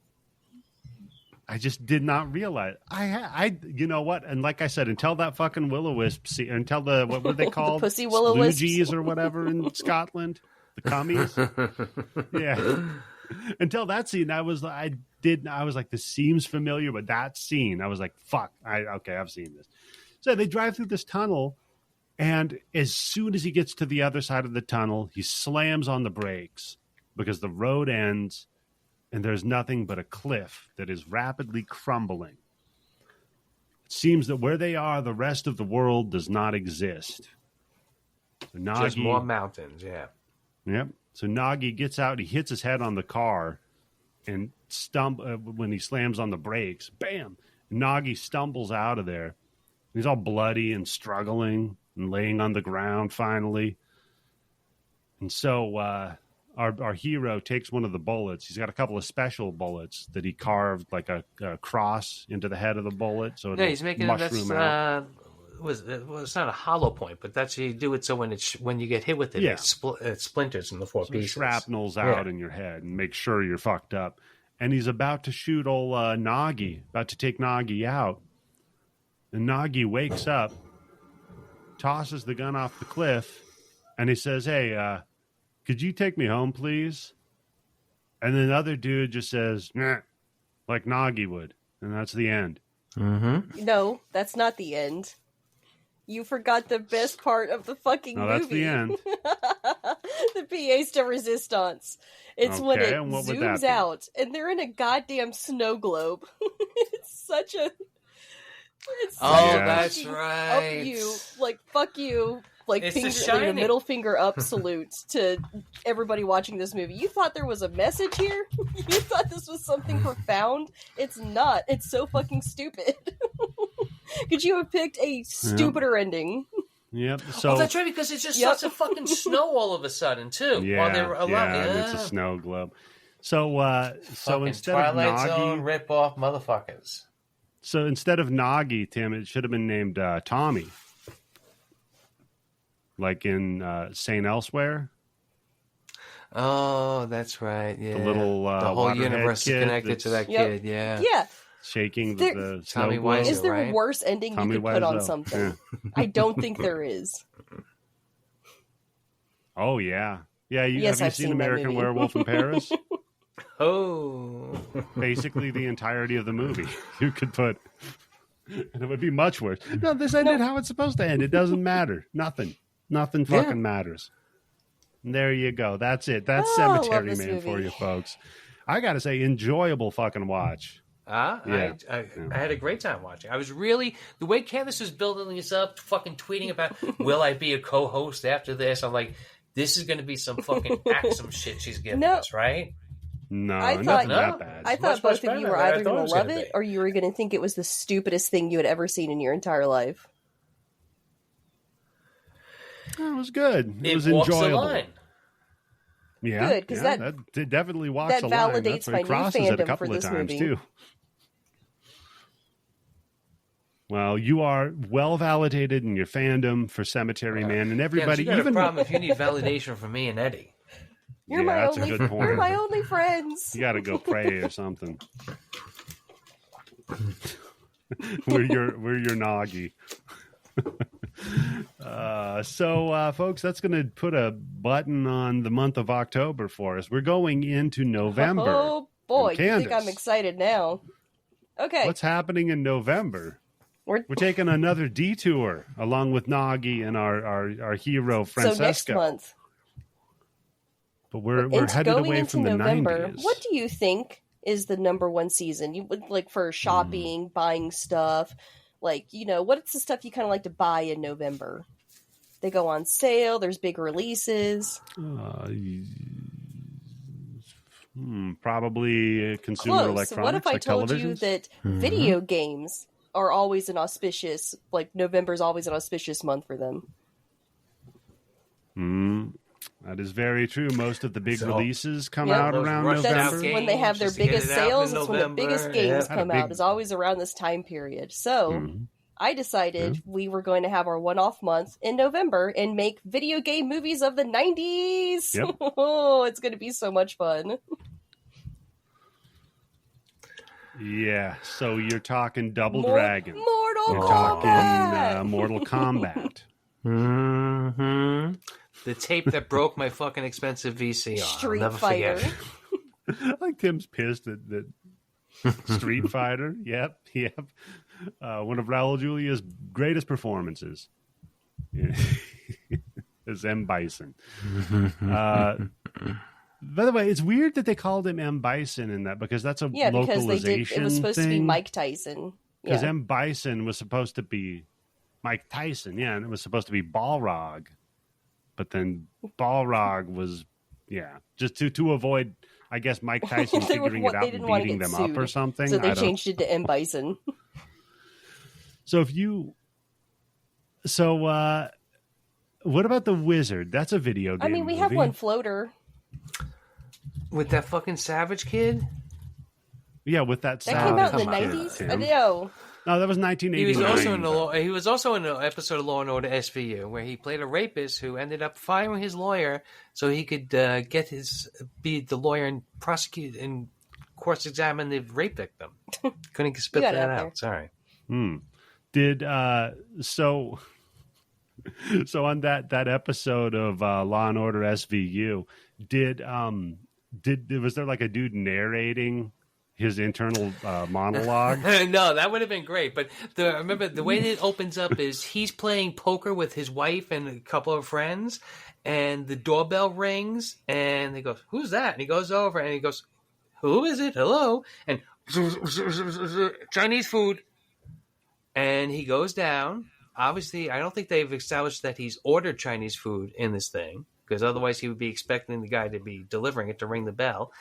I just did not realize. You know what? And like I said, until that fucking will-o-wisp, until what were they called? pussy will-o-wisps? Sploogies or whatever in Scotland, the cummies. Yeah. Until that scene, I was like, this seems familiar, but that scene, I was like, fuck. Okay, I've seen this. So they drive through this tunnel, and as soon as he gets to the other side of the tunnel, he slams on the brakes because the road ends. And there's nothing but a cliff that is rapidly crumbling. It seems that where they are, the rest of the world does not exist. So Just more mountains, yeah. Yep. So Nagi gets out, he hits his head on the car, and when he slams on the brakes, bam! Nagi stumbles out of there. He's all bloody and struggling and laying on the ground finally. And so our hero takes one of the bullets. He's got a couple of special bullets that he carved like a cross into the head of the bullet. So Yeah, he's making mushroom out. It's not a hollow point, but that's you do it so when you get hit with it, Yeah. it splinters in the four So pieces. shrapnel's out in your head and make sure you're fucked up. And he's about to shoot old Nagi, about to take Nagi out. And Nagi wakes up, tosses the gun off the cliff, and he says, "Hey, could you take me home, please?" And then the other dude just says, "Nah," like Nagi would. And that's the end. Mm-hmm. No, that's not the end. You forgot the best part of the fucking No, movie. that's the end. The pièce de resistance. It's when Okay, it and what would that zooms be? out and they're in a goddamn snow globe. It's such a. It's Oh, such a that's fucking right. Up you, like fuck you, like It's The finger, like Shining. a middle finger up salute to everybody watching this movie. You thought there was a message here? You thought this was something profound? It's not. It's so fucking stupid. Could you have picked a stupider ending? Yep. So Oh, that's right, because it just starts to fucking snow all of a sudden too. While they were alive. and it's a snow globe. So Fucking instead Twilight of Nagi, Zone rip-off motherfuckers. so instead of Nagi, Tim, it should have been named Tommy, like in Saint Elsewhere. Oh, that's right. Yeah, The little the whole waterhead universe is kid connected to that Yep. kid. Yeah. Yeah. Shaking There- the Tommy snow globe. Wiseau. Is there right? a worse ending Tommy you could put on Wiseau. something? Yeah. I don't think there is. Oh yeah, yeah. Yes, have you I've seen seen that American movie. Werewolf in Paris? Oh. Basically, the entirety of the movie you could put. And it would be much worse. No, this ended how it's supposed to end. It doesn't matter. Nothing fucking matters. And there you go. That's it. That's Cemetery Man for you folks. I got to say, enjoyable fucking watch. I had a great time watching. I was really, the way Candice was building this up, fucking tweeting about, will I be a co-host after this? I'm like, this is going to be some fucking Axum shit she's giving us, right? No, nothing that bad. I thought both of you were either going to love it or you were going to think it was the stupidest thing you had ever seen in your entire life. It was good. It was enjoyable. Yeah, good, because that definitely walks a line. That validates my new fandom for this movie. Too. Well, you are well validated in your fandom for Cemetery Man, and everybody. You got a problem if you need validation from me and Eddie. You're my only friends. You got to go pray or something. we're your Nagi. So, folks, that's going to put a button on the month of October for us. We're going into November. Oh, boy. You think I'm excited now. Okay. What's happening in November? We're taking another detour along with Nagi and our hero, Francesca. So next month. But we're headed away from the November, 90s. What do you think is the number one season? You would like for shopping, buying stuff. Like, what's the stuff you kind of like to buy in November? They go on sale. There's big releases. Probably consumer electronics. What if I told you that video games are always November's always an auspicious month for them? That is very true. Most of the big releases come out around November. When they have their biggest sales, it's when the biggest games come out. It's always around this time period. So I decided we were going to have our one-off month in November and make video game movies of the 90s. Yep. Oh, it's going to be so much fun. Yeah, so you're talking Double Dragon. Mortal Kombat. Talking Mortal Kombat. The tape that broke my fucking expensive VCR. Street I'll never Fighter. I like Tim's pissed that Street Fighter. Yep. One of Raul Julia's greatest performances is M. Bison. By the way, it's weird that they called him M. Bison in that because that's a localization it was supposed to be Mike Tyson. Because M. Bison was supposed to be Mike Tyson, and it was supposed to be Balrog. But then Balrog was, just to avoid, I guess, Mike Tyson figuring it out and beating them up or something. So they changed it to M. Bison. What about The Wizard? That's a video game we have one floater. With that fucking Savage kid? Yeah, with that Savage kid. That came out in the 90s? I know. No, that was 1989. He was also in an episode of Law and Order SVU where he played a rapist who ended up firing his lawyer so he could be the lawyer and prosecute and cross-examine the rape victim. Couldn't spit that out. Sorry. Did so on that episode of Law and Order SVU, was there like a dude narrating his internal monologue? No, that would have been great. But remember, the way it opens up is he's playing poker with his wife and a couple of friends, and the doorbell rings, and he goes, "Who's that?" And he goes over, and he goes, "Who is it? Hello?" And Chinese food. And he goes down. Obviously, I don't think they've established that he's ordered Chinese food in this thing, because otherwise he would be expecting the guy to be delivering it to ring the bell.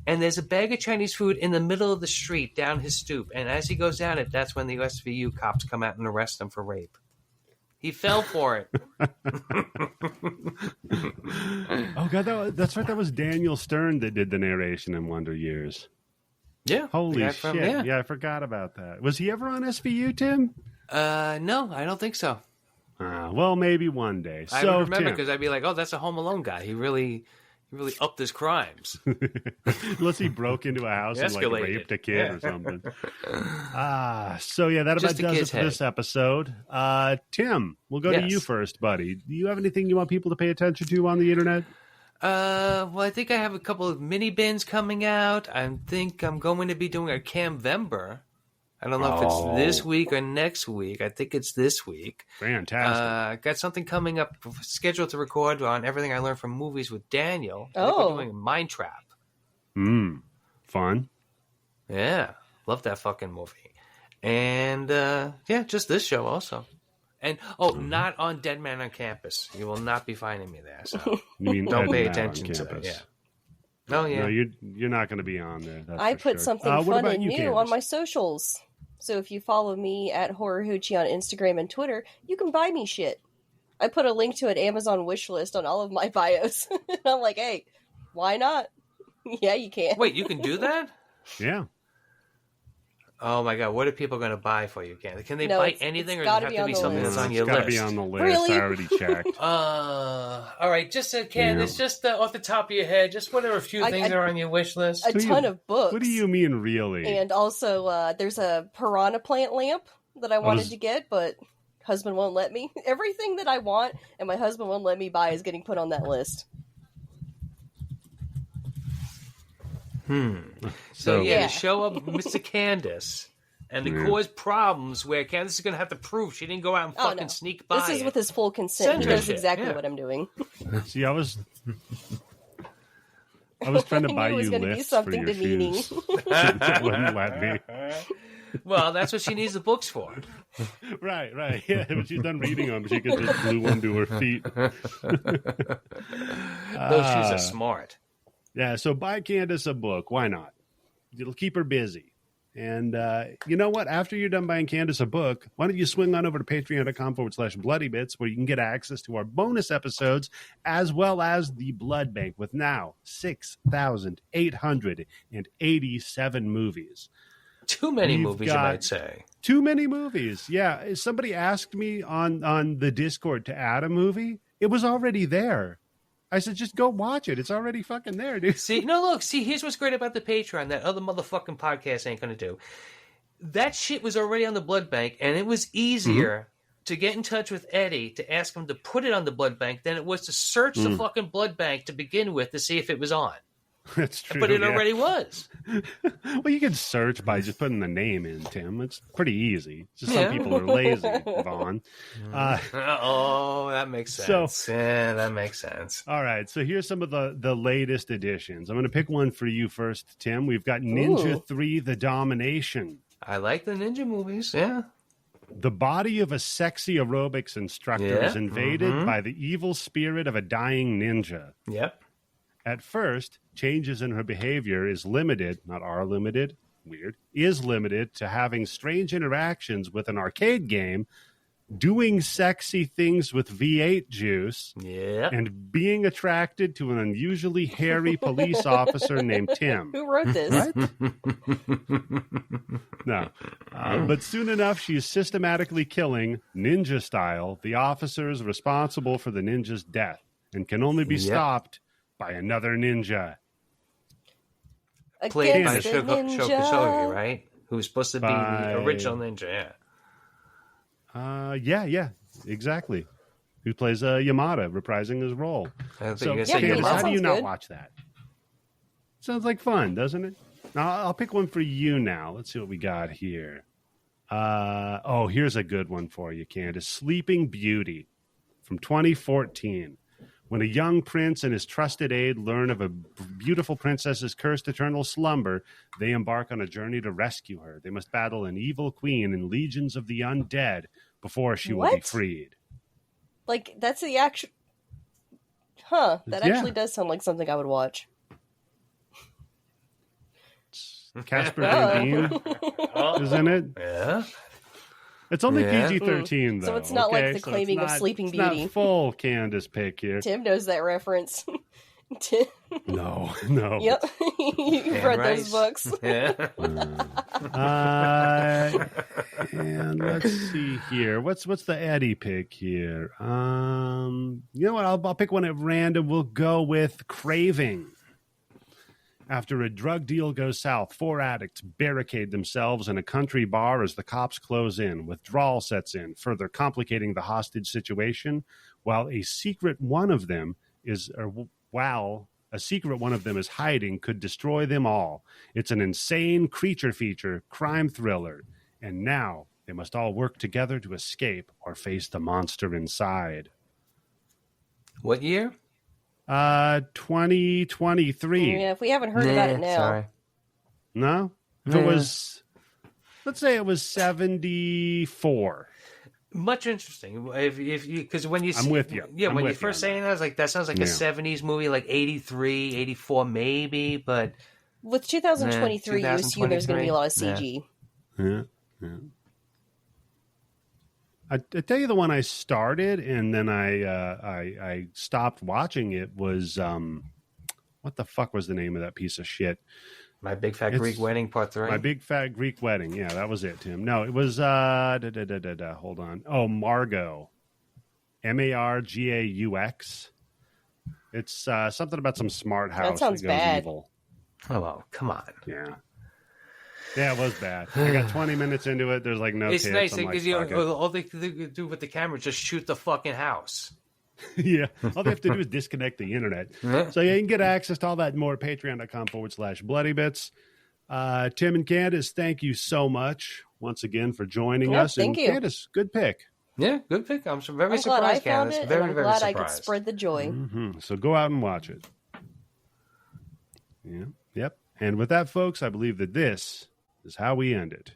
And there's a bag of Chinese food in the middle of the street down his stoop. And as he goes down it, that's when the SVU cops come out and arrest him for rape. He fell for it. Oh, God, that's right. That was Daniel Stern that did the narration in Wonder Years. Yeah. Holy shit. Yeah, I forgot about that. Was he ever on SVU, Tim? No, I don't think so. Well, maybe one day. I would remember because I'd be like, oh, that's a Home Alone guy. He really upped his crimes. Unless he broke into a house and raped a kid or something. So that about does it for this episode. Tim, we'll go to you first, buddy. Do you have anything you want people to pay attention to on the internet? Well, I think I have a couple of mini bins coming out. I think I'm going to be doing a Camvember I don't know if it's this week or next week. I think it's this week. Fantastic. Got something coming up scheduled to record on everything I learned from movies with Daniel. I think we're doing Mind Trap. Fun. Yeah. Love that fucking movie. And just this show also. And not on Dead Man on Campus. You will not be finding me there. So You mean don't Dead pay Man attention on to that. Campus? Yeah. No, yeah. No, you're not going to be on there. That's I for put sure. something what fun about and you, new Candice? on my socials. So if you follow me at Horror Hoochie on Instagram and Twitter, you can buy me shit. I put a link to an Amazon wish list on all of my bios. And I'm like, hey, why not? Yeah, you can. Wait, you can do that? Yeah. Oh my god, what are people going to buy for you? Can they No, buy it's anything, or gotta does it be have to on be the something list. that's on your It's got to list? be on the list. Really? I already checked. All right, just Candice, just off the top of your head, just what are a few things that are on your wish list? A ton of books. What do you mean, really? And also, there's a piranha plant lamp that I wanted to get, but husband won't let me. Everything that I want and my husband won't let me buy is getting put on that list. So Yeah. to show up Mr. Candice and to cause problems where Candice is going to have to prove she didn't go out and fucking sneak by. This is with his full consent. He knows Censorship, exactly yeah. what I'm doing. See, I was trying to I buy knew it was you gonna be lifts something for your demeaning. shoes. She wouldn't let me. Well, that's what she needs the books for. Right. Yeah, when she's done reading them, she can just glue them to her feet. Those shoes are smart. Yeah, so buy Candice a book. Why not? It'll keep her busy. And you know what? After you're done buying Candice a book, why don't you swing on over to patreon.com/bloodybits, where you can get access to our bonus episodes as well as the blood bank with now 6,887 movies. Too many We've movies, you got might say. Too many movies. Yeah. Somebody asked me on the Discord to add a movie. It was already there. I said, just go watch it. It's already fucking there, dude. See, here's what's great about the Patreon that other motherfucking podcasts ain't going to do. That shit was already on the blood bank, and it was easier to get in touch with Eddie to ask him to put it on the blood bank than it was to search the fucking blood bank to begin with to see if it was on. That's true. But it already was. Well, you can search by just putting the name in, Tim. It's pretty easy. Just some people are lazy, Vaughn. That makes sense. That makes sense. All right, so here's some of the latest editions. I'm going to pick one for you first, Tim. We've got Ninja 3, The Domination. I like the ninja movies, yeah. The body of a sexy aerobics instructor is invaded by the evil spirit of a dying ninja. Yep. At first, changes in her behavior is limited to having strange interactions with an arcade game, doing sexy things with V8 juice, and being attracted to an unusually hairy police officer named Tim. Who wrote this? Right? No. But soon enough, she is systematically killing, ninja style, the officers responsible for the ninja's death and can only be stopped by another ninja. Played by Against the ninja. Shokosogi, right? Who's supposed to be the original ninja, Yeah, exactly. Who plays Yamada, reprising his role. So, Yamada. how do you Sounds not good. watch that? Sounds like fun, doesn't it? Now, I'll pick one for you now. Let's see what we got here. Here's a good one for you, Candice. Sleeping Beauty from 2014. When a young prince and his trusted aide learn of a beautiful princess's cursed eternal slumber, they embark on a journey to rescue her. They must battle an evil queen and legions of the undead before she will be freed. Like, that's the actual... Huh, that actually does sound like something I would watch. Casper Van Dien is in it. Yeah. It's only PG-13, though. So it's not like the claiming of Sleeping Beauty. It's not full Candice pick here. Tim knows that reference. Tim. No. Yep. You've read those books. Yeah. And let's see here. What's the Eddie pick here? You know what? I'll pick one at random. We'll go with Craving. After a drug deal goes south, 4 addicts barricade themselves in a country bar as the cops close in. Withdrawal sets in, further complicating the hostage situation, while a secret one of them is hiding could destroy them all. It's an insane creature feature crime thriller. And now they must all work together to escape or face the monster inside. What year? 2023. Yeah, if we haven't heard about it now. Sorry. No? If it was, let's say it was 74. Much interesting. If you, because when you, I'm with you. Yeah, I'm when you with first you on saying that, I was like, that sounds like a 70s movie, like 83, 84 maybe, but With 2023, you assume there's going to be a lot of CG. Yeah. I tell you the one I started and then I stopped watching it was what the fuck was the name of that piece of shit? My Big Fat Greek Wedding Part 3. My Big Fat Greek Wedding. Yeah, that was it, Tim. No, it was hold on. Oh, Margot. Margaux. It's something about some smart house That sounds goes bad. evil. Oh, come on. Yeah. Yeah, it was bad. I got 20 minutes into it. There's like no It's tits. nice I'm because like, fuck it. all they do with the camera is just shoot the fucking house. Yeah. All they have to do is disconnect the internet. So yeah, you can get access to all that and more at patreon.com/bloodybits. Tim and Candice, thank you so much once again for joining us. Thank you. Candice, good pick. Yeah, good pick. I'm very I'm glad surprised, I found Candice. it, Very, and I'm very glad surprised. I could spread the joy. Mm-hmm. So go out and watch it. Yeah. Yep. And with that, folks, I believe that this is how we end it.